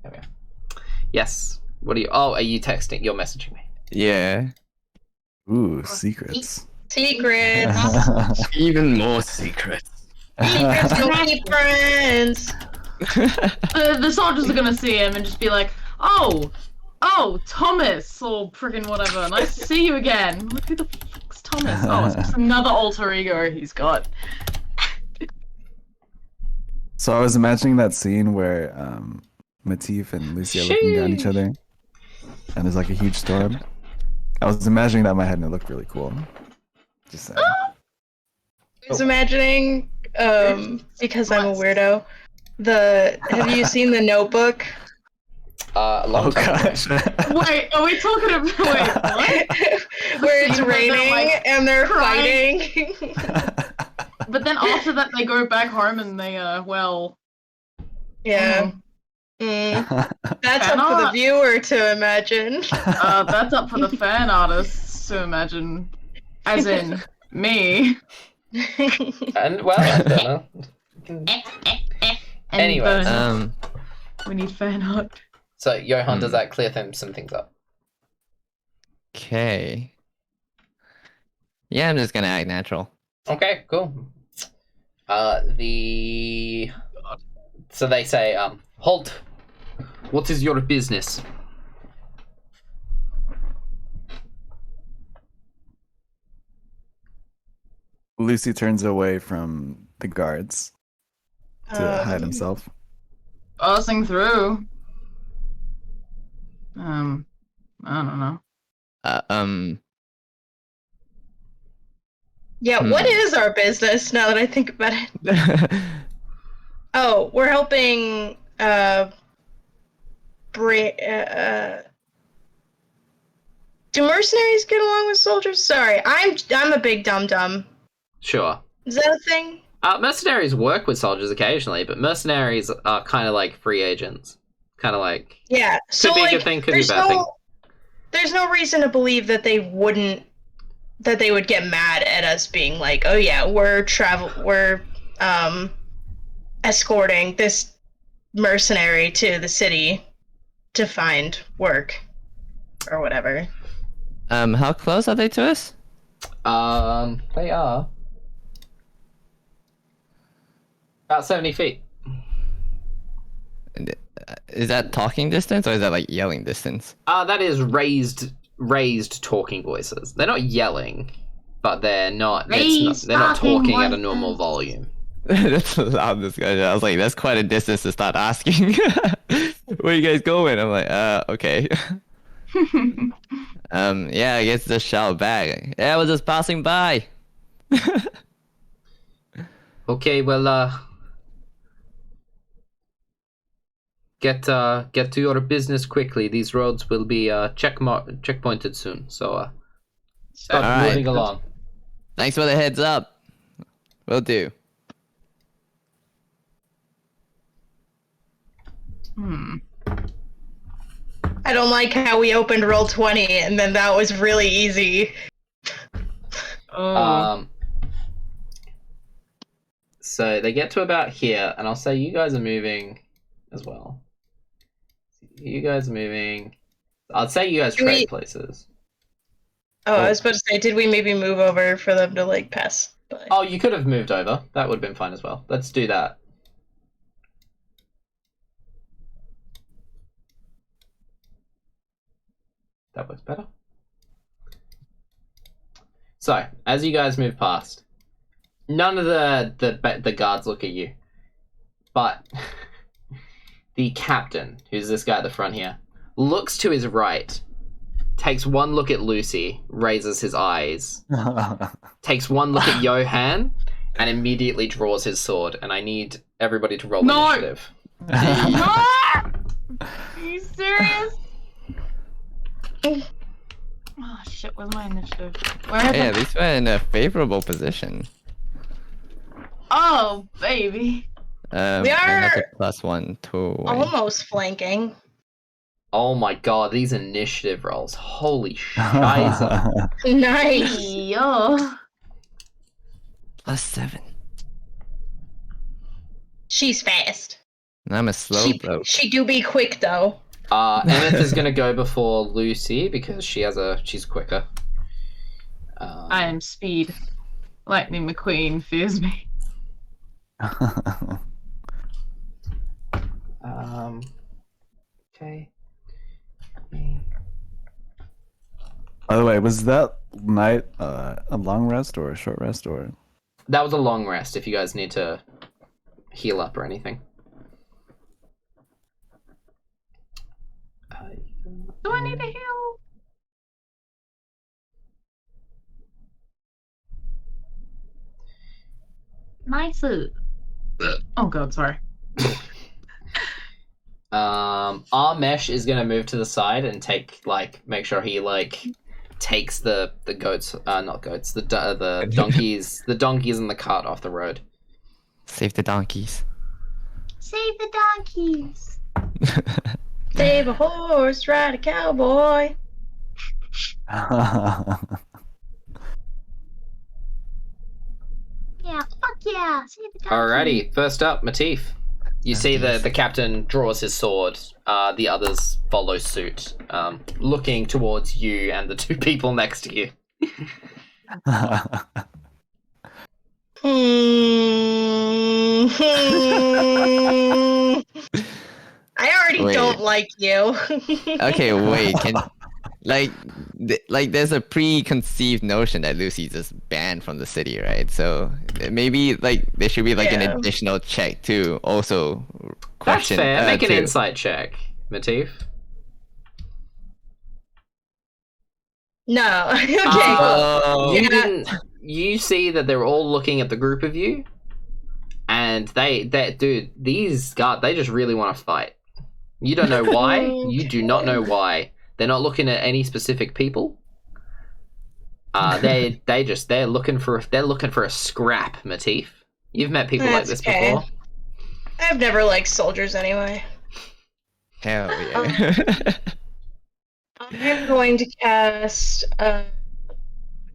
There we go. Yes. What are you... Oh, are you texting? You're messaging me. Yeah. Ooh, secrets. Secrets. Even more secrets. Secrets will keep friends. The soldiers are gonna see him and just be like, oh, Thomas, or friggin' whatever. Nice to see you again. Like, who the fuck's Thomas? Oh, it's just another alter ego he's got. So I was imagining that scene where Matif and Lucy are looking down at each other, and there's like a huge storm. I was imagining that in my head, and it looked really cool. Just saying. I was imagining, because I'm a weirdo, have you seen The Notebook? A long time ago. Gosh. Wait, are we talking about... Wait, what? Where it's Scene where they're, raining like, and they're crying. fighting. But then after that, they go back home and they, Yeah. That's up for the Cannot. viewer to imagine. that's up for the fan artists to imagine. As in, me. And, well, I don't know. And Anyways. burn. We need fan art. So, Johan, does that clear some things up? Okay. Yeah, I'm just gonna act natural. Okay, cool. So they say, halt. What is your business? Lucy turns away from the guards to hide himself. Passing through. I don't know. Yeah, what is our business now that I think about it? Oh, we're helping do mercenaries get along with soldiers? Sorry, I'm a big dum-dum. Sure. Is that a thing? Mercenaries work with soldiers occasionally, but mercenaries are kind of like free agents. Kind of like... Yeah, so Could be a like, good thing, could be a bad thing. There's no reason to believe that they would get mad at us being like, oh yeah, we're escorting this mercenary to the city to find work or whatever. How close are they to us? They are about 70 feet. Is that talking distance or is that like yelling distance? That is raised talking voices. They're not yelling, but they're not talking at a normal volume. That's a loud discussion. I was like, that's quite a distance to start asking. Where you guys going? I'm like, okay. Yeah, I guess just shout back. Yeah, I was just passing by. Okay, well, get to your business quickly. These roads will be checkpointed soon. So start All right. moving along. Thanks for the heads up. Will do. I don't like how we opened roll 20 and then that was really easy. So they get to about here, and I'll say you guys are moving as well. You guys are moving. I'd say you guys trade places. Oh, I was about to say, did we maybe move over for them to like pass by? Oh, you could have moved over. That would have been fine as well. Let's do that. That works better. So, as you guys move past, none of the guards look at you, but the captain, who's this guy at the front here, looks to his right, takes one look at Lucy, raises his eyes, takes one look at Johan, and immediately draws his sword. And I need everybody to roll initiative. Are you serious? Oh shit, where's my initiative? Where is Hey, it? at least we're in a favorable position. Oh, baby. We And that's are a +1 to win. almost flanking. Oh my god, these initiative rolls. Holy shiza. Nice. Yo. +7. She's fast. And I'm a slow bloke. She do be quick though. Emmyth is going to go before Lucy because she's quicker. I am speed. Lightning McQueen fears me. Okay. By the way, was that night a long rest or a short rest or? That was a long rest if you guys need to heal up or anything. Do I need to heal? Nice. Oh god, sorry. Armesh is gonna move to the side and make sure he takes the goats, not goats, the donkeys, the donkeys and the cart off the road. Save the donkeys. Save the donkeys. Save a horse, ride a cowboy. Yeah, fuck yeah. Save the donkeys. Alrighty, first up, Matif. You see the captain draws his sword. The others follow suit, looking towards you and the two people next to you. I already Wait. don't like you. Okay, wait. There's a preconceived notion that Lucy's just banned from the city, right? So maybe there should be an Yeah. additional check to also That's question. fair. Make an to- insight check, Matif. No. Okay. Oh. You Yeah. didn't. You see that they're all looking at the group of you, and dude, these guys, they just really want to fight. You don't know why. You do not know why. They're not looking at any specific people. They're looking for a scrap, Matif. You've met people like That's this okay. before. I've never liked soldiers anyway. Hell yeah. I'm going to cast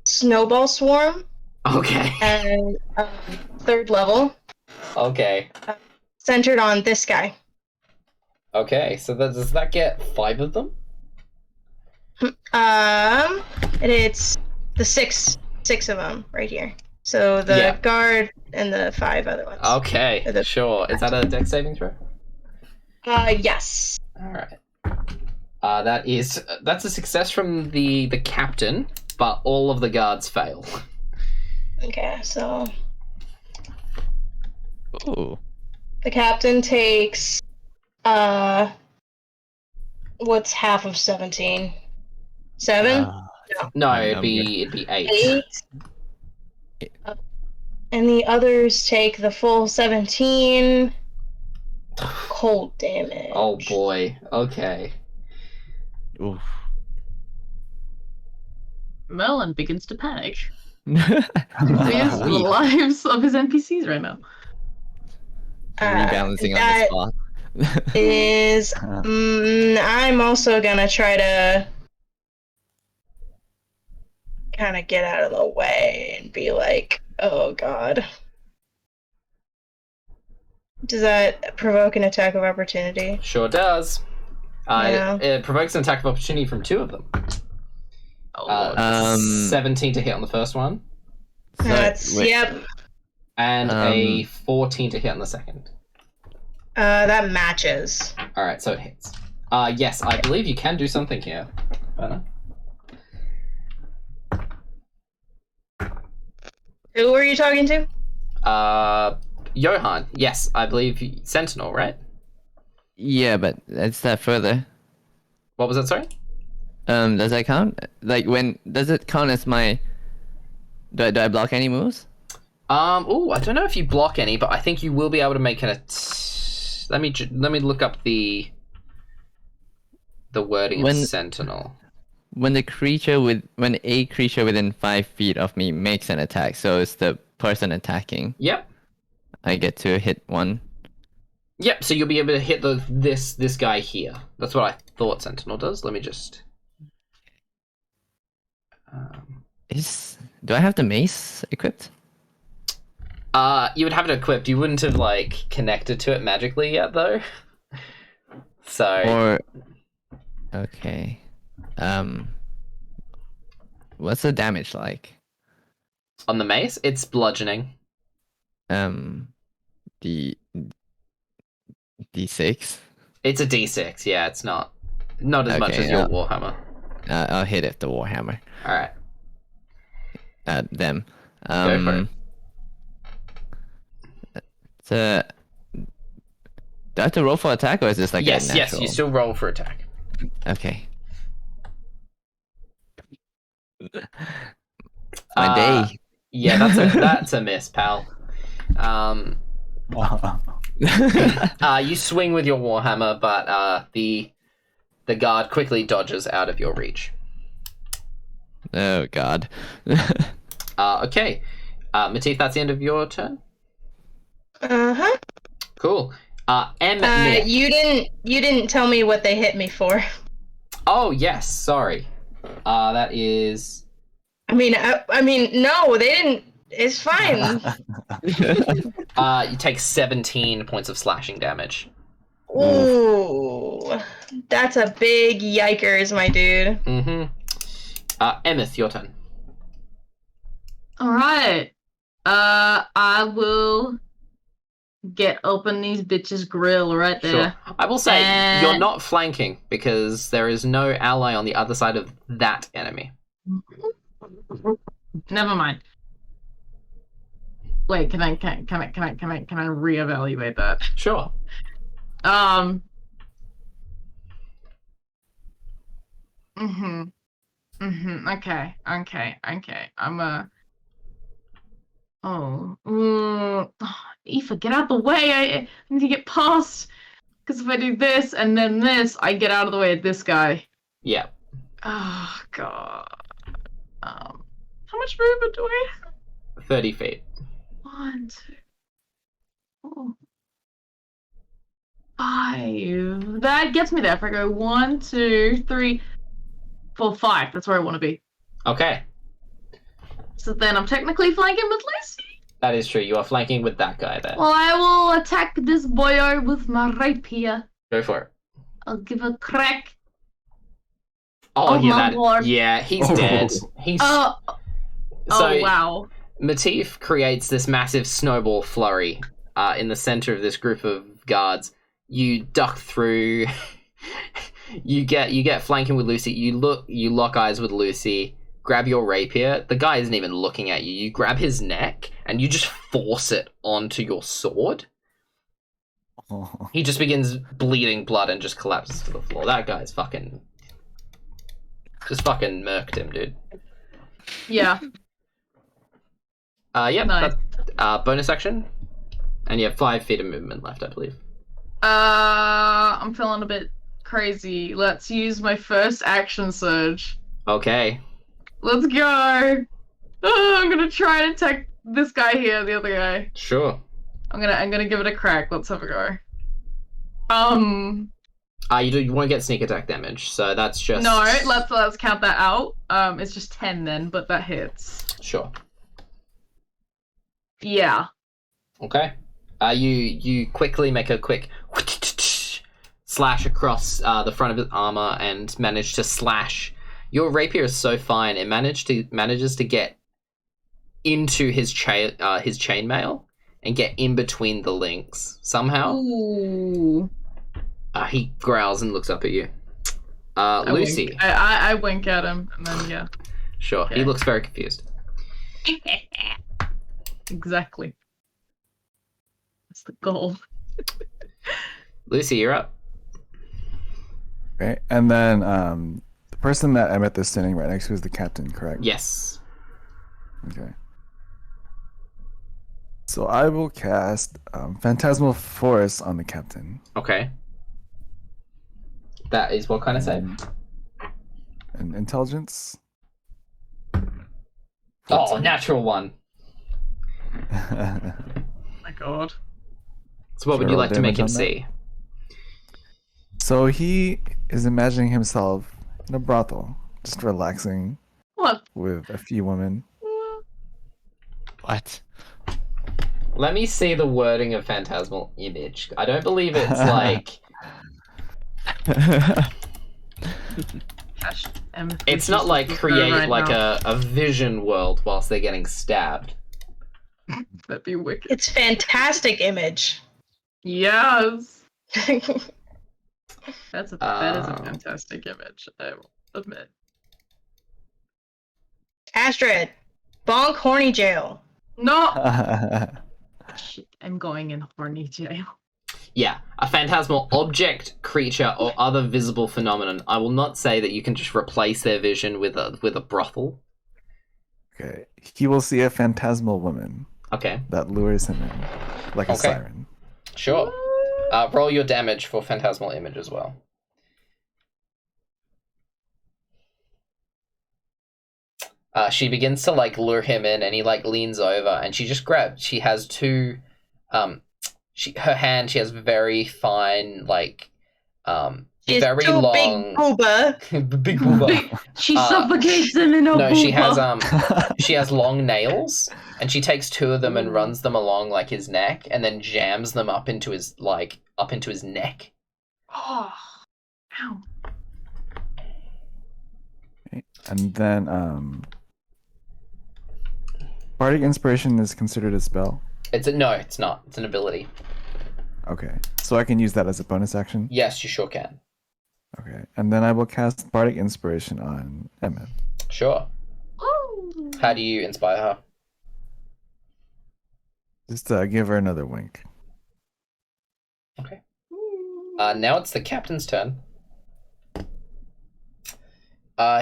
Snowball Swarm Okay. and 3rd level, Okay. centered on this guy. Okay. So does that get 5 of them? And it's the six of them right here. So the Yeah. guard and the 5 other ones. Okay. Sure. Is that a dex saving throw? Yes. All right. That's a success from the captain, but all of the guards fail. Okay, so Ooh. The captain takes what's half of 17? 7? No, Fine it'd number. be 8. 8. And the others take the full 17 cold damage. Oh boy. Okay. Oof. Merlin begins to panic. He Yes, is the lives of his NPCs right now. rebalancing on the that spot. is I'm also gonna try to kind of get out of the way and be like, oh god. Does that provoke an attack of opportunity? Sure does. Yeah. It provokes an attack of opportunity from 2 of them. Oh, Lord. 17 to hit on the first one, So, That's wait, yep. and a 14 to hit on the second. That matches. Alright, so it hits. Yes, I believe you can do something here. Anna? Who were you talking to? Johan. Yes, I believe Sentinel, right? Yeah, but let's step further. What was that, sorry? Does that count? Like, when does it count as my? Do I block any moves? Oh, I don't know if you block any, but I think you will be able to make an. Let me look up the wording of Sentinel. When a creature within 5 feet of me makes an attack, so it's the person attacking. Yep. I get to hit one. Yep. So you'll be able to hit this guy here. That's what I thought Sentinel does. Let me just. Do I have the mace equipped? You would have it equipped. You wouldn't have like connected to it magically yet, though. So. Okay. What's the damage like? On the mace, it's bludgeoning. D6. It's a D6. Yeah, it's not as much as your Warhammer. I'll hit it the Warhammer. All right. Them. Go for it. So, do I have to roll for attack, or is this like yes, a natural? you still roll for attack. Okay. My day. Yeah, that's a miss, pal. You swing with your Warhammer, but the guard quickly dodges out of your reach. Oh god. Okay. Matif, that's the end of your turn. Uh-huh. Cool. Emmyth. You didn't tell me what they hit me for. Oh yes, sorry. That is. I mean, no, they didn't. It's fine. You take 17 points of slashing damage. Ooh, that's a big yikers, my dude. Mm-hmm. Emmyth, your turn. All right. I will get open these bitches' grill right there. Sure. I will say you're not flanking because there is no ally on the other side of that enemy. Never mind. Wait, can I reevaluate that? Sure. Okay. I'm Eefa, get out the way. I need to get past. Because if I do this and then this, I get out of the way of this guy. Yeah. Oh god. How much movement do I have? 30 feet. 1, 2, 4, 5. That gets me there. If I go 1, 2, 3, 4, 5. That's where I want to be. Okay. So then I'm technically flanking with Lucy. That is true. You are flanking with that guy there. Well, I will attack this boyo with my rapier. Go for it. I'll give a crack. Oh, my lord. Yeah, he's dead. He's Oh, wow. Matif creates this massive snowball flurry in the center of this group of guards. You duck through. you get flanking with Lucy. You lock eyes with Lucy. grab your rapier. The guy isn't even looking at you. You grab his neck and you just force it onto your sword. Oh. He just begins bleeding blood and just collapses to the floor. That guy's fucking... Just fucking murked him, dude. Yeah. Yeah, Nice. that's bonus action. And you have 5 feet of movement left, I believe. I'm feeling a bit crazy. Let's use my first action surge. Okay. Let's go. I'm gonna try and attack this guy here, the other guy. Sure. I'm gonna give it a crack. Let's have a go. You won't get sneak attack damage, so that's just... No, let's count that out. It's just 10 then, but that hits. Sure. Yeah. Okay. You quickly make a quick slash across the front of his armor and manage to slash. Your rapier is so fine, it manages to get into his chainmail and get in between the links somehow. Ooh. He growls and looks up at you. Lucy. I wink at him, and then yeah. Sure. Okay. He looks very confused. Exactly. That's the goal. Lucy, you're up. Okay, and then the person that Emmyth is standing right next to is the captain, correct? Yes. Okay. So I will cast Phantasmal Force on the captain. Okay. That is what kind of save? And intelligence. Oh, natural 1. My God. So what would Sure, you roll like to make damage him on that? see? So he is imagining himself in a brothel, just relaxing What? with a few women. What? Let me see the wording of Phantasmal Image. I don't believe it's like... It's not like create like a vision world whilst they're getting stabbed. That'd be wicked. It's fantastic image. Yes. That is a fantastic image, I will admit. Astrid, bonk horny jail. No! Shit, I'm going in horny jail. Yeah, a phantasmal object, creature, or other visible phenomenon. I will not say that you can just replace their vision with a brothel. Okay. He will see a phantasmal woman Okay, that lures him in, like a Okay. siren. sure. Roll your damage for Phantasmal Image as well. She begins to like lure him in, and he like leans over, and she just grabs. She has two. She has very fine like She's very too long big booba. big booba. She suffocates him in a No, she has booba. she has long nails, and she takes 2 of them and runs them along like his neck, and then jams them up into his neck. Oh, ow. Okay. And then Bardic Inspiration is considered a spell. No, it's not. It's an ability. Okay. So I can use that as a bonus action? Yes, you sure can. Okay. And then I will cast Bardic Inspiration on Emmyth. Sure. Ooh. How do you inspire her? Just give her another wink. Okay. Now it's the captain's turn.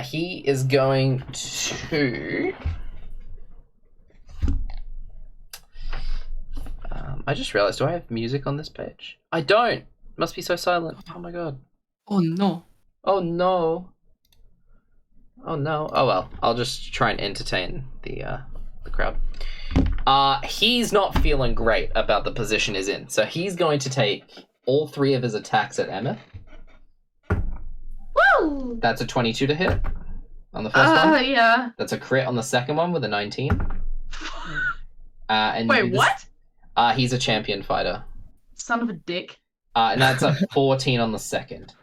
He is going to... I just realized, do I have music on this page? I don't! It must be so silent. Oh my god. Oh no. Oh no. Oh no. Oh well. I'll just try and entertain the crowd. He's not feeling great about the position he's in, so he's going to take all 3 of his attacks at Emmyth. Woo! That's a 22 to hit on the first one. Yeah. That's a crit on the second one with a 19. And Wait, what? He's a champion fighter. Son of a dick. And that's a 14 on the second.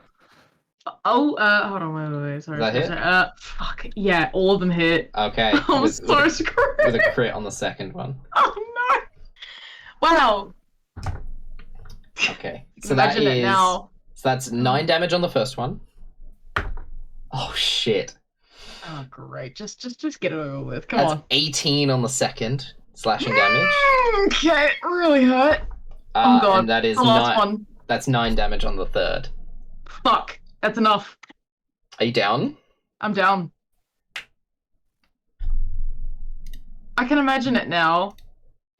Oh, hold on, wait. Sorry. Does that sorry. Fuck. Yeah, all of them hit. Okay. I'm with so screwed. with a crit on the second one. Oh no! Wow. Okay. So that Imagine it is. now. So that's 9 damage on the first one. Oh shit. Oh, great. Just get it over with. Come That's on. 18 on the second slashing damage. Okay, really hurt. Oh god. And that is the last 9. one. That's 9 damage on the third. Fuck. That's enough. Are you down? I'm down. I can imagine it now.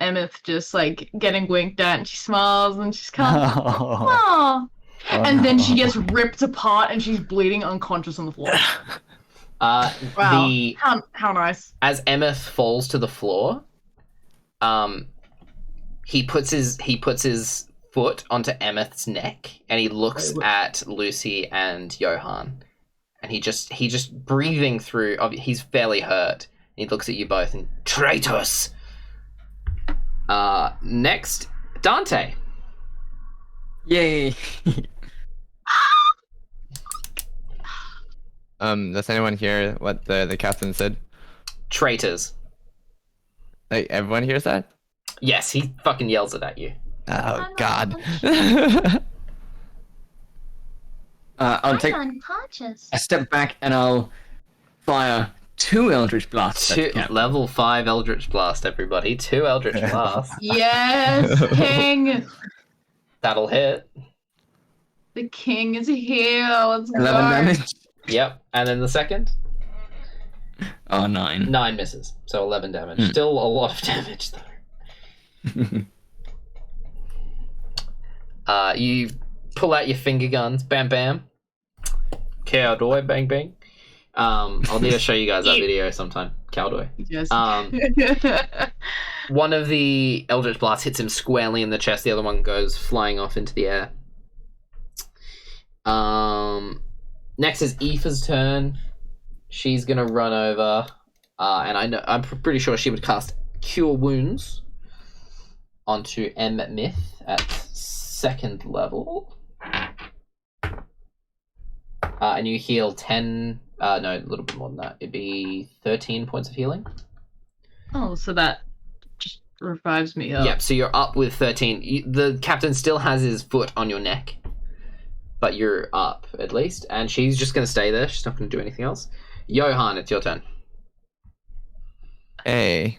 Emmyth just like getting winked at, and she smiles and she's kind of oh. And then she gets ripped apart and she's bleeding unconscious on the floor. Wow. How nice. As Emmyth falls to the floor, he puts his foot onto Emmeth's neck and he looks at Lucy and Johan, and he just breathing through. He's fairly hurt. He looks at you both and traitors. Next, Dante. Yay! Does anyone hear what the captain said? Traitors. Like, everyone hears that? Yes, he fucking yells it at you. Oh, God. I'll take unconscious. a step back and I'll fire 2 Eldritch Blasts. at the captain. Level 5 Eldritch Blast, everybody. 2 Eldritch Blasts. Yes, King. That'll hit. The king is here. Let's 11 go. damage. Yep. And then the second? Oh, 9. 9 misses. So 11 damage. Still a lot of damage, though. You pull out your finger guns. Bam, bam. Cowboy, bang, bang. I'll need to show you guys that video sometime. Cowboy. Yes. One of the Eldritch Blasts hits him squarely in the chest. The other one goes flying off into the air. Next is Eefa's turn. She's gonna run over, and I'm pretty sure she would cast Cure Wounds onto Emmyth at 2nd level. And you heal 10. No, a little bit more than that. It'd be 13 points of healing. Oh, so that just revives me up. Yep, so you're up with 13. The captain still has his foot on your neck, but you're up at least. And she's just going to stay there. She's not going to do anything else. Johan, it's your turn. Hey.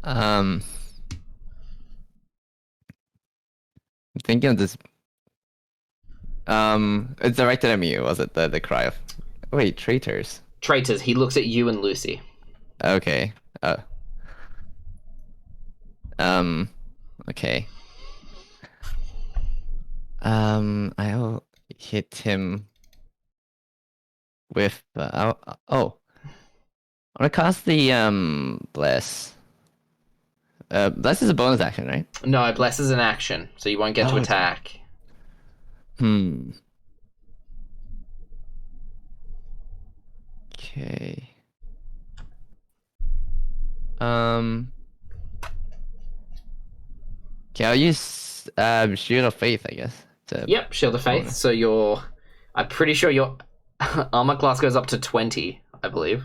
I'm thinking of this. It's directed at me, was it? The cry of... Wait, traitors. Traitors, he looks at you and Lucy. Okay. Okay. I'll hit him with I want to cast the bless. Bless is a bonus action, right? No, Bless is an action, so you won't get to attack. Okay. Okay, I'll use Shield of Faith, I guess. Yep, Shield of Faith. So I'm pretty sure your armor class goes up to 20, I believe.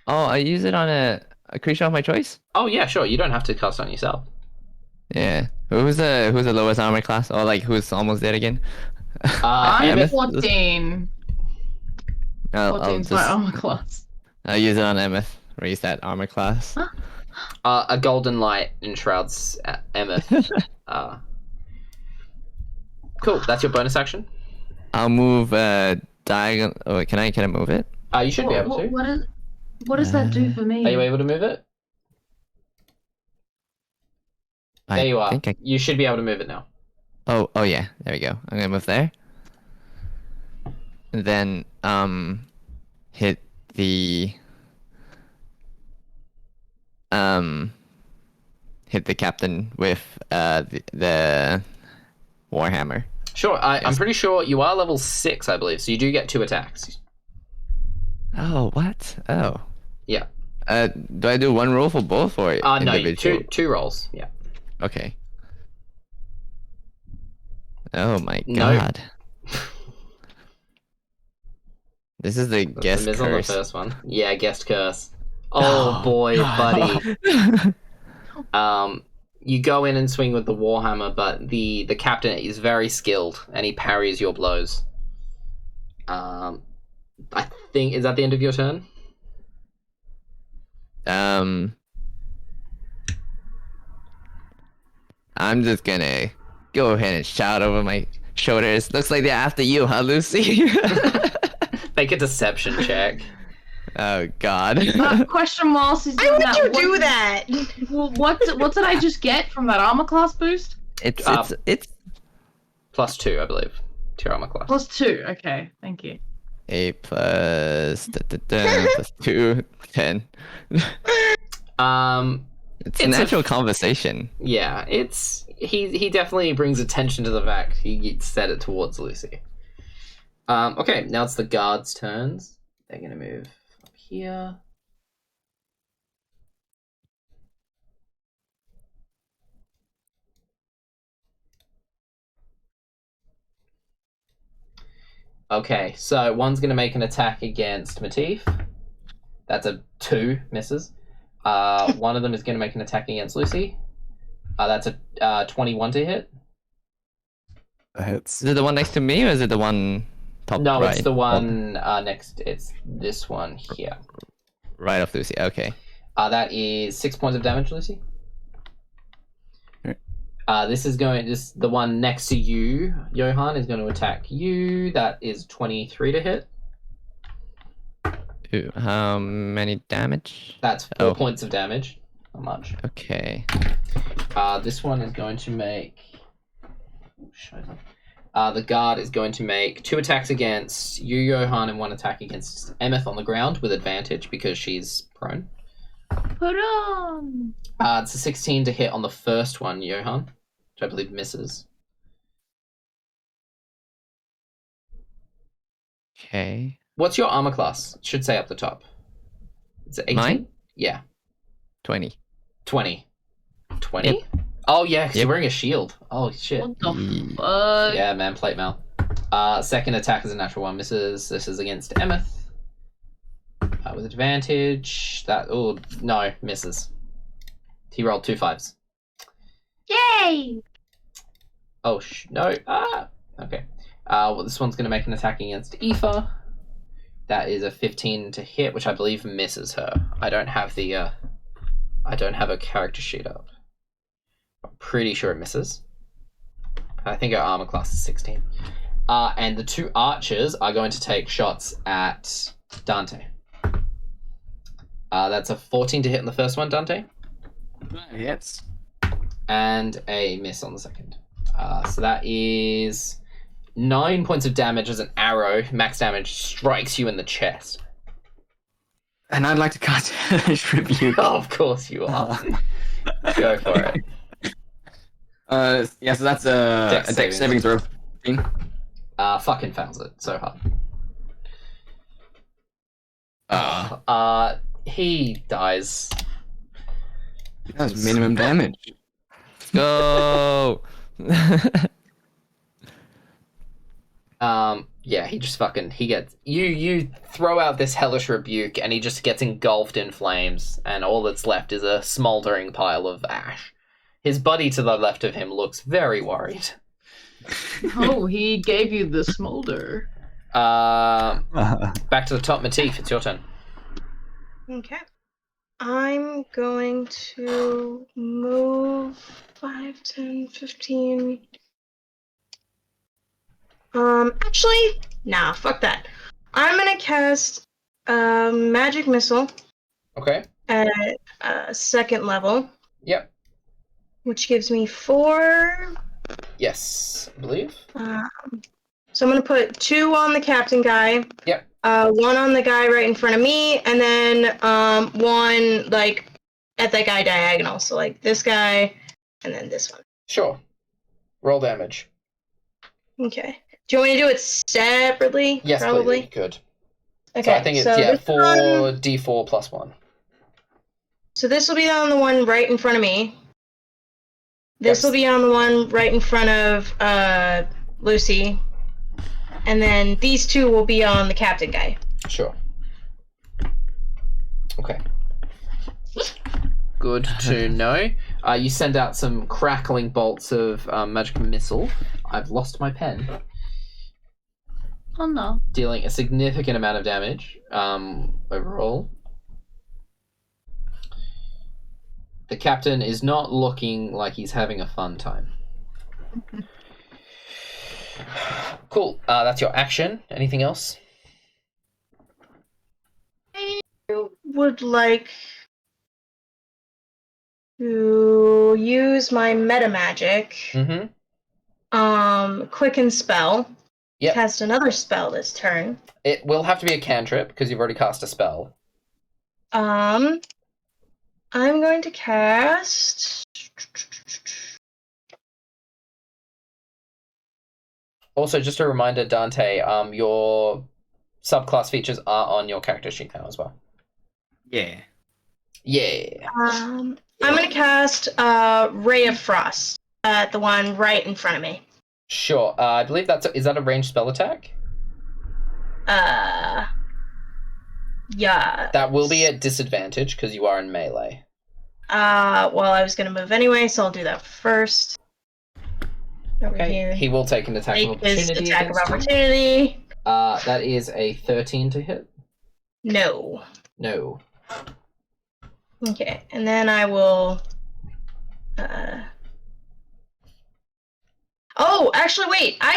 Oh, I use it on a creature of my choice? Oh yeah, sure. You don't have to cast on yourself. Yeah. Who's the lowest armor class? Or like who's almost dead again? I'm Emmyth? 14. I'll 14's my armor class. I'll use it on Emmyth. Raise that armor class. Huh? A golden light enshrouds Emmyth. Cool. That's your bonus action. I'll move diagonal. Oh, wait, can I move it? You should be able to. What does that do for me? Are you able to move it? There you are. You should be able to move it now. Oh yeah. There we go. I'm gonna move there. And then hit the captain with the warhammer. Sure. I'm pretty sure you are level 6, I believe, so you do get 2 attacks. Oh, what? Oh. Yeah. Do I do one roll for both or no, individual? two rolls. Yeah. Okay. Oh my No. god. This is the guest miss curse. on the first one. Yeah, guest curse. Oh boy, buddy. You go in and swing with the warhammer, but the captain is very skilled and he parries your blows. I think, is that the end of your turn? I'm just gonna go ahead and shout over my shoulders. Looks like they're after you, huh, Lucy? Make a deception check. Oh God. Question whilst he's Why doing would that, you do that? What did I just get from that armor class boost? It's +2, I believe, to your armor class. +2. Okay, thank you. a plus plus 2, 10. It's a natural conversation. Yeah, he definitely brings attention to the fact he set it towards Lucy. Okay, now it's the guards' turns. They're gonna move up here. Okay, so one's gonna make an attack against Matif. That's a 2, misses. One of them is gonna make an attack against Lucy. That's a 21 to hit. That hits. Is it the one next to me, or is it the one top No, right? it's the one next. It's this one here. Right off Lucy. Okay. That is 6 points of damage, Lucy. Okay. The one next to you, Johan, is going to attack you. That is 23 to hit. Ooh, how many damage? That's 4 points of damage. Not much. Okay. This one is going to make. The guard is going to make 2 attacks against you, Johan, and 1 attack against Emmyth on the ground with advantage because she's prone. Put on. It's a 16 to hit on the first one, Johan, which I believe misses. Okay. What's your armor class? It should say up the top. Is it 18? Mine? Yeah. 20. 20. 20? Yep. Oh, yeah, because Yep. you're wearing a shield. Oh, shit. What the fuck? Yeah, man, plate mail. Second attack is a natural 1, misses. This is against Emmyth. With advantage. No, misses. He rolled 2 5s. Yay! Oh, no. Okay. This one's going to make an attack against Eefa. That is a 15 to hit, which I believe misses her. I don't have a character sheet up. I'm pretty sure it misses. I think her armor class is 16. And the 2 archers are going to take shots at Dante. That's a 14 to hit on the first one, Dante. Hits. And a miss on the second. So that is 9 points of damage as an arrow, max damage, strikes you in the chest. And I'd like to cast Hellish Rebuke. Oh, of course you are. Go for it. Yeah, so that's a dex saving throw. Fucking fails it so hard. He dies. That's minimum damage. Go. Yeah, he just he gets you throw out this hellish rebuke and he just gets engulfed in flames and all that's left is a smoldering pile of ash. His buddy to the left of him looks very worried. Oh, he gave you the smolder. Back to the top, Matif, it's your turn. Okay. I'm going to move 5, 10, 15. Actually, nah, fuck that. I'm gonna cast Magic Missile Okay. at second level, Yep. which gives me 4. Yes, I believe. So I'm gonna put 2 on the captain guy. Yep. 1 on the guy right in front of me, and then 1 like at that guy diagonal. So like this guy, and then this one. Sure. Roll damage. Okay. Do you want me to do it separately? Yes, probably. please. Good. Okay. So I think it's this 4d4 plus 1. So this will be on the one right in front of me. This Yes. will be on the one right in front of Lucy. And then these 2 will be on the captain guy. Sure. Okay. Good to know. You send out some crackling bolts of magic missile. I've lost my pen. Oh no. dealing a significant amount of damage overall. The captain is not looking like he's having a fun time. Cool. That's your action. Anything else? I would like to use my meta magic. Mm-hmm. Quicken spell. Yep. Cast another spell this turn. It will have to be a cantrip because you've already cast a spell. I'm going to cast. Also, just a reminder, Dante, your subclass features are on your character sheet now as well. Yeah. Yeah. I'm going to cast Ray of Frost at the one right in front of me. Sure. I believe is that a ranged spell attack? Yeah. That will be at disadvantage because you are in melee. Well, I was going to move anyway, so I'll do that first. Over Okay. here. He will take an attack of Take his opportunity. attack of against you. opportunity. That is a 13 to hit. No. No. Okay, and then I will. Oh, actually, wait! I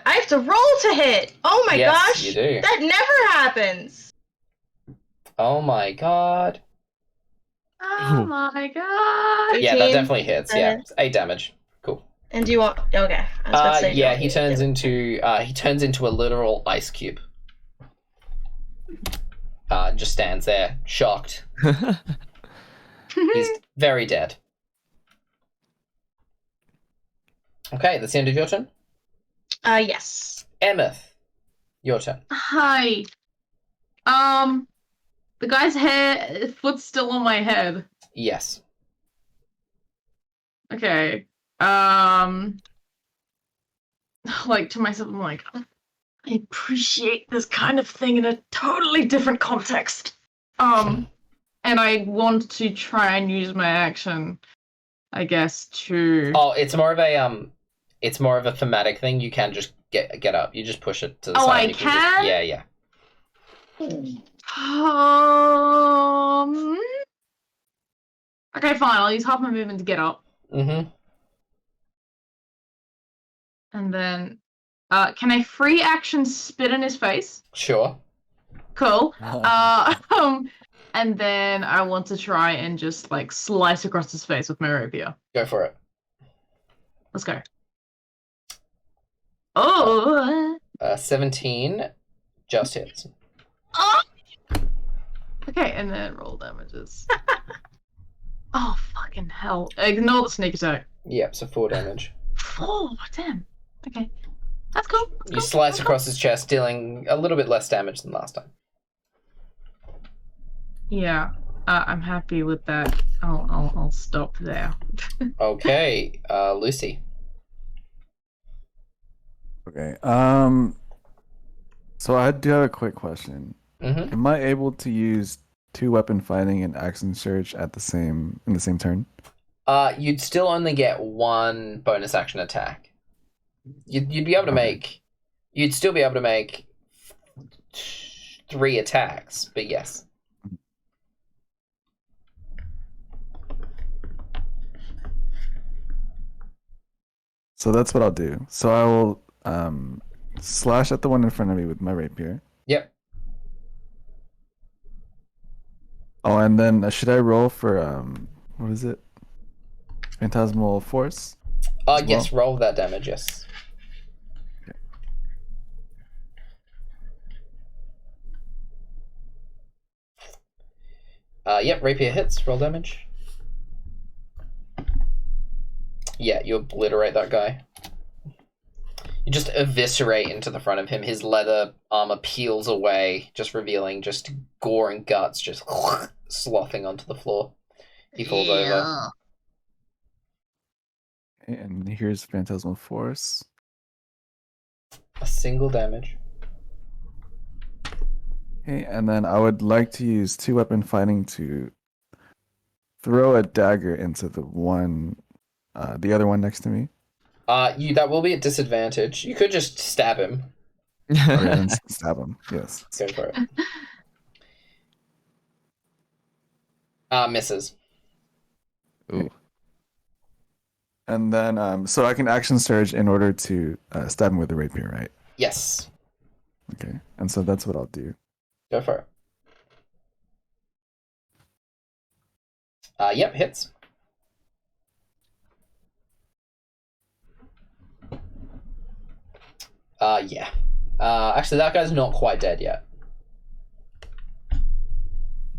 have to roll to hit. Oh my Yes, gosh! you do. That never happens. Oh my god. Oh my god. Yeah, that 18, definitely hits. Yeah, it's 8 damage. Cool. And do you want? Okay. I was about to say, Yeah, he turns into a literal ice cube. Just stands there, shocked. He's very dead. Okay, that's the end of your turn. Yes. Emmyth, your turn. Hi. The guy's foot's still on my head. Yes. Okay. Like to myself, I'm like, I appreciate this kind of thing in a totally different context. And I want to try and use my action, I guess, to. Oh, it's more of a thematic thing. You can just get up. You just push it to the Oh, side. I You can? Yeah. Okay, fine. I'll use half my movement to get up, Mm-hmm. and then, can I free action spit in his face? Sure. Cool. And then I want to try and just like slice across his face with my rapier. Go for it. Let's go. Oh. 17 just hits. Oh! Okay, and then roll damages. Oh, fucking hell. Ignore the sneak attack. Yep, so 4 damage. 4? Damn. Okay. That's cool. You slice across his chest, dealing a little bit less damage than last time. Yeah, I'm happy with that. I'll stop there. Okay, Lucy. Okay. So I do have a quick question. Mm-hmm. Am I able to use 2-weapon fighting and action surge in the same turn? You'd still only get 1 bonus action attack. You'd be able to make. You'd still be able to make 3 attacks, but yes. So that's what I'll do. So I will slash at the one in front of me with my rapier. Yep. Oh, and then should I roll for what is it? Phantasmal Force? as Yes, well? roll that damage, yes. Yep, rapier hits, roll damage. Yeah, you obliterate that guy. You just eviscerate into the front of him. His leather armor peels away, just revealing just gore and guts just sloughing onto the floor. He falls over. And here's Phantasmal Force. A single damage. Okay, and then I would like to use 2-weapon fighting to throw a dagger into the other one next to me. That will be at disadvantage. You could just stab him. Okay, then stab him. Yes. Go for it. Misses. Ooh. And then, so I can action surge in order to stab him with the rapier, right? Yes. Okay. And so that's what I'll do. Go for it. Yep, hits. Yeah. Actually, that guy's not quite dead yet.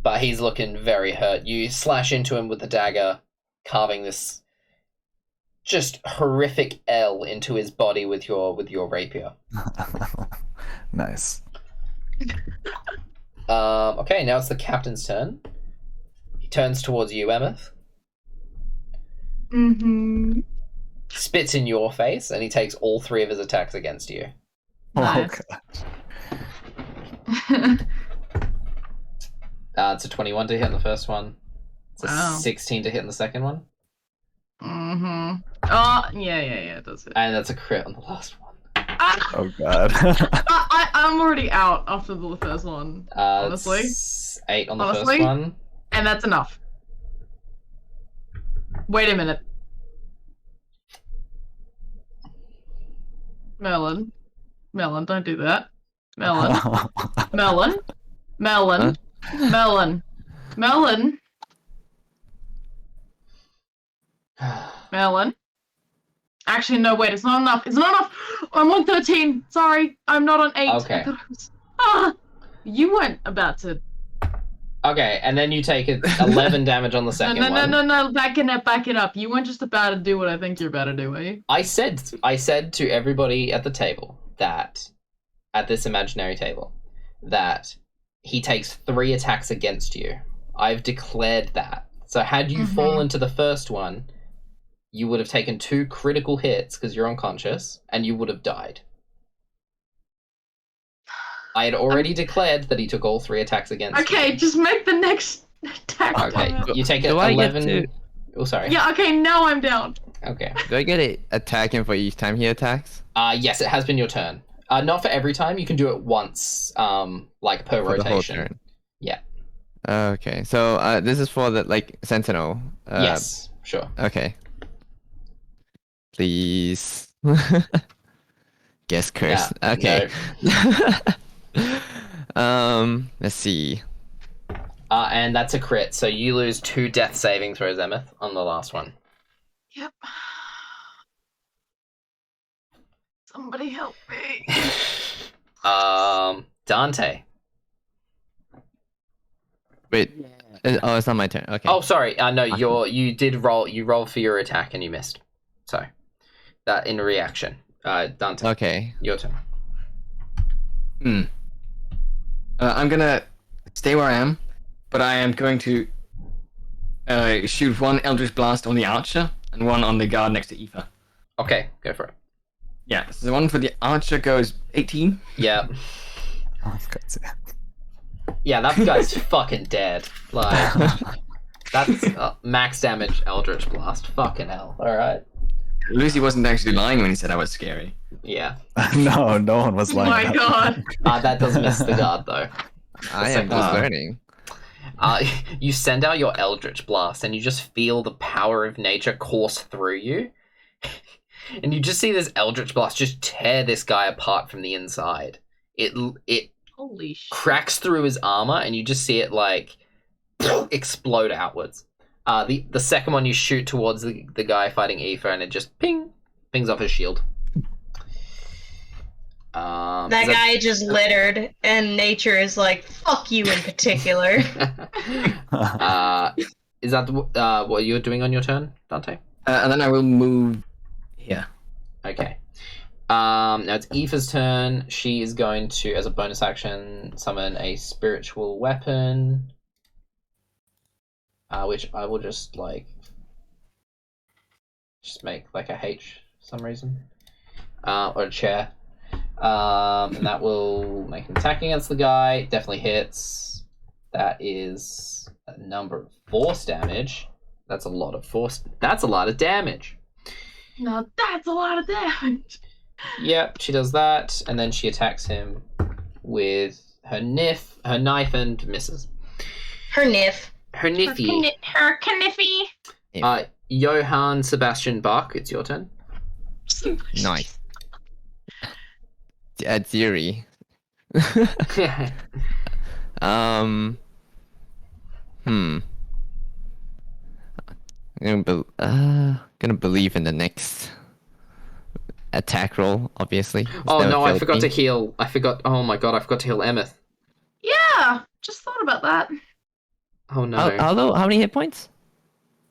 But he's looking very hurt. You slash into him with the dagger, carving this just horrific L into his body with your rapier. Nice. Okay, now it's the captain's turn. He turns towards you, Emmyth. Mm-hmm. Spits in your face, and he takes all 3 of his attacks against you. Nice. Oh, God. It's a 21 to hit in the first one. It's a Wow. 16 to hit in the second one. Mm-hmm. Oh, yeah, it does it. And that's a crit on the last one. Oh, God. I'm already out after the first one, honestly. It's 8 on the Honestly? first one. And that's enough. Wait a minute. Merlin, don't do that. Merlin. Actually, no, wait, it's not enough. I'm on 13. Sorry, I'm not on 8. Okay. I thought I was... you weren't about to... Okay, and then you take 11 damage on the second one. No, back it up. You weren't just about to do what I think you're about to do, were you? I said to everybody at the table that, at this imaginary table, that he takes 3 attacks against you. I've declared that. So had you fallen to the first one, you would have taken 2 critical hits because you're unconscious, and you would have died. I had already declared that he took all 3 attacks against you. Okay, just make the next attack. Okay, you take Do I get 11... to- Oh, sorry. Yeah, okay, now I'm down. Okay. Do I get to attack him for each time he attacks? Yes, it has been your turn. Not for every time. You can do it once, like per For the whole rotation. turn. Yeah. Okay, so this is for the sentinel. Yes, sure. Okay. Please. Guess curse. Yeah, Okay. Let's see. And that's a crit, so you lose 2 death saving throws, Emmyth, on the last one. Yep. Somebody help me. Dante. Wait. Oh, it's not my turn. Okay. Oh, sorry. No, you rolled for your attack and you missed. So, that in reaction. Dante. Okay. Your turn. I'm gonna stay where I am, but I am going to shoot 1 Eldritch Blast on the Archer and 1 on the guard next to Eefa. Okay, go for it. Yeah, so the one for the Archer goes 18. Yeah. Oh, God's sake. Yeah, that guy's fucking dead. Like, that's max damage Eldritch Blast. Fucking hell. Alright. Lucy wasn't actually lying when he said I was scary. Yeah. No one was Oh lying. my about god. That does miss the guard, though. I am just learning. You send out your Eldritch Blast, and you just feel the power of nature course through you. And you just see this Eldritch Blast just tear this guy apart from the inside. It Holy shit. cracks through his armor, and you just see it, like, explode outwards. The second one you shoot towards the guy fighting Eefa, and it just pings off his shield. That guy just littered, and nature is like, fuck you in particular. Is that what you're doing on your turn, Dante? And then I will move here. Okay. Now it's Eefa's turn. She is going to, as a bonus action, summon a spiritual weapon. Which I will just make like a H for some reason. Or a chair. And that will make an attack against the guy. Definitely hits. That is a number of force damage. That's a lot of force. That's a lot of damage. Now that's a lot of damage. Yep, she does that, and then she attacks him with her knife, and misses. Her niff. Her niffy. Her kniffy. Johann Sebastian Bach, it's your turn. Nice. Theory. Gonna believe in the next attack roll, obviously. It's Oh never no, I failed forgot me. to heal. Oh my god, I forgot to heal Emmyth. Yeah, just thought about that. Oh no. How many hit points?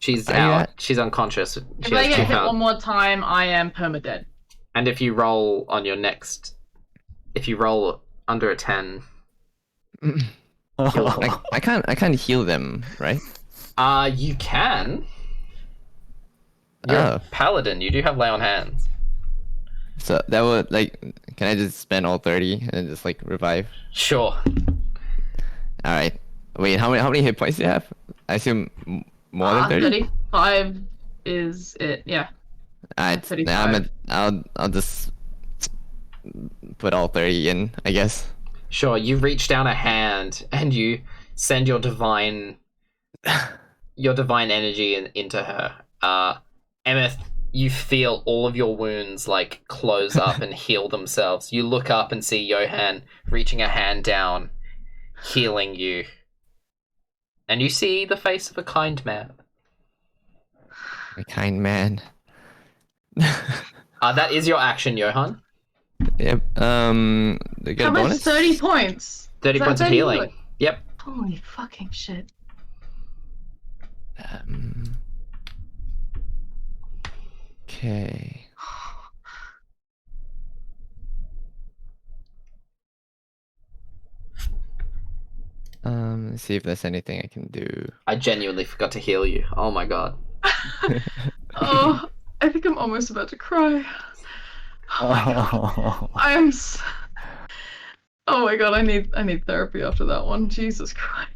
She's Are you out. at? She's unconscious. If She I has get two hit pounds. one more time, I am permadead. And if you roll on your next, if you roll under a 10, I can't heal them, right? you can. You're Oh, a paladin. You do have lay on hands. so that would can I just spend all 30 and then just revive? Sure. All right. Wait, how many hit points do you have? I assume more than 30. 35 is it? Yeah. All right. 35. I'll just put all 30 in, I guess. Sure. You reach down a hand and you send your divine energy into her. Emmyth, you feel all of your wounds close up and heal themselves. You look up and see Johann reaching a hand down, healing you. And you see the face of a kind man. A kind man. That is your action, Johann. Yep. They get a How much? bonus. 30 points. 30 Is that points of 30 healing. healing? Yep. Holy fucking shit. Okay. Let's see if there's anything I can do. I genuinely forgot to heal you. Oh my god. Oh, I think I'm almost about to cry. Oh. Oh my god, I need therapy after that one. Jesus Christ.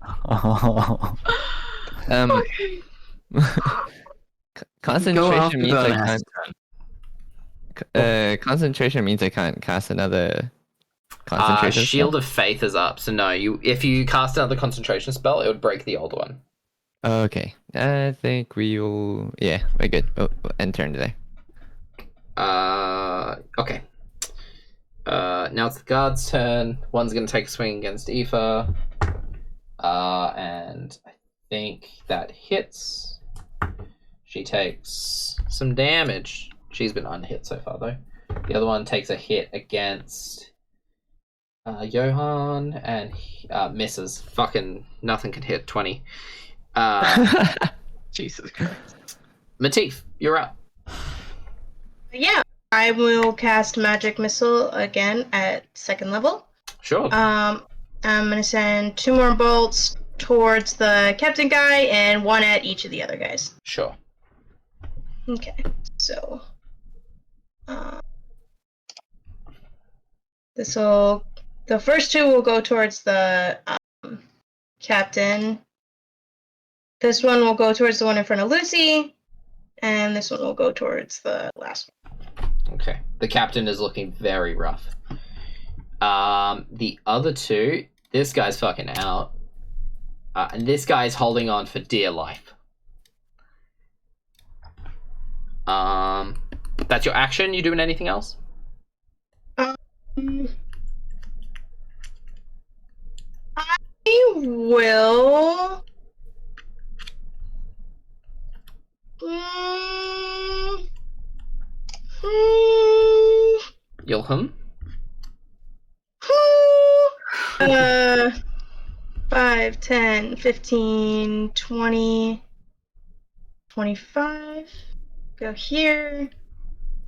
Okay. Go Concentration means after I the can't. Concentration means I can't cast another concentration Shield spell? of Faith is up, so no. If you cast another concentration spell, it would break the old one. Okay, I think we'll. Yeah, we're good. We'll end turn today. Okay. Now it's the guard's turn. One's gonna take a swing against Eefa. And I think that hits. She takes some damage. She's been unhit so far, though. The other one takes a hit against Johann and misses. Fucking nothing can hit 20. Jesus Christ. Matif, you're up. Yeah, I will cast Magic Missile again at 2nd level. Sure. I'm gonna send 2 more bolts towards the captain guy and 1 at each of the other guys. Sure. Okay, so the first 2 will go towards the captain. This one will go towards the one in front of Lucy, and this one will go towards the last one. Okay. The captain is looking very rough. The other 2, this guy's fucking out. And this guy's holding on for dear life. That's your action? You doing anything else? I will. You'll hum? 5, 10, 15, 20, 25. Go here.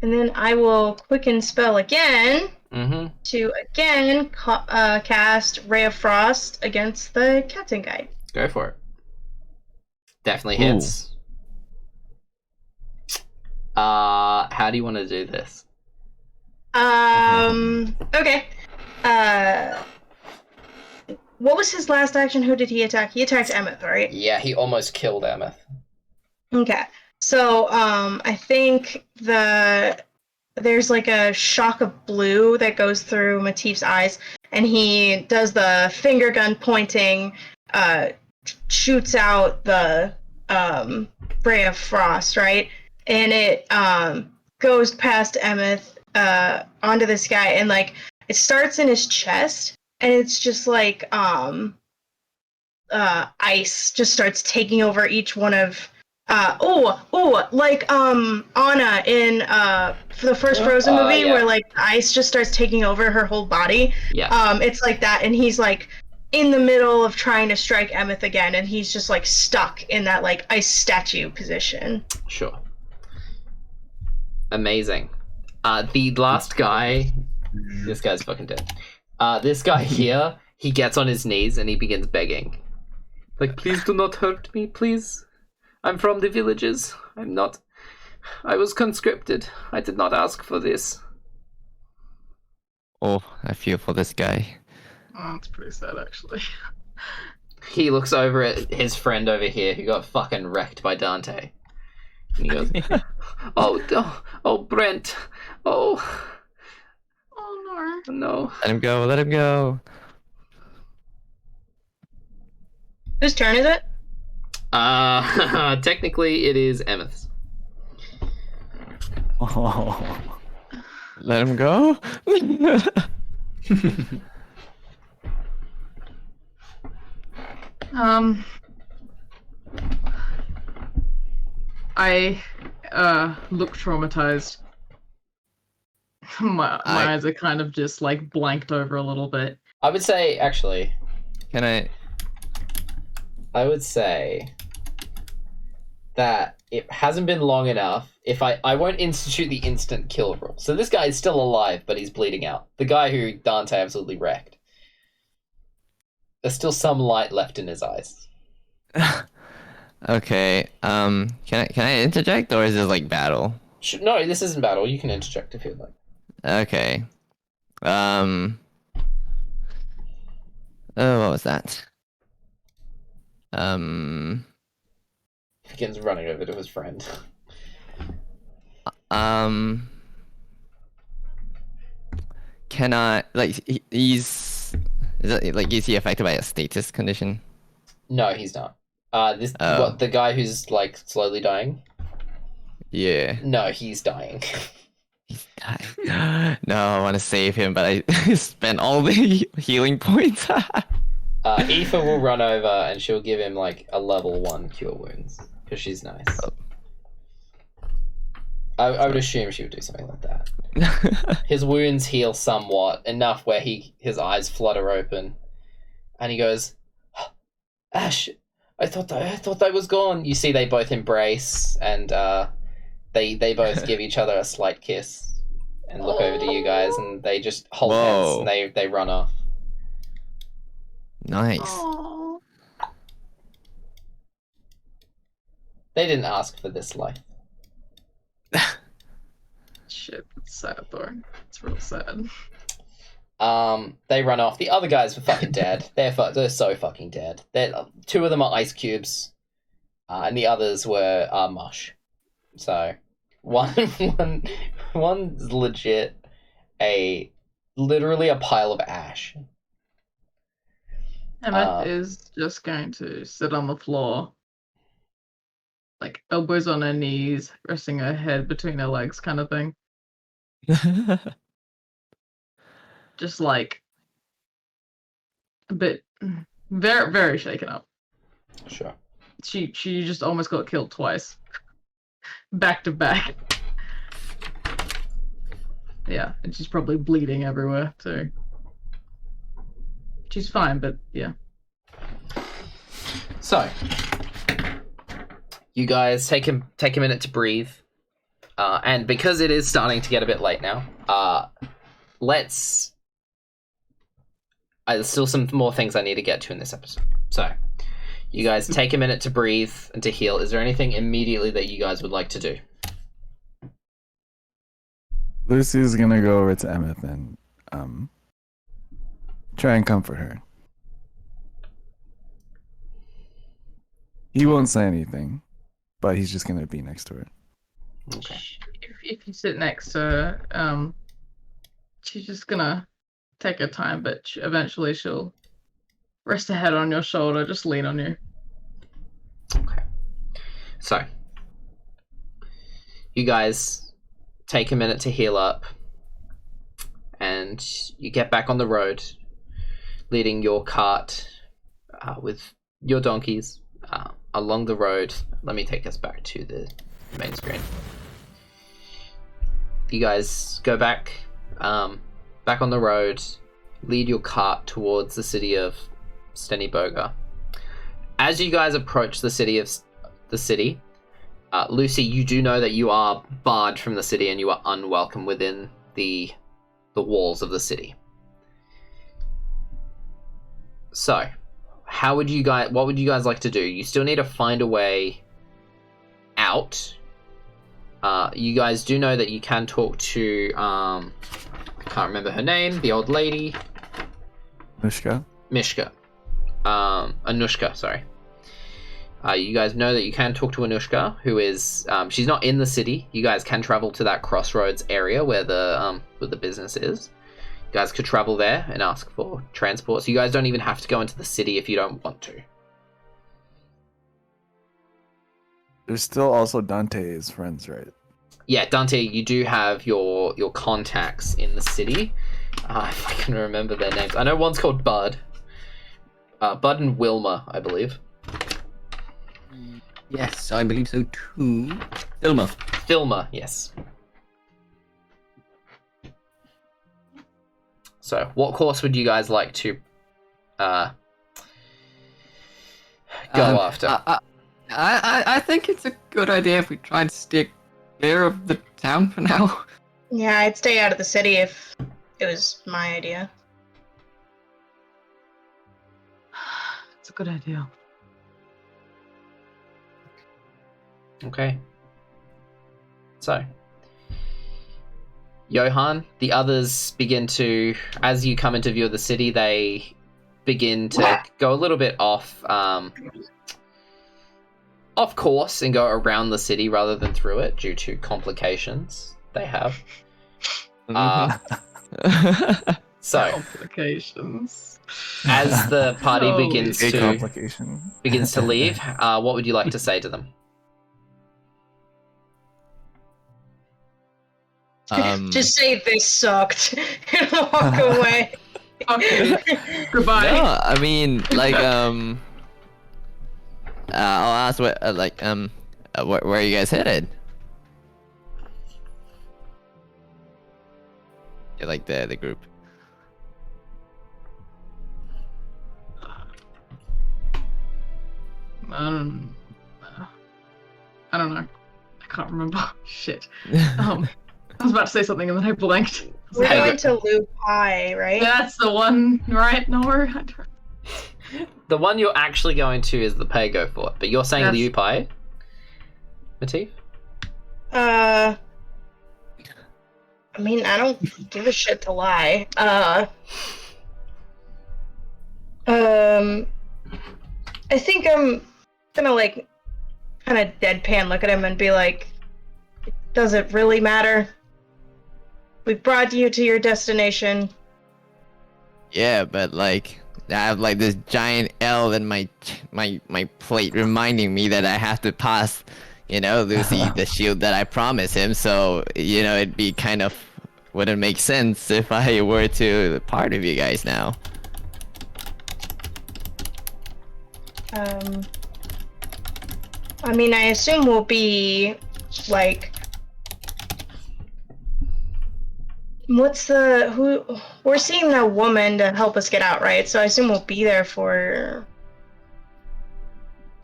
And then I will quicken spell again to again cast Ray of Frost against the captain guy. Go for it. Definitely hits. How do you want to do this? Okay. What was his last action? Who did he attack? He attacked Emmyth, right? Yeah, he almost killed Emmyth. Okay. So, I think the there's like a shock of blue that goes through Matif's eyes, and he does the finger gun pointing, shoots out the ray of frost, right? And it goes past Emmyth onto this guy, and like it starts in his chest, and it's just like ice just starts taking over each one of like Anna in for the first Frozen movie, yeah. where like ice just starts taking over her whole body. Yeah. It's like that, and he's like in the middle of trying to strike Emmyth again, and he's just like stuck in that like ice statue position. Sure. Amazing. The last guy, this guy's fucking dead. This guy here, he gets on his knees and he begins begging. Like, please do not hurt me, please. I'm from the villages. I was conscripted. I did not ask for this. Oh, I feel for this guy. Oh, that's pretty sad, actually. He looks over at his friend over here who got fucking wrecked by Dante. And he goes, oh, Brent. Oh, no. Let him go, let him go. Whose turn is it? Technically it is Emmyth's. Oh. Let him go? I look traumatized. My eyes are kind of just like blanked over a little bit. I would say, actually, Can I would say that it hasn't been long enough. If I won't institute the instant kill rule. So this guy is still alive, but he's bleeding out. The guy who Dante absolutely wrecked. There's still some light left in his eyes. Okay, can I interject, or is this like battle? No, this isn't battle. You can interject if you'd like. Okay. Oh, what was that? He begins running over to his friend. Can I, like, is he affected by a status condition? No, he's not. The guy who's like slowly dying? Yeah. No, he's dying. He's dying. No, I want to save him, but I spent all the healing points. Eefa will run over and she'll give him like a level 1 cure wounds because she's nice. Oh. I would assume she would do something like that. His wounds heal somewhat, enough where his eyes flutter open, and he goes, "Ash, I thought I was gone." You see, they both embrace, and they both give each other a slight kiss, and look over to you guys, and they just hold hands, and they run off. Nice. Aww. They didn't ask for this life. Shit, it's sad though. It's real sad. They run off. The other guys were fucking dead. They're so fucking dead. Two of them are ice cubes, and the others were mush. So one's legit literally a pile of ash. Emmyth is just going to sit on the floor, like elbows on her knees, resting her head between her legs, kind of thing. Just like a bit, very, very shaken up. Sure. She just almost got killed twice, back to back. Yeah, and she's probably bleeding everywhere too. She's fine, but yeah. So, you guys take a minute to breathe, and because it is starting to get a bit late now, there's still some more things I need to get to in this episode. So, you guys take a minute to breathe and to heal. Is there anything immediately that you guys would like to do? Lucy's gonna go over to Emmyth and try and comfort her. He won't say anything, but he's just gonna be next to her. Okay. If you sit next to her, she's just gonna take her time, but eventually she'll rest her head on your shoulder, just lean on you. Okay. So, you guys take a minute to heal up, and you get back on the road, leading your cart with your donkeys along the road. Let me take us back to the main screen. You guys go back on the road, lead your cart towards the city of Steniboga. As you guys approach the city, Lucy, you do know that you are barred from the city and you are unwelcome within the walls of the city. So, what would you guys like to do? You still need to find a way out. You guys do know that you can talk to I can't remember her name, the old lady. Mishka. Anushka, sorry. You guys know that you can talk to Anushka, who is she's not in the city. You guys can travel to that crossroads area where the business is. You guys could travel there and ask for transport. So you guys don't even have to go into the city if you don't want to. There's still also Dante's friends, right? Yeah, Dante, you do have your contacts in the city. If I can remember their names. I know one's called Bud. Bud and Wilma, I believe. Yes, I believe so too. Filma, yes. So, what course would you guys like to go after? I think it's a good idea if we try and stick clear of the town for now. Yeah, I'd stay out of the city if it was my idea. It's a good idea. Okay. So, Johan, the others begin to, as you come into view of the city, they begin to go a little bit off course and go around the city rather than through it due to complications they have. So, complications. As the party begins A to complication. leave, what would you like to say to them? Just say this sucked and walk away. Okay. Goodbye. No, I mean, like, I'll ask what, where are you guys headed? Yeah, like the group. I don't know. I can't remember. Shit. I was about to say something and then I blanked. We're going to Lu Pai, right? That's the one, right? No, The one you're actually going to is the Pago Fort, but you're saying Liu Pai? Matif? I mean, I don't give a shit to lie. I think I'm gonna, like, kind of deadpan look at him and be like, does it really matter? We've brought you to your destination. Yeah, but like I have like this giant L in my plate reminding me that I have to pass, Lucy the shield that I promised him. So it'd be kind of wouldn't make sense if I were to part of you guys now. I mean, I assume we'll be like. We're seeing that woman to help us get out, right? So I assume we'll be there for...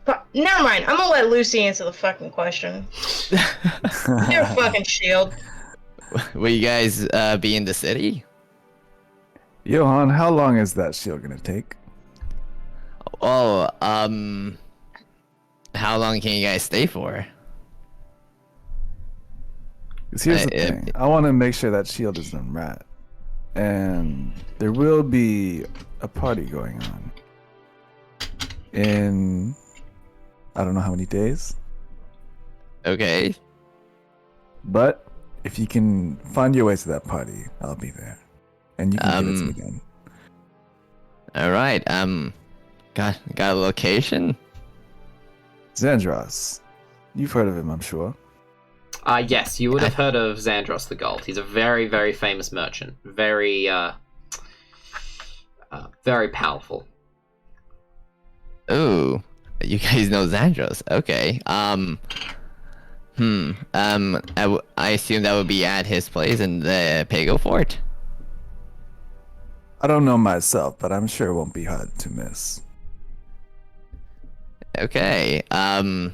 But never mind, I'm gonna let Lucy answer the fucking question. Your fucking shield. Will you guys be in the city? Johan, how long is that shield gonna take? Oh, how long can you guys stay for? 'Cause here's the thing. I want to make sure that shield is unwrapped. And there will be a party going on. In... I don't know how many days. Okay. But if you can find your way to that party, I'll be there, and you can give it to me then. All right. Got a location? Xandros, you've heard of him, I'm sure. Yes, you would have heard of Xandros the Gold. He's a very, very famous merchant. Very, very powerful. Ooh, you guys know Xandros. Okay. I assume that would be at his place in the Pago Fort. I don't know myself, but I'm sure it won't be hard to miss. Okay. I'll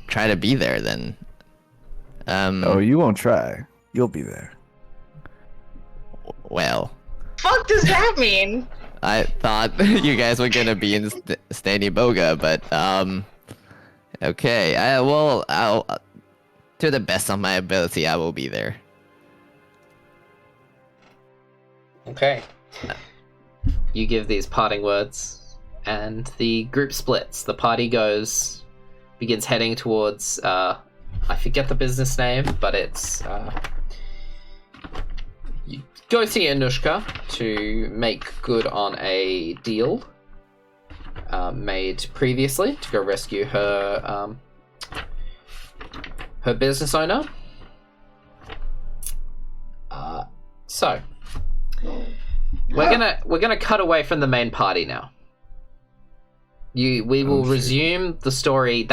try to be there then. Oh, you won't try. You'll be there. Well, Fuck does that mean? I thought you guys were gonna be in Stany Boga, but okay. I'll to the best of my ability, I will be there. Okay. You give these parting words, and the group splits. The party begins heading towards, I forget the business name, but it's, you go see Anushka to make good on a deal made previously to go rescue her, her business owner. So we're gonna cut away from the main party now. We will resume the story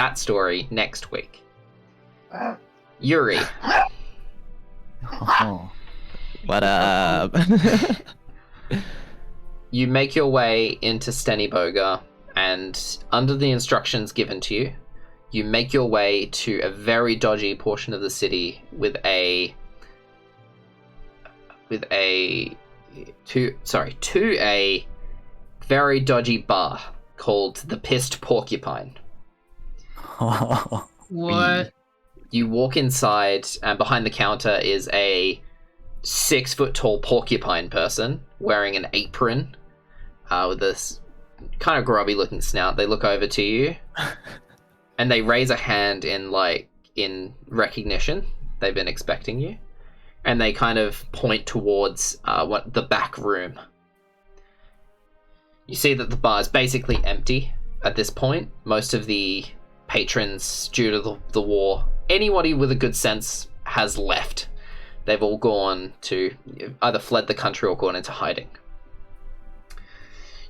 next week. Yuri, Oh. What up? you make your way into Steniboga, and under the instructions given to you, you make your way to a very dodgy portion of the city to a very dodgy bar called the Pissed Porcupine. What? You walk inside, and behind the counter is a 6-foot-tall porcupine person wearing an apron with this kind of grubby-looking snout. They look over to you, and they raise a hand in recognition. They've been expecting you, and they kind of point towards the back room. You see that the bar is basically empty at this point. Most of the patrons, due to the war, anybody with a good sense has left. They've all gone to either fled the country or gone into hiding.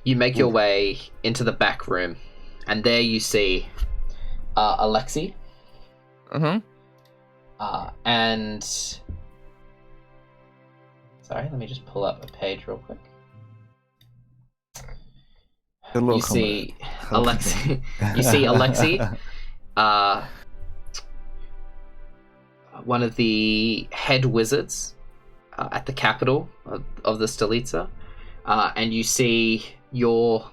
You make your way into the back room, and there you see Alexi. And sorry, let me just pull up a page real quick. You see Alexi. You see Alexi, one of the head wizards at the capital of the Stolica, and you see your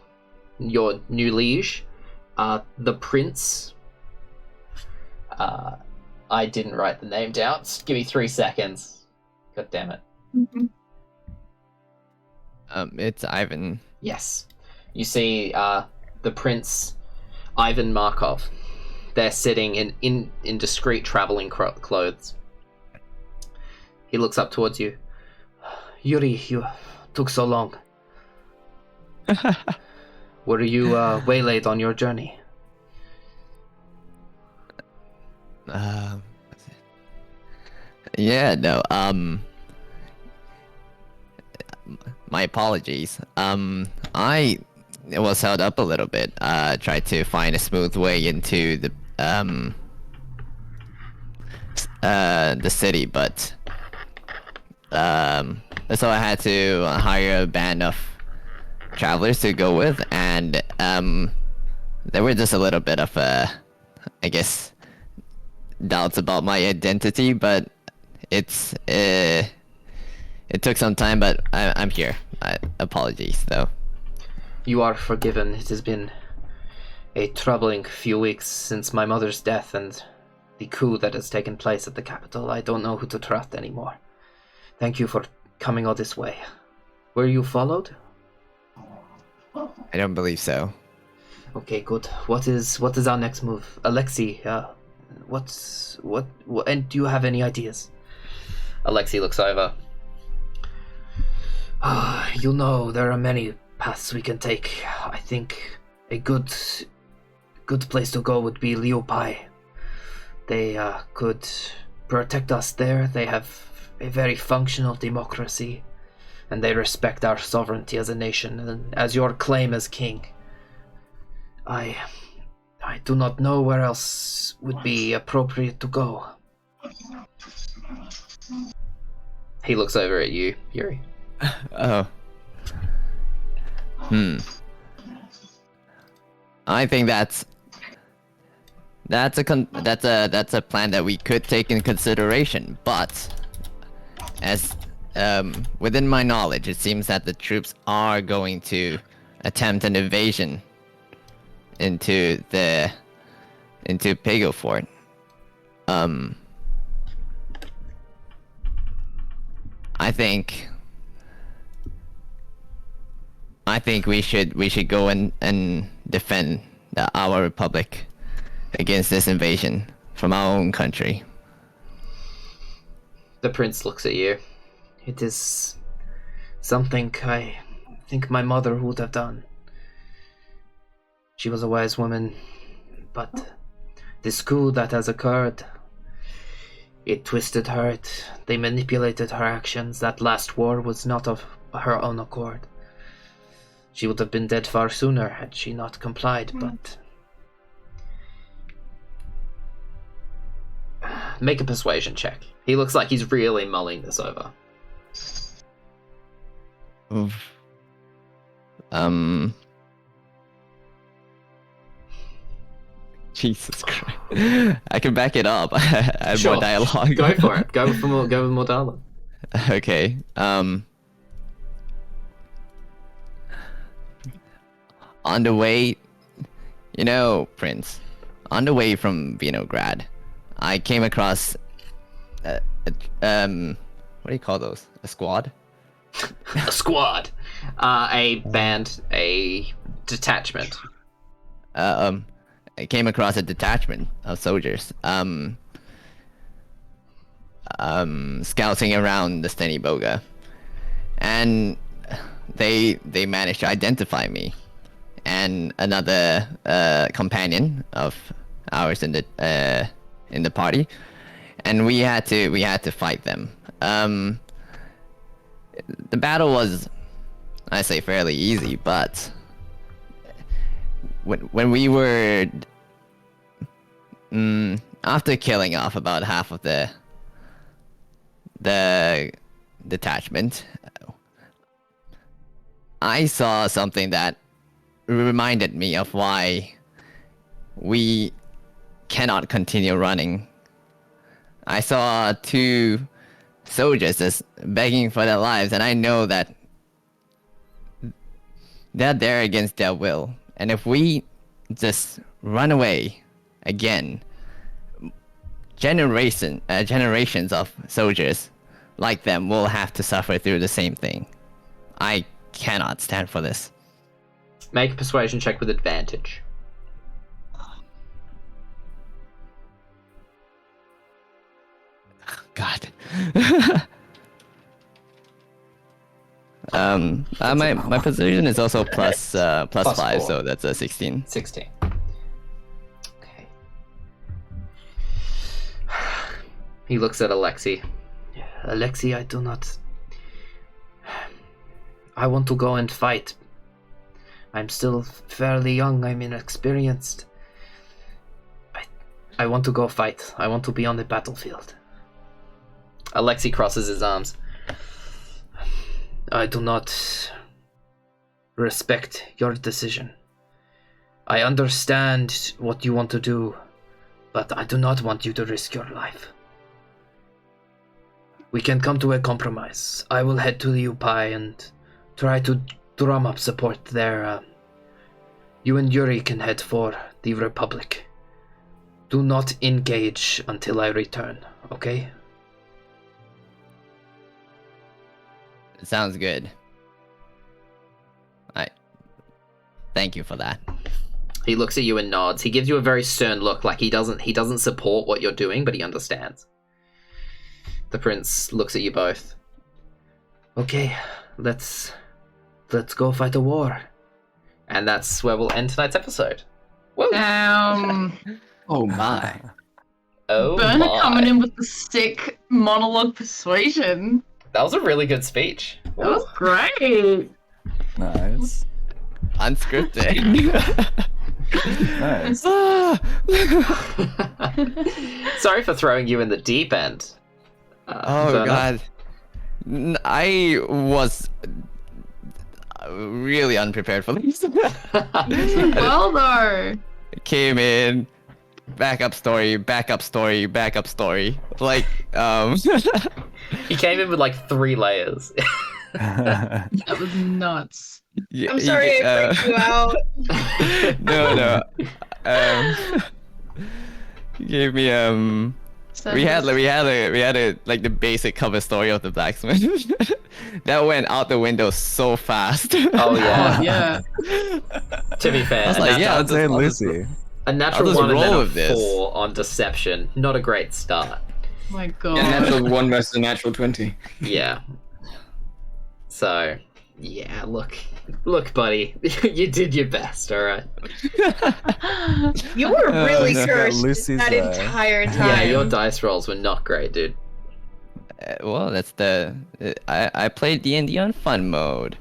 new liege, the prince. I didn't write the name down. Give me 3 seconds. God damn it. It's Ivan. Yes. You see the Prince Ivan Markov. They're sitting in discreet traveling clothes. He looks up towards you. Yuri, you took so long. Were you waylaid on your journey? Yeah, no, my apologies. I was held up a little bit. Tried to find a smooth way into the city, but so I had to hire a band of travelers to go with, and there were just a little bit of I guess, doubts about my identity, but it took some time, but I'm here. Apologies, though. You are forgiven. It has been a troubling few weeks since my mother's death and the coup that has taken place at the capital. I don't know who to trust anymore. Thank you for coming all this way. Were you followed? I don't believe so. Okay, good. What is our next move? Alexi, what, and do you have any ideas? Alexei looks over. You know, there are many paths we can take. I think a good place to go would be Liu Pai. They could protect us there. They have a very functional democracy, and they respect our sovereignty as a nation, and as your claim as king. I do not know where else would be appropriate to go. He looks over at you, Yuri. Oh. I think that's a plan that we could take in consideration, but as within my knowledge, it seems that the troops are going to attempt an invasion into Pago Fort. I think we should go and defend our republic against this invasion from our own country. The prince looks at you. It is something I think my mother would have done. She was a wise woman, but this coup that has occurred, it twisted her, they manipulated her actions. That last war was not of her own accord. She would have been dead far sooner had she not complied, but... Make a persuasion check. He looks like he's really mulling this over. Oof. Jesus Christ. I can back it up. I have Sure. more dialogue. Go for it. Go with more dialogue. Okay. On the way, Prince, on the way from Vinograd, I came across what do you call those? A squad? A squad. A band. A detachment. I came across a detachment of soldiers scouting around the Steny Boga, and they managed to identify me and another companion of ours in the party, and we had to fight them. The battle was, I say, fairly easy, but when we were after killing off about half of the detachment, I saw something that reminded me of why we cannot continue running. I saw two soldiers just begging for their lives, and I know that they're there against their will. And if we just run away again, generations of soldiers like them will have to suffer through the same thing. I cannot stand for this. Make a persuasion check with advantage. God. My position is also plus 5, 4. so that's a 16. 16. Okay. He looks at Alexei. Alexei, I want to go and fight. I'm still fairly young, I'm inexperienced. I want to go fight. I want to be on the battlefield. Alexei crosses his arms. I do not respect your decision. I understand what you want to do, but I do not want you to risk your life. We can come to a compromise. I will head to Liu Pai and try to drum up support there. You and Yuri can head for the Republic. Do not engage until I return, okay? Sounds good. Thank you for that. He looks at you and nods. He gives you a very stern look, like he doesn't support what you're doing, but he understands. The prince looks at you both. Okay, let's go fight a war. And that's where we'll end tonight's episode. Woo! Oh my. Oh Burner my. coming in with the sick monologue persuasion. That was a really good speech. That was great. Nice. Unscripted. Nice. Sorry for throwing you in the deep end. Oh Burner. god. I was really unprepared for this. Well, though. Came in, backup story. Like, He came in with like 3 layers. That was nuts. yeah, I'm sorry I freaked you out. No. He gave me So we had a like the basic cover story of the blacksmith that went out the window so fast. Oh yeah. Oh, yeah. To be fair, I was a like, nat- yeah, I'd say Lucy. a natural I'll just 1 and then roll a with this. 4 on deception. Not a great start. Oh my god. Yeah, natural 1 versus a natural 20. Yeah. So, yeah, look, buddy, you did your best, all right. You were really no. cursed Lucy's, that entire time. Yeah, your dice rolls were not great, dude. Well, that's I played D&D on fun mode.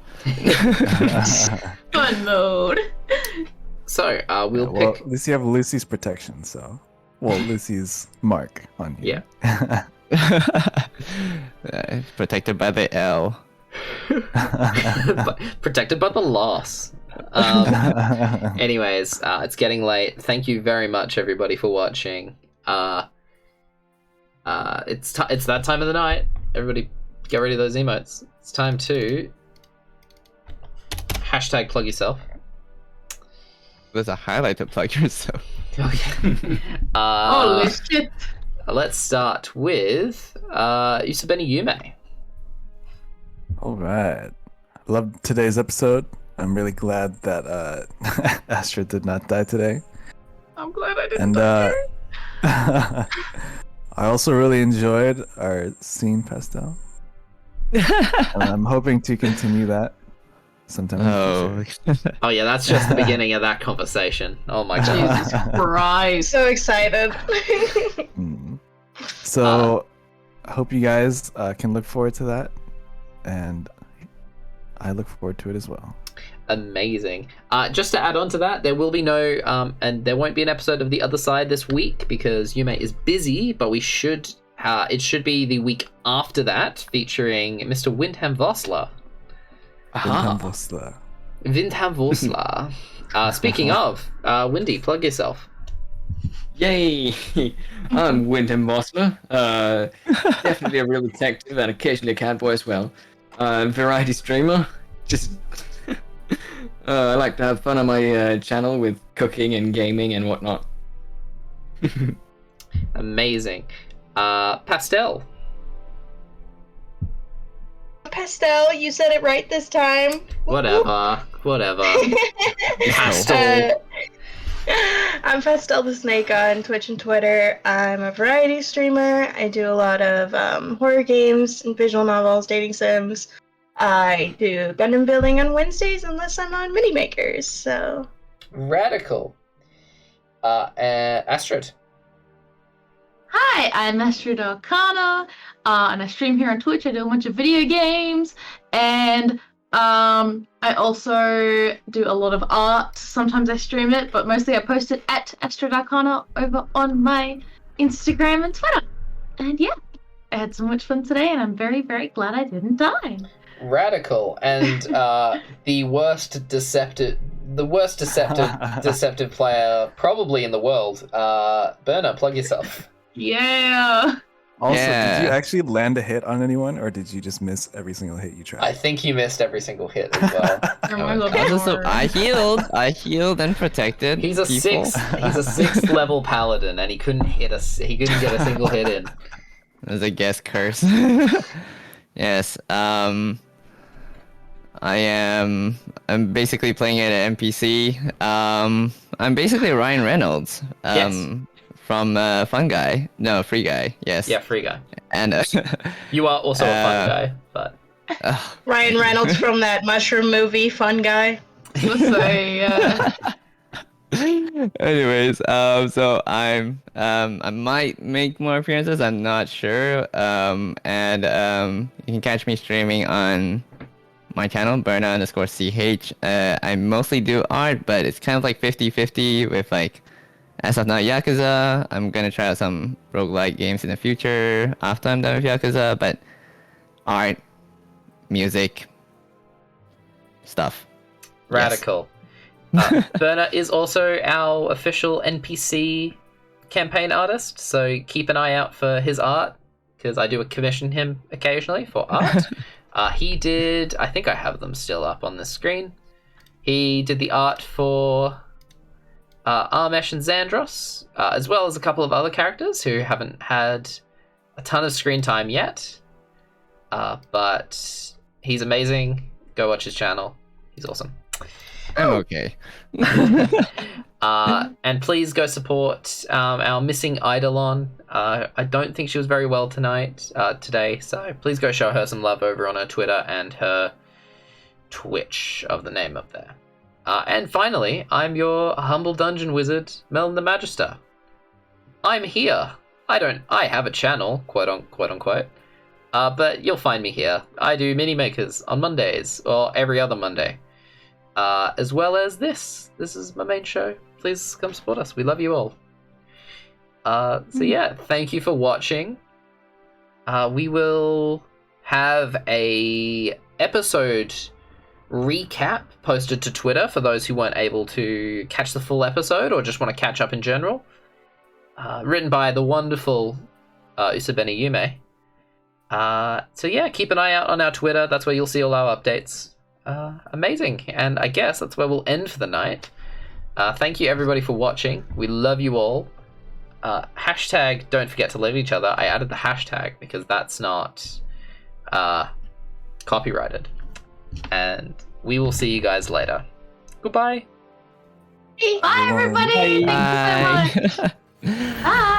Fun mode. So, we'll Well, pick. at least you have Lucy's protection, so. Well, Lucy's mark on you. Yeah. Protected by the L. Protected by the loss. Anyways, it's getting late. Thank you very much, everybody, for watching. It's that time of the night. Everybody, get ready of those emotes. It's time to hashtag plug yourself. There's a highlight to plug yourself. Okay. Holy shit. Let's start with Usubeni Yume. All right. Love today's episode. I'm really glad that Astrid did not die today. I'm glad I didn't And die. I also really enjoyed our scene, Pastel. And I'm hoping to continue that sometime. in the Oh. future. Oh yeah, that's just the beginning of that conversation. Oh my god. Jesus Christ. So excited. Mm. So I hope you guys can look forward to that. And I look forward to it as well. Amazing. Just to add on to that, there will be no and there won't be an episode of The Other Side this week because Yume is busy, but we should it should be the week after that, featuring Mr. WyndhamVossler. WyndhamVossler. WyndhamVossler. Speaking of, Windy, plug yourself. Yay! I'm WyndhamVossler. Definitely a real detective and occasionally a cowboy as well. Variety streamer. Just I like to have fun on my channel with cooking and gaming and whatnot. Amazing. Pastel. Pastel, you said it right this time. Whatever. Pastel. I'm PastelTheSnake on Twitch and Twitter. I'm a variety streamer. I do a lot of horror games and visual novels, dating sims. I do Gundam building on Wednesdays unless I'm on mini makers. So Radical. Astrid. Hi, I'm Astrid Arcana, and I stream here on Twitch. I do a bunch of video games, and I also do a lot of art. Sometimes I stream it, but mostly I post it at Astrid Arcana over on my Instagram and Twitter. And yeah, I had so much fun today, and I'm very, very glad I didn't die. Radical and the worst deceptive player probably in the world. Burner, plug yourself. Yeah. Also, Yeah. did you actually land a hit on anyone, or did you just miss every single hit you tried? I think you missed every single hit as well. Oh my God, I healed and protected. He's a people. He's a 6th level paladin, and he couldn't get a single hit in. There's a guest curse. Yes. I'm basically playing at an NPC. I'm basically Ryan Reynolds. Yes. From Fun Guy. No, Free Guy. Yes. Yeah, free guy. And You are also a fun guy, but Ryan Reynolds from that mushroom movie, Fun Guy. So, yeah. Anyways, so I might make more appearances. I'm not sure. And you can catch me streaming on my channel, Burna_CH. I mostly do art, but it's kind of like 50-50 with like, as of now, Yakuza. I'm gonna try out some roguelike games in the future after I'm done with Yakuza, but art, music, stuff. radical. Burna is also our official NPC campaign artist, so keep an eye out for his art, because I do commission him occasionally for art. He did, I think I have them still up on the screen. He did the art for Armesh and Xandros, as well as a couple of other characters who haven't had a ton of screen time yet. But he's amazing. Go watch his channel. He's awesome. I'm okay. And please go support our missing Aidolon. I don't think she was very well today, so please go show her some love over on her Twitter and her Twitch of the name up there. And finally, I'm your humble dungeon wizard, Merlin the Magister. I'm here. I have a channel, quote unquote, but you'll find me here. I do mini makers on Mondays, or every other Monday. As well as this. This is my main show. Please come support us. We love you all. So yeah, thank you for watching. We will have a episode recap posted to Twitter for those who weren't able to catch the full episode or just want to catch up in general. Written by the wonderful Usubeni Yume. So yeah, keep an eye out on our Twitter. That's where you'll see all our updates. Amazing. And I guess that's where we'll end for the night. Thank you everybody for watching. We love you all. Hashtag don't forget to love each other. I added the hashtag because that's not copyrighted. And we will see you guys later. Goodbye. Bye, everybody. Thank you so much. Bye.